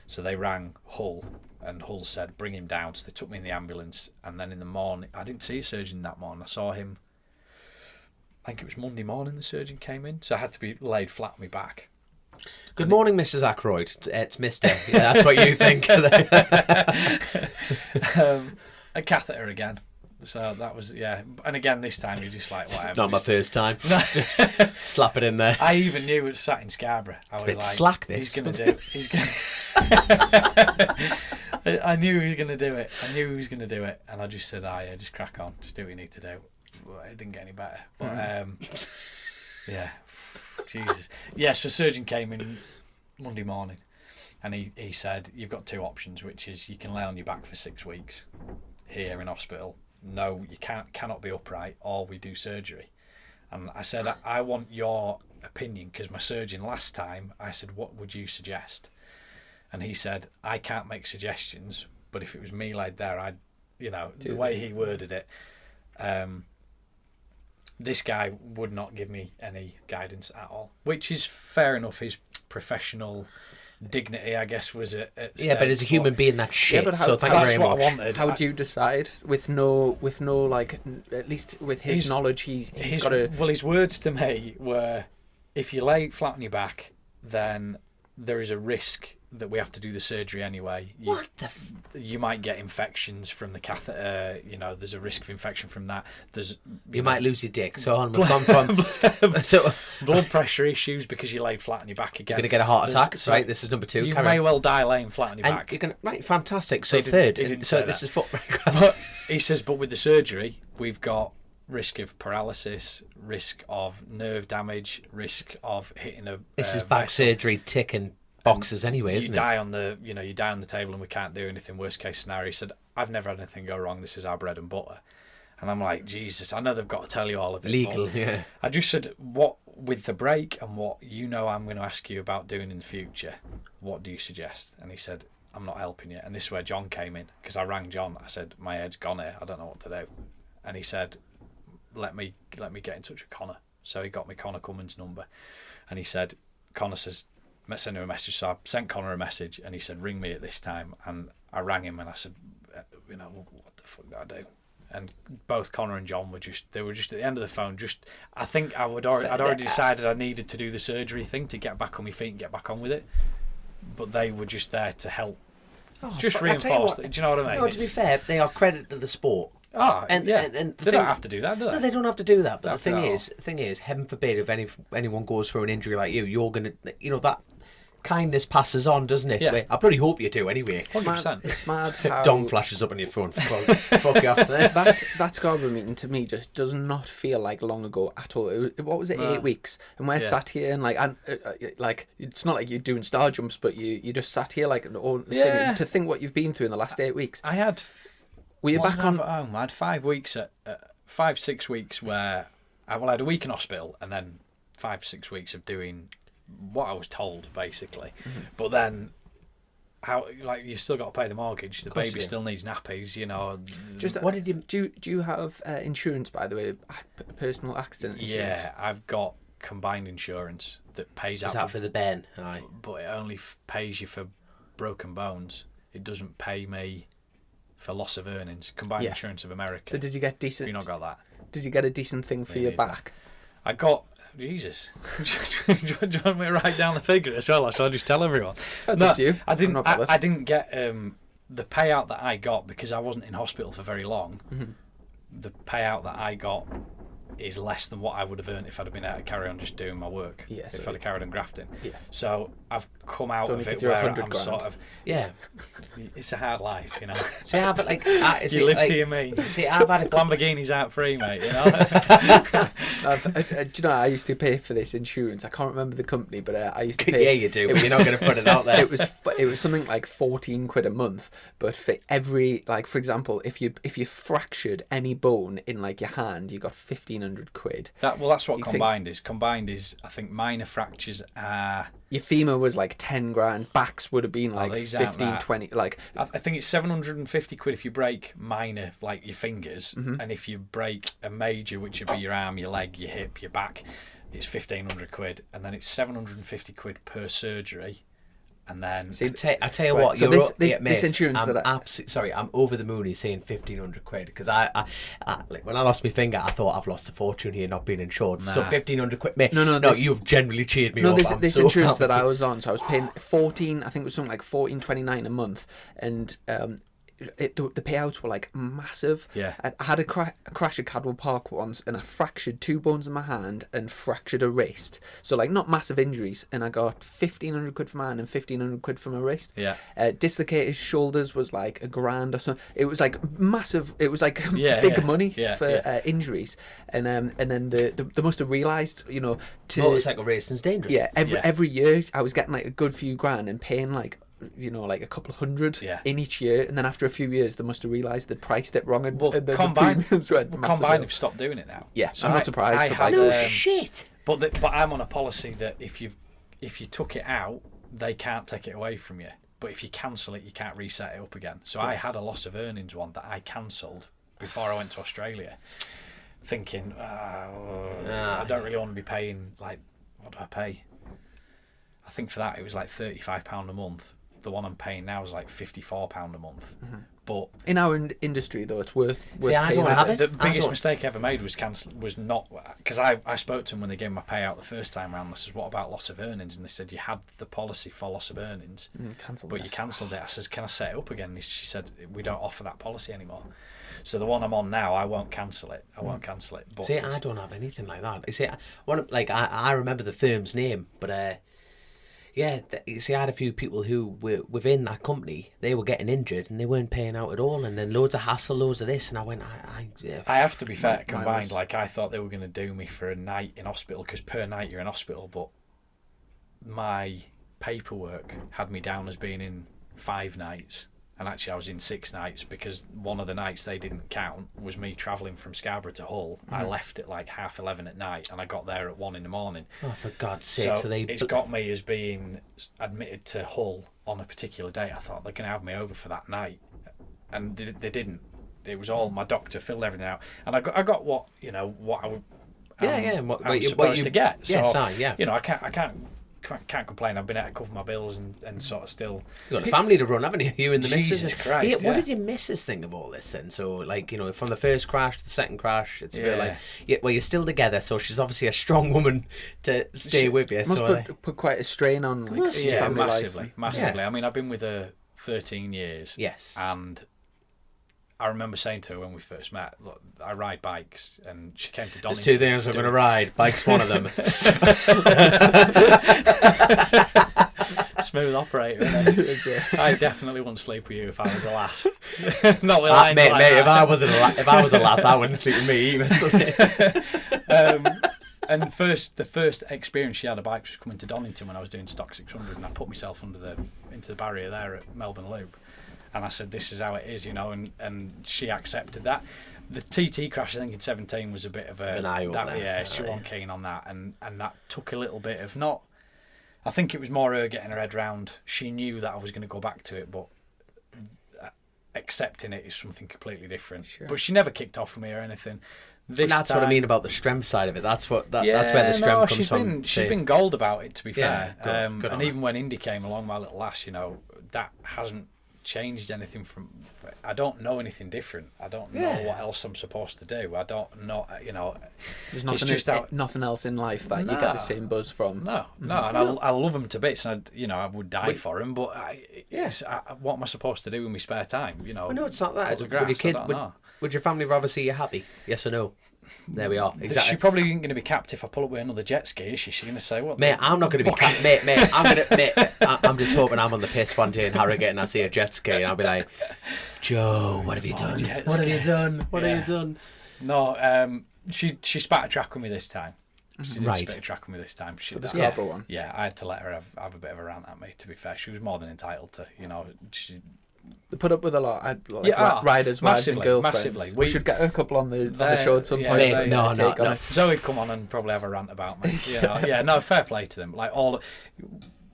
So they rang Hull, and Hull said, bring him down. So they took me in the ambulance, and then in the morning, I didn't see a surgeon that morning. I saw him, I think it was Monday morning the surgeon came in, so I had to be laid flat on my back. Good morning, Mrs. Ackroyd. It's Mr. Yeah, that's what you think. A catheter again. So that was, and again this time you're just like, whatever. Not my first time. Slap it in there. I even knew it was sat in Scarborough. I was like, slack this. He's going to do it. I knew he was going to do it. And I just said, just crack on. Just do what you need to do. Well, it didn't get any better. But, Jesus. Yeah, so surgeon came in Monday morning, and he said, you've got 2 options, which is you can lay on your back for 6 weeks here in hospital. No, you cannot be upright, or we do surgery. And I said, I want your opinion, because my surgeon last time, I said, what would you suggest? And he said, I can't make suggestions, but if it was me laid there, I'd, the way he worded it, this guy would not give me any guidance at all, which is fair enough. His professional dignity, I guess, was at stake. But as a human being, that's shit. But so thank you very much. How do you decide with no like, at least with his knowledge, he's got to. Well, his words to me were, if you lay flat on your back, then there is a risk that we have to do the surgery anyway. You might get infections from the catheter. There's a risk of infection from that. You might lose your dick. So we've gone from blood pressure issues because you laid flat on your back again. You're going to get a heart attack, right? This is number 2. You may well die laying flat on your back. You're going right, fantastic. So third. So this is but he says, but with the surgery, we've got risk of paralysis, risk of nerve damage, risk of hitting a. This is back surgery ticking boxes anyway, isn't it? You die on the table and we can't do anything. Worst case scenario. He said, I've never had anything go wrong. This is our bread and butter. And I'm like, Jesus, I know they've got to tell you all of it. Legal, yeah. I just said, what with the break and what I'm going to ask you about doing in the future, what do you suggest? And he said, I'm not helping you. And this is where John came in, because I rang John. I said, my head's gone here. I don't know what to do. And he said, let me get in touch with Connor. So he got me Connor Cummins' number, and he said, Connor says, send him a message. So I sent Connor a message, and he said, ring me at this time. And I rang him, and I said, what the fuck do I do? And both Connor and John were just at the end of the phone. I think I'd already decided I needed to do the surgery thing to get back on my feet and get back on with it. But they were just there to help, reinforce it. Do you know what I mean? No, to be fair, they are credit to the sport. And they don't have to do that, do they? No, they don't have to do that. But the thing is, heaven forbid, if anyone goes through an injury like you, you're gonna, that kindness passes on, doesn't it? Yeah. I bloody hope you do anyway. 100%. It's mad how Dong flashes up on your phone. Fuck you after that. that Scarborough meeting to me just does not feel like long ago at all. What was it? No. 8 weeks, and we're Yeah. sat here and like it's not like you're doing star jumps, but you just sat here like Yeah. to think what you've been through in the last 8 weeks. I had. Were you back on? At home. I had 5 weeks 5-6 weeks where I had a week in hospital and then 5-6 weeks of doing what I was told basically. But then, how like you still got to pay the mortgage. The course baby you do. still needs nappies. You know. Just What did you? do you have insurance, by the way? Personal accident insurance. Yeah, I've got combined insurance that pays Was out that for the Ben? Aye. but it only pays you for broken bones. It doesn't pay me for loss of earnings. Combined Yeah. Insurance of America. So did you get Have you decent? not got that? Did you get a decent thing for Me your neither. back? I got Jesus. Do you want me to write down the figure as well, or shall I just tell everyone? That's up to you. I didn't. I'm not bothered. I didn't get the payout that I got because I wasn't in hospital for very long. The payout that I got is less than what I would have earned if I'd have been able to carry on just doing my work. Yeah, if so I'd have carried on grafting. Yeah. So I've come out Don't of need it to throw where 100 I'm grand. sort of. Yeah. It's a hard life, you know. See, I've like. You live to your means. See, I've had a couple. Lamborghini's out free, mate. You know. Do you know, I used to pay for this insurance. I can't remember the company, but I used to pay. Yeah, you do. But you're not going to put it out there. It was something like 14 quid a month, but for every, like, for example, if you fractured any bone in like your hand, you got 1,500 quid. That's what You think- combined is. Combined is, I think, minor fractures are. Your femur was like 10 grand. Backs would have been like these aren't 15, that. 20. Like, I think it's 750 quid if you break minor, like your fingers, Mm-hmm. and if you break a major, which would be your arm, your leg, your hip, your back, it's 1,500 quid, and then it's 750 quid per surgery, and then see, I tell you Right, what, so you're this insurance I'm that I- absolutely sorry. I'm over the moon. He's saying 1,500 quid because I like when I lost my finger, I thought I've lost a fortune here not being insured. So Nah. 1,500 quid, mate. No, no, this- you've generally cheered me no, up. this, I'm this so insurance happy. that I was on, so I was paying 14. I think it was something like 14.29 a month, and the payouts were like massive. Yeah. I had a crash at Cadwell Park once, and I fractured 2 bones in my hand and fractured a wrist. So like not massive injuries, and I got 1,500 quid for my hand and 1,500 quid for my wrist. Yeah. Dislocated shoulders was like $1,000 or something. It was like massive. It was like Yeah, big yeah, money yeah, for yeah. Injuries, and then they must have realised, you know, to Motorcycle racing's dangerous. yeah, Yeah. every year I was getting like a good few grand and paying like, you know, like a couple of hundred Yeah. in each year, and then after a few years they must have realised they'd priced it wrong, and, Well, and the Combined- premiums went massively Combined up. have stopped doing it now. Yeah, so I'm not surprised for had, that. No um, shit. But I'm on a policy that if you took it out, they can't take it away from you. But if you cancel it, you can't reset it up again. So I had a loss of earnings one that I cancelled before I went to Australia, thinking, I don't really want to be paying, like, what do I pay? I think for that it was like £35 a month. The one I'm paying now is like £54 a month. But In our industry, though, it's worth See, I paying don't a have bit. it. the I biggest don't- mistake I ever made was not because I spoke to them when they gave me my payout the first time round. I said, "What about loss of earnings?" And they said, "You had the policy for loss of earnings, Cancelled but it. you cancelled it." I said, "Can I set it up again?" And she said, "We don't offer that policy anymore." So the one I'm on now, I won't cancel it. I won't cancel it. But See, it's- I don't have anything like that. You see, I remember the firm's name, but yeah, you see, I had a few people who were within that company. They were getting injured and they weren't paying out at all, and then loads of hassle, loads of this, and I went, yeah. I have to be fair. Mine Combined, was- like I thought they were going to do me for a night in hospital because per night you're in hospital, but my paperwork had me down as being in 5 nights, and actually I was in 6 nights because one of the nights they didn't count was me travelling from Scarborough to Hull. I left at like 11:30 at night, and I got there at 1 a.m. Oh, for God's sake! So they it's got me as being admitted to Hull on a particular day. I thought they're going to have me over for that night, and they didn't. It was all my doctor filled everything out, and I got what what I would. yeah. What I'm you supposed to get. So, yes, yeah. You know, I can't complain. I've been able to cover my bills and sort of still. You've got a family to run, haven't you? You and the Jesus missus. Christ, What yeah. did your missus think of all this then? So, like, from the first crash to the second crash, it's a bit Yeah. like, well, you're still together, so she's obviously a strong woman to stay with you. Must So, put quite a strain on like Must, your Yeah, family massively, life. massively. Yeah. I mean, I've been with her 13 years. yes. And I remember saying to her when we first met, "Look, I ride bikes," and she came to Donington. There's two things I'm going to ride. Bike's one of them. Smooth operator, isn't it? I definitely wouldn't sleep with you if I was a lass. Not with Mate, if I was a lass, I wouldn't sleep with me either. And the first experience she had a bike was coming to Donington when I was doing Stock 600, and I put myself into the barrier there at Melbourne Loop, and I said, this is how it is, and she accepted that. The TT crash, I think in 17 was a bit of an eye-opener. She wasn't keen on that, and that took a little bit of not. I think it was more her getting her head round. She knew that I was going to go back to it, but accepting it is something completely different. Sure. But she never kicked off with me or anything. That's what I mean about the strength side of it. That's where the strength comes from. She's been gold about it, to be fair. Good and even when Indy came along, my little lass, that hasn't changed anything from. I don't know anything different. I don't know what else I'm supposed to do. I don't know. There's nothing else in life that you get the same buzz from. No, and I love them to bits. And I would die for them. But what am I supposed to do in my spare time? Well, no, it's not that. Would your kid? Would your family rather see you happy? Yes or no? There we are. Exactly. She probably isn't going to be capped if I pull up with another jet ski, is she? She's going to say, "What?" Mate, I'm not going to be capped. Mate, I'm just hoping I'm on the piss one day in Harrogate and I see a jet ski and I'll be like, Joe, what have you done? What have you done? What have you done? No, she spat a track with me this time. She didn't spit a track with me this time. For the Scarborough one? Yeah, I had to let her have a bit of a rant at me, to be fair. She was more than entitled to, They put up with a lot, riders, wives, and girlfriends. Massively. We should get a couple on the show at some point. No. Zoe, come on and probably have a rant about me. Fair play to them.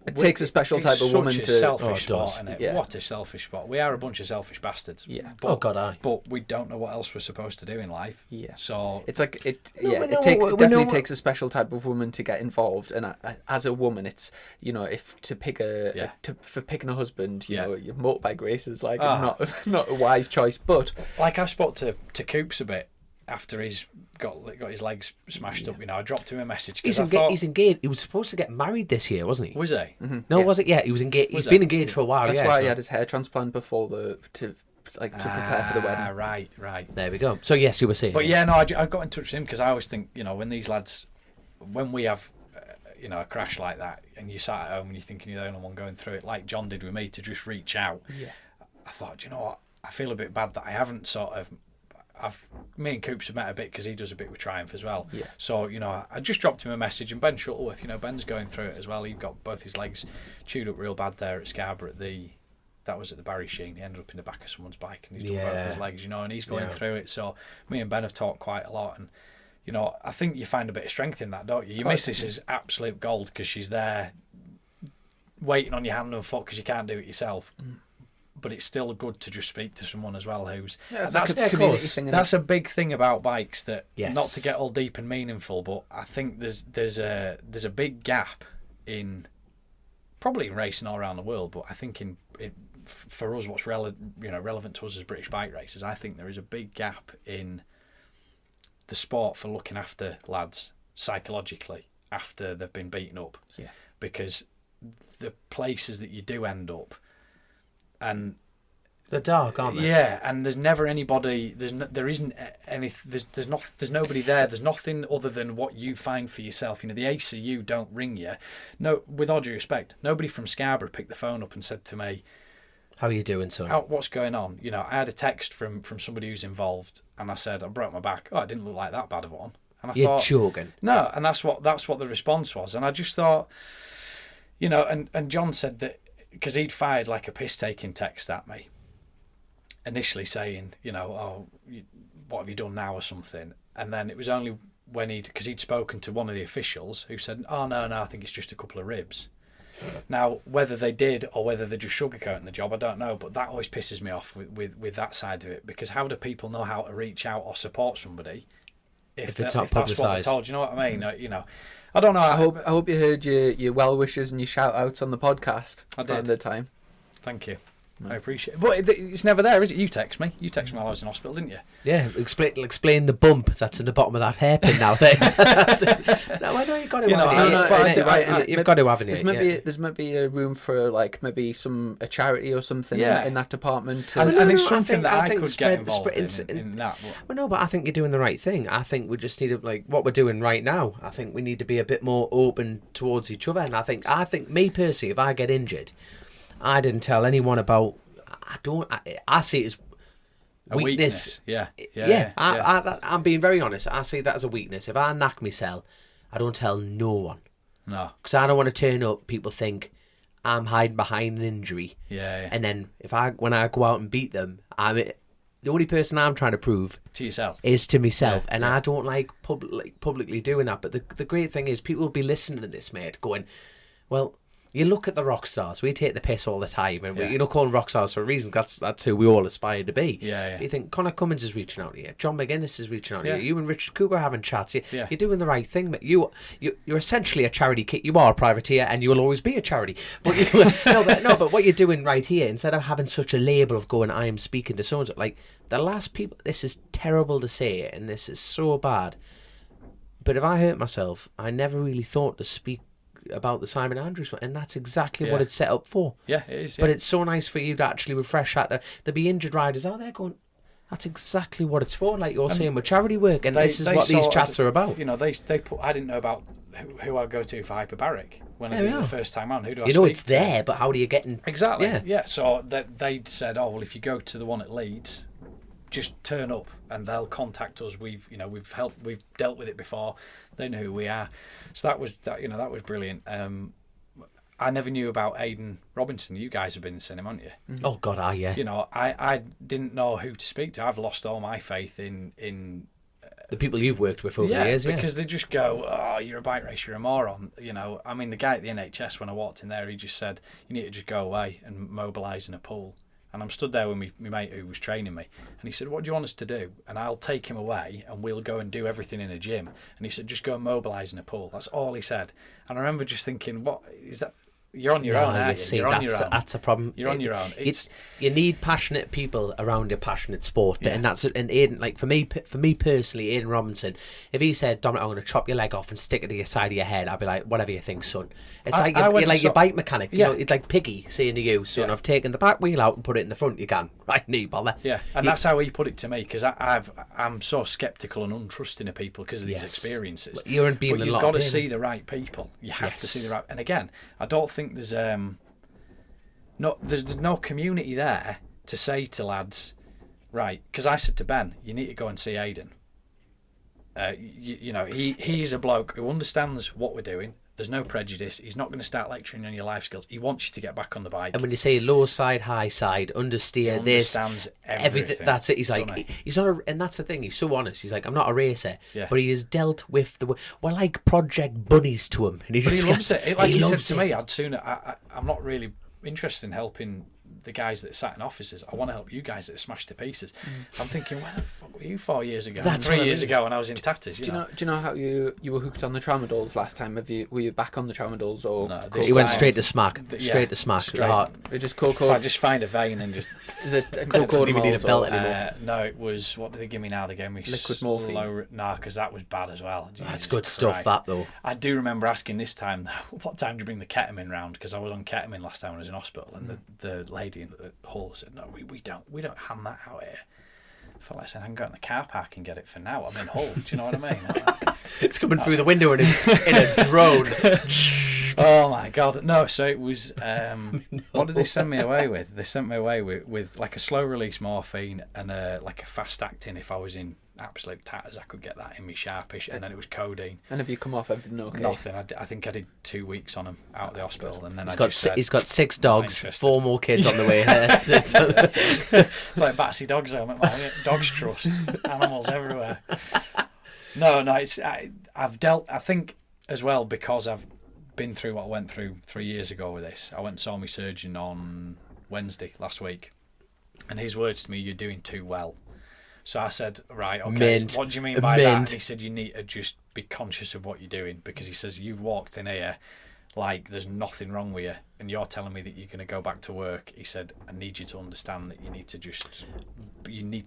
It takes a special type of woman to. Selfish sport, isn't it? What a selfish sport. We are a bunch of selfish bastards. Yeah. But we don't know what else we're supposed to do in life. Yeah. So it's like it definitely takes a special type of woman to get involved. And as a woman, it's if to pick for picking a husband, your motorbike race is not a wise choice. But I spoke to Coops a bit after he's got his legs smashed up. I dropped him a message. He's engaged. He was supposed to get married this year, wasn't he? Was he? Mm-hmm. No, was it? Yeah, he was engaged. He's been engaged for a while. That's why he had his hair transplant before to prepare for the wedding. Right. There we go. So yes, you were saying. But I got in touch with him because I always think when these lads, when we have a crash like that, and you sat at home and you're thinking you're the only one going through it, like John did with me, to just reach out. Yeah. I thought, you know what? I feel a bit bad that I haven't sort of. Me and Coops have met a bit because he does a bit with Triumph as well. Yeah. So I just dropped him a message, and Ben Shuttleworth, Ben's going through it as well. He got both his legs chewed up real bad there at Scarborough. That was at the Barry Sheen. He ended up in the back of someone's bike, and he's done both his legs, and he's going through it. So me and Ben have talked quite a lot, and I think you find a bit of strength in that, don't you? Your missus is absolute gold because she's there waiting on your hand and foot because you can't do it yourself. But it's still good to just speak to someone as well who's that's a big thing about bikes, that not to get all deep and meaningful, but I think there's a big gap in probably in racing all around the world, but I think for us what's relevant to us as British bike racers, I think there is a big gap in the sport for looking after lads psychologically after they've been beaten up. Yeah. Because the places that you do end up, and they're dark, aren't they? Yeah, and there's never anybody. There's nobody there. There's nothing other than what you find for yourself. The ACU don't ring you. No, with all due respect, nobody from Scarborough picked the phone up and said to me, "How are you doing, son? What's going on?" I had a text from somebody who's involved, and I said, "I broke my back." Oh, it didn't look like that bad of one. And I You're thought, joking. No, and that's what the response was, and I just thought, and John said that. Because he'd fired like a piss-taking text at me, initially saying, what have you done now or something? And then it was only when because he'd spoken to one of the officials who said, oh, no, I think it's just a couple of ribs. Now, whether they did or whether they're just sugarcoating the job, I don't know, but that always pisses me off with that side of it, because how do people know how to reach out or support somebody if it's not if that's what they're publicised? told? You know what I mean? I don't know. I hope you heard your well wishes and your shout outs on the podcast. I did. At the time. Thank you. I appreciate it. But it's never there, is it? You text me. You text me while I was in hospital, didn't you? Yeah, explain the bump that's in the bottom of that hairpin now. There. No, I know you've got to have it. You've got to have it. There's maybe a room for like maybe a charity or something in that department. And it's something that I could get involved in that. Well, no, but I think you're doing the right thing. I think we just need to, like what we're doing right now. I think we need to be a bit more open towards each other. And I think me personally, if I get injured, I didn't tell anyone about. I see it as weakness. Yeah. I'm being very honest. I see that as a weakness. If I knack myself, I don't tell no one. No. Because I don't want to turn up, people think I'm hiding behind an injury. Yeah. And then when I go out and beat them, the only person I'm trying to prove to yourself is to myself. And I don't like publicly doing that. But the great thing is people will be listening to this, mate, going, well, you look at the rock stars. We take the piss all the time, and we call them rock stars for a reason. That's who we all aspire to be. But you think Conor Cummins is reaching out to you, John McGuinness is reaching out to you, you and Richard Cooper are having chats. You're doing the right thing. But you're essentially a charity kit. You are a privateer, and you will always be a charity. But but what you're doing right here, instead of having such a label of going, I am speaking to so and so, like the last people. This is terrible to say, and this is so bad. But if I hurt myself, I never really thought to speak about the Simon Andrews one, and that's exactly what it's set up for. Yeah, it is. But it's so nice for you to actually refresh that. There'll be injured riders out there going, that's exactly what it's for, like you're saying with charity work, and this is what these chats are about. You know, they put. I didn't know about who I go to for hyperbaric when I did it the first time out. Who do I speak to? It's there, but how do you get in? Exactly. Yeah. So they said, oh well, if you go to the one at Leeds, just turn up and they'll contact us. We've dealt with it before. They know who we are. So that was brilliant. I never knew about Aidan Robinson. You guys have been seeing him, haven't you? Mm-hmm. Oh God, yeah. You know, I didn't know who to speak to. I've lost all my faith in the people you've worked with over the years. Because they just go, oh, you're a bike racer, you're a moron. You know, I mean, the guy at the NHS, when I walked in there, he just said, you need to just go away and mobilise in a pool. And I'm stood there with my mate who was training me, and he said, what do you want us to do? And I'll take him away and we'll go and do everything in a gym. And he said, just go and mobilise in a pool. That's all he said. And I remember just thinking, what is that? You're on your own, aren't you? You're on your own. That's a problem. You're on your own. You need passionate people around a passionate sport, and that's it. And Aidan, like for me personally, Aidan Robinson, if he said, Dominic, I'm going to chop your leg off and stick it to your side of your head, I'd be like, whatever you think, son. It's like your bike mechanic. You know, it's like Piggy saying to you, son, I've taken the back wheel out and put it in the front. You can, right? Knee bother. Yeah, and that's how he put it to me, because I'm so sceptical and untrusting of people because of these experiences. But you've got to see the right people. You have to see the right. And again, I don't think there's no community there to say to lads, right? Because I said to Ben, you need to go and see Aidan. You know, he is a bloke who understands what we're doing. There's no prejudice. He's not going to start lecturing on your life skills. He wants you to get back on the bike. And when you say low side, high side, understeer, this, understands everything. That's it. He's like, he's not, and that's the thing. He's so honest. He's like, I'm not a racer, but he has dealt with we're like project bunnies to him, and he loves it. Like he said to me, I'm not really interested in helping the guys that sat in offices. I want to help you guys that are smashed to pieces. I'm thinking, where the fuck were you 4 years ago? That's 3 years ago when I was in tatters. Do you know how you were hooked on the tramadol last time? Were you back on the tramadol or? No, he went straight to smack. Straight to smack. It just cocoa. I just find a vein and just. Is it cocoa? Didn't even need a belt anymore. No, it was. What did they give me now? They gave me liquid morphine. No, because that was bad as well. That's good stuff. That though. I do remember asking this time, what time do you bring the ketamine round? Because I was on ketamine last time when I was in hospital, and the lady in the hall said, no, we don't hand that out here. I felt like saying, I can go in the car park and get it for now. I'm in Hull. Do you know what I mean? It's coming through the window in a drone. Oh my God. No, so it was, what did they send me away with? They sent me away with like a slow release morphine and like a fast acting. If I was in absolute tatters, I could get that in me sharpish, and then it was codeine. And have you come off everything okay? Nothing. I think I did 2 weeks on him out of the hospital, and then he's got 6 dogs, 4 more kids on the way. Like Batsy Dogs Home at my Dogs Trust. Animals everywhere. No, it's I've dealt. I think as well, because I've been through what I went through 3 years ago with this. I went and saw my surgeon on Wednesday last week, and his words to me, "You're doing too well." So I said, right, okay, what do you mean by that? And he said, you need to just be conscious of what you're doing, because he says, you've walked in here like there's nothing wrong with you, and you're telling me that you're going to go back to work. He said, I need you to understand that you need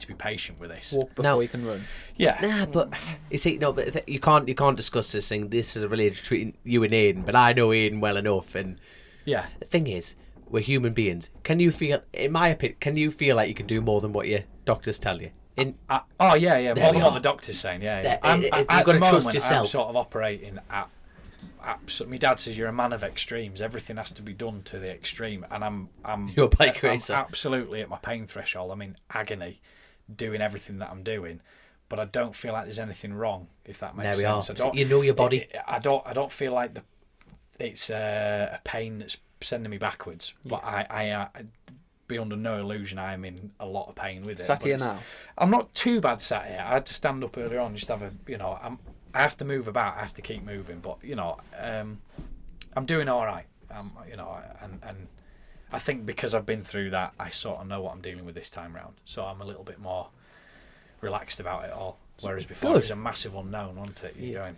to be patient with this. Walk before you can run. Yeah. Nah, but you see, no, but you can't discuss this thing. This is a relationship between you and Aidan, but I know Aidan well enough, and Yeah. the thing is, we're human beings. Can you feel, in my opinion, like you can do more than what your doctors tell you? Yeah, There more we than what are. the doctor's saying. Yeah. There- I'm, you've at gotta the trust moment, yourself. I'm sort of operating at. My dad says you're a man of extremes. Everything has to be done to the extreme, and I'm You're a bike racer. I'm absolutely at my pain threshold. I'm in agony, doing everything that I'm doing, but I don't feel like there's anything wrong. If that makes There we sense, are. I don't, You know your body. I don't feel like it's a pain that's sending me backwards. But I be under no illusion I am in a lot of pain with it. Sat But here it's- now. I'm not too bad sat here. I had to stand up earlier on, just have a, I have to move about. I have to keep moving, but I'm doing all right. And I think because I've been through that, I sort of know what I'm dealing with this time round. So I'm a little bit more relaxed about it all. Whereas before, it was a massive unknown, wasn't it? You're going,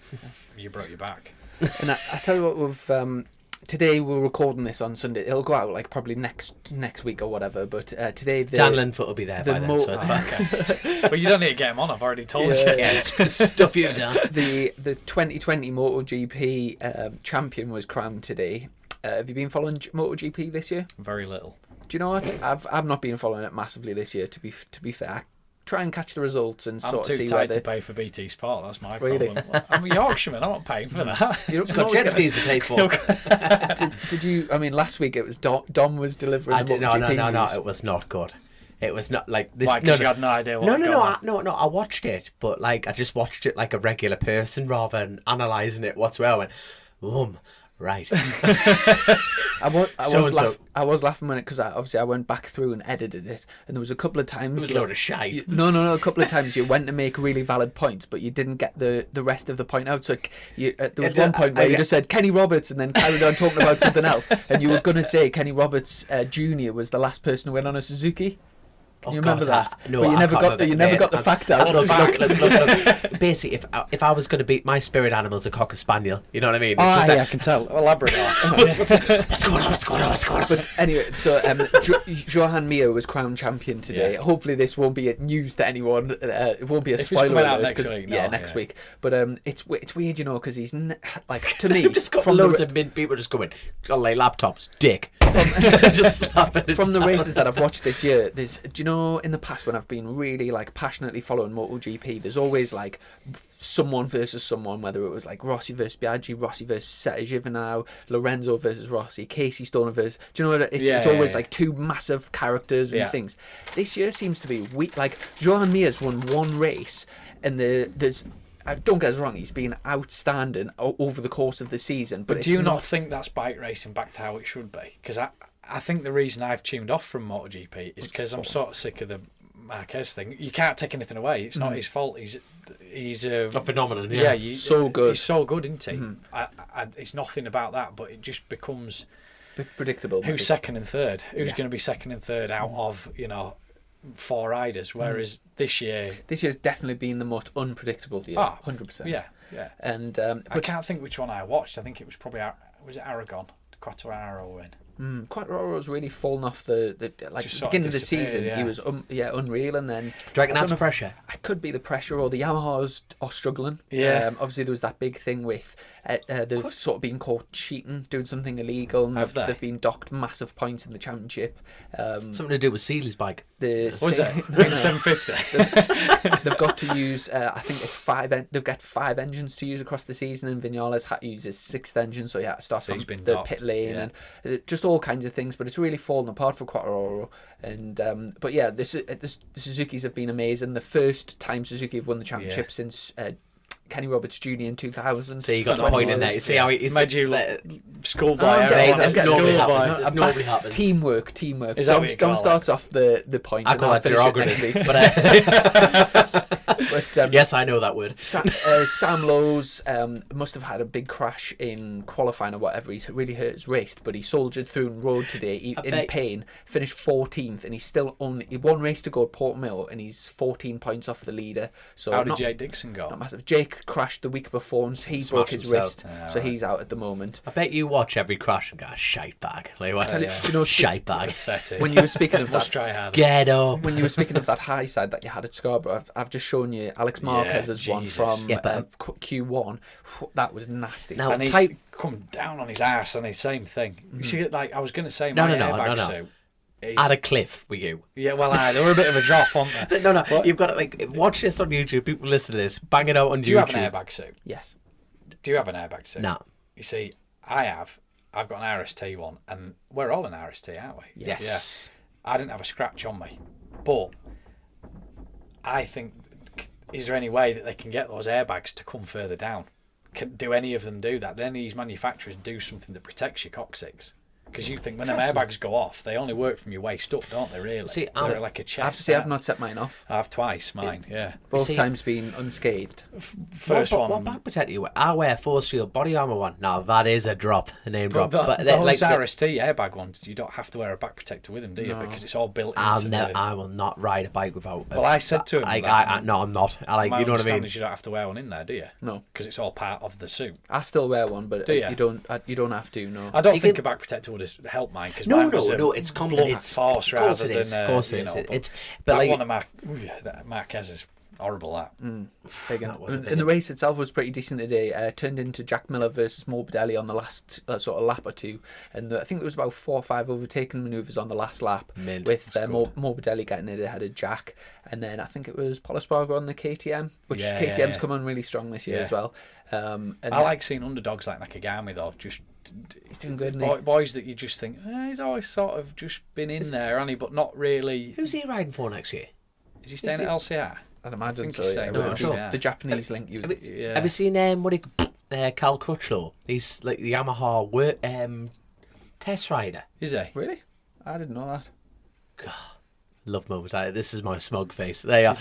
you broke your back. And I tell you what, we've today we're recording this on Sunday. It'll go out like probably next week or whatever. But today Dan Linfoot will be there by then, so it's fine. But you don't need to get him on. I've already told you. Yeah, it's stuff you've done. the 2020 MotoGP champion was crowned today. Have you been following MotoGP this year? Very little. Do you know what? I've not been following it massively this year. To be fair, I try and catch the results and I'm sort too of see where tight to they. pay for BT Sport. That's my Really? problem. I'm a Yorkshireman. I'm not paying for that. You're It's got jet skis to pay for. Did you? I mean, last week it was Dom was delivering the MotoGP No, news. it was not good. It was not like this. Why? Because you had no idea what No, had gone on. I watched it, but like I just watched it like a regular person rather than analysing it whatsoever. I went, right. I So-and-so. was laughing when it because I went back through and edited it, and there was a couple of times. It was a load of shite. No. A couple of times you went to make really valid points, but you didn't get the rest of the point out. So there was one point where you just said Kenny Roberts and then carried on talking about something else, and you were going to say Kenny Roberts Jr. was the last person to win on a Suzuki. Can you remember that? No, but you I never can't got remember. got the fact out. Look. Basically, if I was going to beat my spirit animal's a cocker spaniel, you know what I mean? It's just I can tell. A Labrador. what's going on? But anyway, so Johan Mir was crowned champion today. Yeah. Hopefully, this won't be news to anyone. It won't be a If it's spoiler coming out alert, next 'cause- week, next week. But it's weird, because he's like to me. You've just got from loads the, of mid people just going, like laptops, dick. Just slapping it from the down. races that I've watched this year, do you know in the past when I've been really like passionately following MotoGP, there's always like someone versus someone, whether it was like Rossi versus Biaggi, Rossi versus Seta Giovinazzo, Lorenzo versus Rossi, Casey Stoner versus. Do you know what? It's always like two massive characters and things. This year seems to be weak. Like Johan Mir's won one race, and there's. Don't get us wrong, he's been outstanding over the course of the season. But do you not think that's bike racing back to how it should be? Because I think the reason I've tuned off from MotoGP is because I'm sort of sick of the Marquez thing. You can't take anything away. It's not his fault. He's a phenomenon. so good. He's so good, isn't he? It's nothing about that, but it just becomes predictable. Who's second and third? Who's going to be second and third out of 4 riders? Whereas this year's definitely been the most unpredictable year. 100%. Yeah. And I can't think which one I watched. I think it was probably Aragon, Quattararo win. Quattaroro's really fallen off the beginning of the season. Yeah. He was unreal, and then Do you reckon that's pressure? It could be the pressure, or the Yamahas are struggling. Yeah. Obviously there was that big thing with they've sort of been caught cheating, doing something illegal, and they've been docked massive points in the championship. Something to do with Seeley's bike. What was that? 750. They've got to use I think it's 5. They've got 5 engines to use across the season, and Vinales had to use his 6th engine, so he had to start from the docked, pit lane and just all kinds of things. But it's really fallen apart for Quattararo. And but yeah, the Suzukis have been amazing. The first time Suzuki have won the championship since Kenny Roberts Jr. in 2000. So you got the point in there. You see how he's made you schoolboy. It normally happens. Teamwork. Is that what you Dom call starts off the point. I and call I'll that finish it derogatory. next week. But But Yes, I know that word. Sam Lowe's must have had a big crash in qualifying or whatever. He's really hurt his wrist, but he soldiered through and rode today in pain. Finished 14th, and he's still on. He one race to go at Portmill, and he's 14 points off the leader. So how did Jake Dixon go? Not massive. Jake crashed the week before, and he broke his wrist, so he's out at the moment. I bet you watch every crash and go, shite bag. Like what? You shite bag. Pathetic. When you were speaking of Let's that, try harder. Get up. when you were speaking of that high side that you had at Scarborough, I've just shown you Alex Marquez's one from Q1. That was nasty. Now, And he's come down on his ass and the same thing. You see, like I was going to say, my airbag suit. At a cliff with you. Yeah, well, they were a bit of a drop, weren't they? No, you've got to watch this on YouTube. People listen to this, bang it out on YouTube. Do you have an airbag suit? Yes. Do you have an airbag suit? No. You see, I have. I've got an RST one, and we're all an RST, aren't we? Yes. Yeah. I didn't have a scratch on me, but I think, is there any way that they can get those airbags to come further down? Do any of them do that? Do any of these manufacturers do something that protects your coccyx? Because you think when them airbags go off, they only work from your waist up, don't they, really? See, they're like a chest. I have to say, I've not set mine off. I have twice, mine, yeah. Both times been unscathed. First one. What back protector you wear? I wear force field body armor one. Now that is a drop, a name drop. But those RST airbag ones, you don't have to wear a back protector with them, do you? No. Because it's all built into I will not ride a bike without. Well, I said to him, no, I'm not. I you know what I mean? You don't have to wear one in there, do you? No, because it's all part of the suit. I still wear one, but you don't have to. No, I don't think a back protector would help mine. No, it's common. It's force rather than of course it is. It's but like one of Marquez is horrible. That and the race itself was pretty decent today. Turned into Jack Miller versus Morbidelli on the last sort of lap or two, and I think there was about 4 or 5 overtaking manoeuvres on the last lap with Morbidelli getting it ahead of Jack, and then I think it was Polispargo on the KTM, which KTM's come on really strong this year as well. And I like seeing underdogs like Nakagami though. Just he's doing good, isn't he? Boys that you just think he's always sort of just been in there, hasn't he? But not really. Who's he riding for next year? Is he staying at LCR? I'd imagine so. Yeah. No, sure. The Japanese link. Have you seen Cal Crutchlow? He's like the Yamaha test rider. Is he? Really? I didn't know that. God, love moments. This is my smug face. There you are.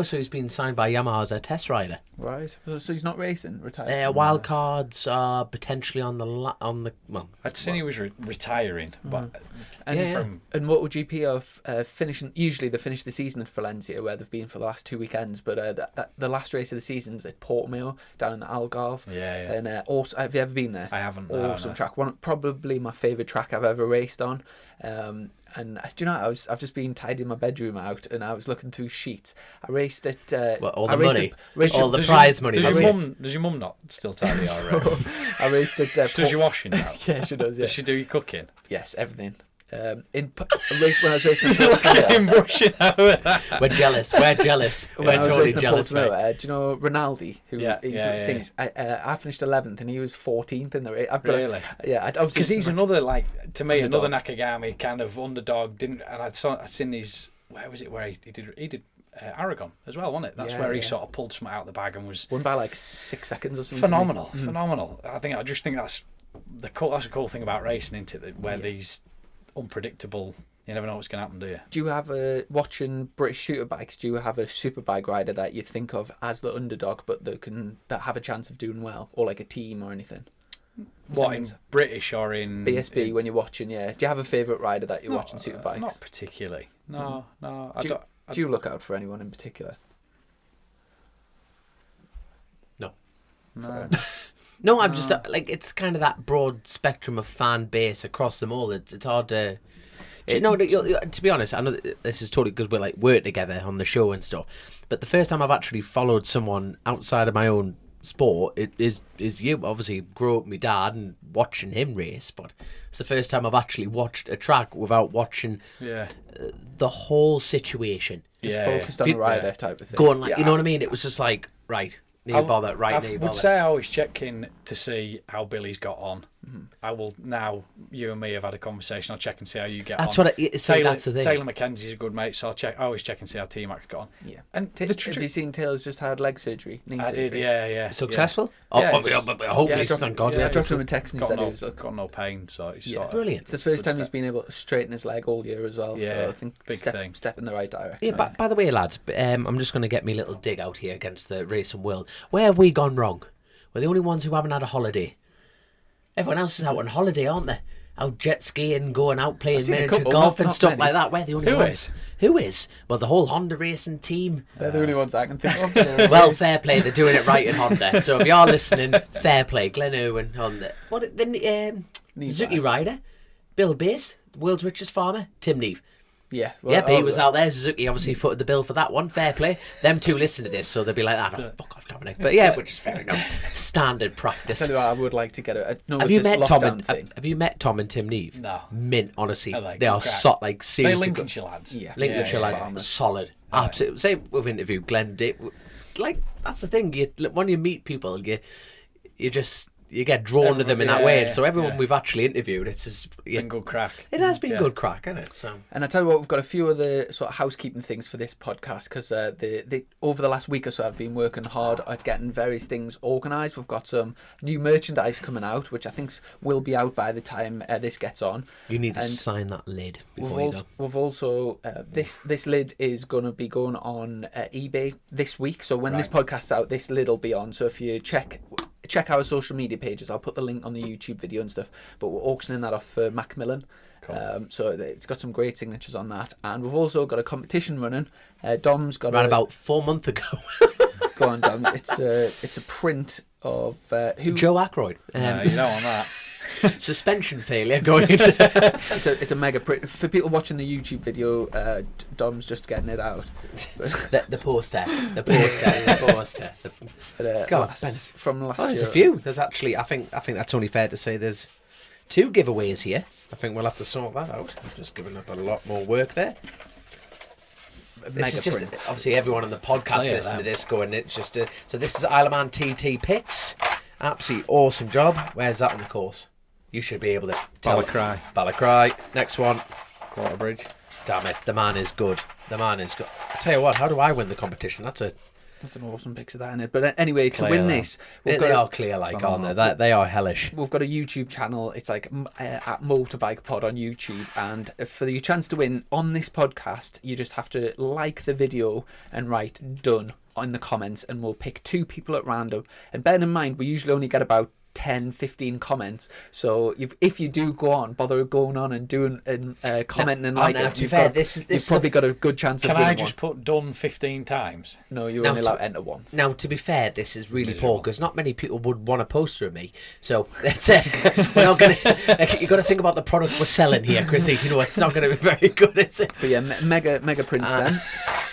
So he's been signed by Yamaha as a test rider. Right. So he's not racing. Retired. Wild cards are potentially on the well. I'd seen he was retiring, but and what would GP of finishing? Usually they finish the season at Valencia, where they've been for the last 2 weekends. But the last race of the season's at Portmill down in the Algarve. Yeah. And also, have you ever been there? I haven't. Awesome track. Probably my favourite track I've ever raced on. And do you know, I've just been tidying my bedroom out, and I was looking through sheets. I raced at all the money, all the prize money. Does your mum not still tidy already? I raced at. Does your washing now? Yeah, she does. Yeah. Does she do your cooking? Yes, everything. In a race when I was racing in Portimao. We're jealous. We're totally jealous. Do you know Ronaldo? Who thinks I finished 11th and he was 14th in the race. Really? Because he's another another Nakagami kind of underdog. I'd seen his. Where was it? Where he did Aragon as well, wasn't it? That's where he sort of pulled something out of the bag and was won by like 6 seconds or something. Phenomenal. I just think that's a cool thing about racing, isn't it? Where these unpredictable, you never know what's going to happen, do you? Do you have watching British shooter bikes? Do you have a superbike rider that you think of as the underdog, but that have a chance of doing well, or like a team or anything? What, in British or in BSB when you're watching? Yeah. Do you have a favourite rider that you're watching superbikes? Not particularly. No. Do you look out for anyone in particular? No. No, I'm just it's kind of that broad spectrum of fan base across them all. It's hard to. To be honest, I know this is totally because we work together on the show and stuff. But the first time I've actually followed someone outside of my own sport is you. Obviously, grew up with my dad and watching him race, but it's the first time I've actually watched a track without watching the whole situation. Just focused on the rider type of thing. Going you know what I mean? It was just right. I would say I always check in to see how Billy's got on I will now. You and me have had a conversation. I'll check and see how you get That's on. what that's the thing. Taylor McKenzie's a good mate, so I always check and see how T-Mac got on. Yeah. And Have you seen Taylor's just had leg surgery? Knee I surgery? did, yeah. Successful? Yeah, Hopefully, thank God. I dropped him a text and he said he was got no pain, so it's sort of, Brilliant. It's the first time he's been able to straighten his leg all year as well. Yeah, so I think big thing. Step in the right direction. Yeah, by the way, lads, I'm just going to get me little dig out here against the racing world. Where have we gone wrong? We're the only ones who haven't had a holiday. Everyone else is out on holiday, aren't they? Out jet skiing, going out playing seen a miniature couple, golf and not stuff many. like that. We're the only ones. Who is? Well, the whole Honda racing team. They're the only ones I can think of. Well, fair play. They're doing it right in Honda. So if you're listening, fair play. Glen Irwin, Honda. What? The Suzuki rider, Bill Bass, the world's richest farmer, Tim Neve. Yeah. Yep, he was out there. Suzuki obviously footed the bill for that one. Fair play. Them two listen to this, so they'll be like, fuck off, Dominic. But yeah, which is fair enough. Standard practice. Tell you what, I would like to get a. Have you met Tom and Tim Neve? No. Mint, honestly. Like, they are they're seriously Lincolnshire lads. Yeah. Lincolnshire lads, farmers. solid. Absolutely. Same with interview Glenn Dick. Like, that's the thing. When you meet people, you just you get drawn to them in that way. And so everyone we've actually interviewed, it's just Been good crack. It has been good crack, hasn't it? So. And I tell you what, we've got a few other sort of housekeeping things for this podcast because over the last week or so, I've been working hard at getting various things organised. We've got some new merchandise coming out, which I think will be out by the time this gets on. You need to sign that lid before you go. We've also this lid is going to be going on eBay this week. So when this podcast's out, this lid will be on. So if you check our social media pages, I'll put the link on the YouTube video and stuff, but we're auctioning that off for Macmillan. Cool. So it's got some great signatures on that, and we've also got a competition running. Dom's got about 4 months ago. Go on, Dom. It's a print of who? Joe Ackroyd. You don't want that. Suspension failure going into. It's a mega print for people watching the YouTube video. Dom's just getting it out. the poster. God, from last year. There's a few. There's actually, I think that's only fair to say there's 2 giveaways here. I think we'll have to sort that out. I'm just giving up a lot more work there. This is just obviously everyone on the podcast listening to this going. It's just so this is Isle of Man TT picks. Absolutely awesome job. Where's that on the course? You should be able to tell. Balacry. Next one. Quarterbridge. Damn it, the man is good. I tell you what, how do I win the competition? That's an awesome picture, that, isn't it? But anyway, to win this, they are clear, aren't they? They are hellish. We've got a YouTube channel. It's like at Motorbike Pod on YouTube, and for your chance to win on this podcast, you just have to like the video and write "done" in the comments, and we'll pick 2 people at random. And bear in mind, we usually only get about 10-15 comments, so if you do bother going on and doing commenting and liking it, you've probably got a good chance of winning. Can I just put done 15 times? No, you're only allowed to enter once. Now, to be fair, this is really poor because not many people would want a poster of me, so that's we're not gonna. You've got to think about the product we're selling here, Chrissy. You know, it's not going to be very good, is it? But yeah, mega prints then.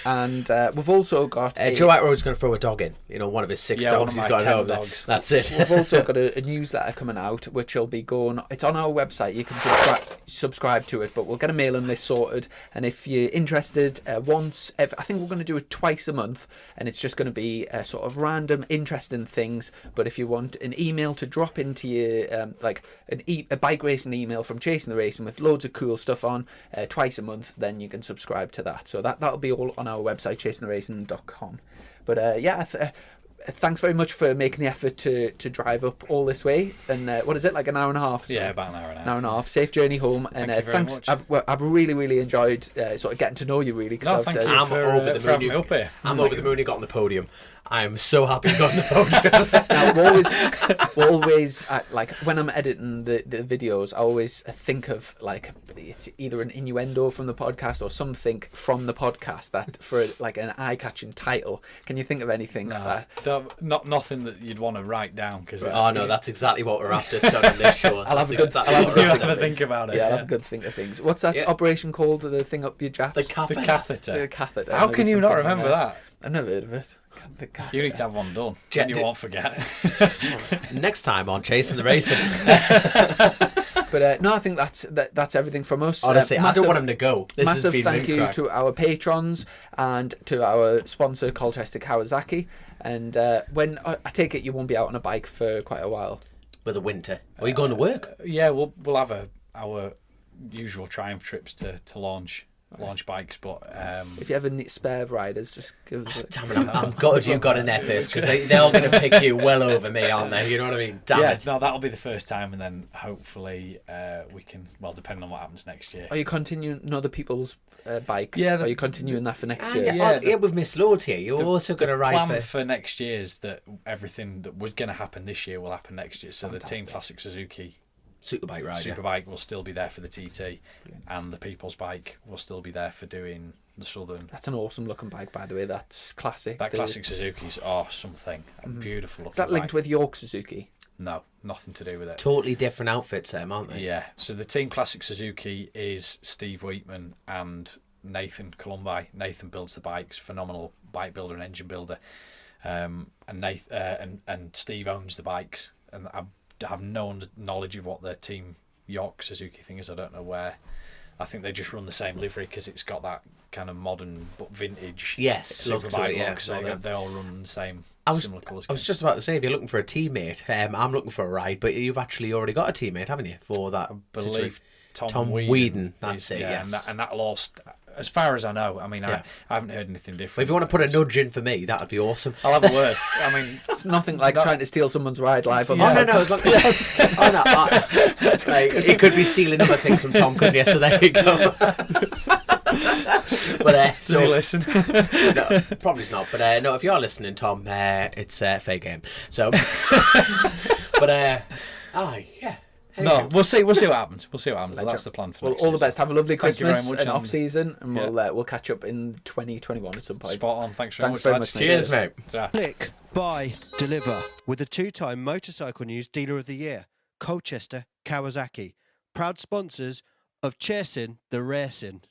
And we've also got Joe Ackroyd's going to throw a dog in. You know, one of his 6 dogs he's got at home. That's it. We've also got a newsletter coming out, which will be going. It's on our website. You can subscribe to it, but we'll get a mailing list sorted. And if you're interested, I think we're going to do it twice a month, and it's just going to be sort of random, interesting things. But if you want an email to drop into your like a bike racing email from Chasing the Racing with loads of cool stuff on twice a month, then you can subscribe to that. So that'll be all on our website, chasingtheracing.com. But thanks very much for making the effort to drive up all this way. And what is it, like an hour and a half? Yeah, about an hour and a half. An hour and a half. Safe journey home. And thanks. I've really enjoyed sort of getting to know you, really. No, thank you I'm over the moon you got on the podium. I'm so happy you got on the podium. Now, we're always like when I'm editing the videos, I always think of like it's either an innuendo from the podcast or something from the podcast that for like an eye-catching title. Can you think of anything? Not nothing that you'd want to write down because. Oh no, that's exactly what we're after. So on this show, I'll have a good. Think about it. Yeah, I'll have a good think of things. What's that operation called? The thing up your japs? The catheter. The catheter. How can you not remember that? I've never heard of it. You need to have one done. Then you won't forget. Next time on Chasing the Racing. But no, I think that's everything from us. Honestly, I don't want him to go. Massive thank you to our patrons and to our sponsor Colchester Kawasaki. And when I take it, you won't be out on a bike for quite a while. with the winter? Are you going to work? Yeah, we'll have our usual Triumph trips to launch bikes, but If you ever need spare riders, just give us a... Damn it, I'm gutted you got in there first, because they're all going to pick you well over me, aren't they? You know what I mean? Damn it. No, that'll be the first time, and then hopefully we can, well, depending on what happens next year. Are you continuing other people's bikes? Yeah, Are you continuing that for next year? Yeah, with Miss Loads here, you're also going to ride plan for next year is that everything that was going to happen this year will happen next year. So the Team Classic Suzuki Superbike rider. Superbike will still be there for the TT, and the People's Bike will still be there for doing the Southern. That's an awesome looking bike, by the way. That's classic. That classic Suzuki's are something. A beautiful looking Is that linked bike. with York Suzuki? No, nothing to do with it. Totally different outfits, aren't they? Yeah. So the Team Classic Suzuki is Steve Wheatman and Nathan Columbi. Nathan builds the bikes, phenomenal bike builder and engine builder. And Steve owns the bikes, and I have no knowledge of what their Team York Suzuki thing is. I don't know where. I think they just run the same livery because it's got that kind of modern but vintage look to it, look. So they all run the same similar colours. I was just about to say, if you're looking for a teammate, I'm looking for a ride, but you've actually already got a teammate, haven't you, for that? I believe Tom Whedon. That's it. Yeah, yes. and that'll all. As far as I know, I mean, I haven't heard anything different. Well, if you want to put a nudge in for me, that would be awesome. I'll have a word. I mean, It's nothing like trying to steal someone's ride live on Oh, no. He could be stealing other things from Tom, couldn't you? So there you go. But does he listen? No, probably not. But no, if you are listening, Tom, it's fair game. So, but yeah. No, we'll see what happens. Well, that's the plan for Well, next all year. the best. Have a lovely Thank you very Christmas much, and and- off season, and Yeah. we'll catch up in 2021 at some point. Spot on. Thanks very Thanks much. very lads. much, mate. Cheers, mate. Ta-ra. Click, buy, deliver with the two-time Motorcycle News Dealer of the Year, Colchester, Kawasaki. Proud sponsors of Chasing the Racing.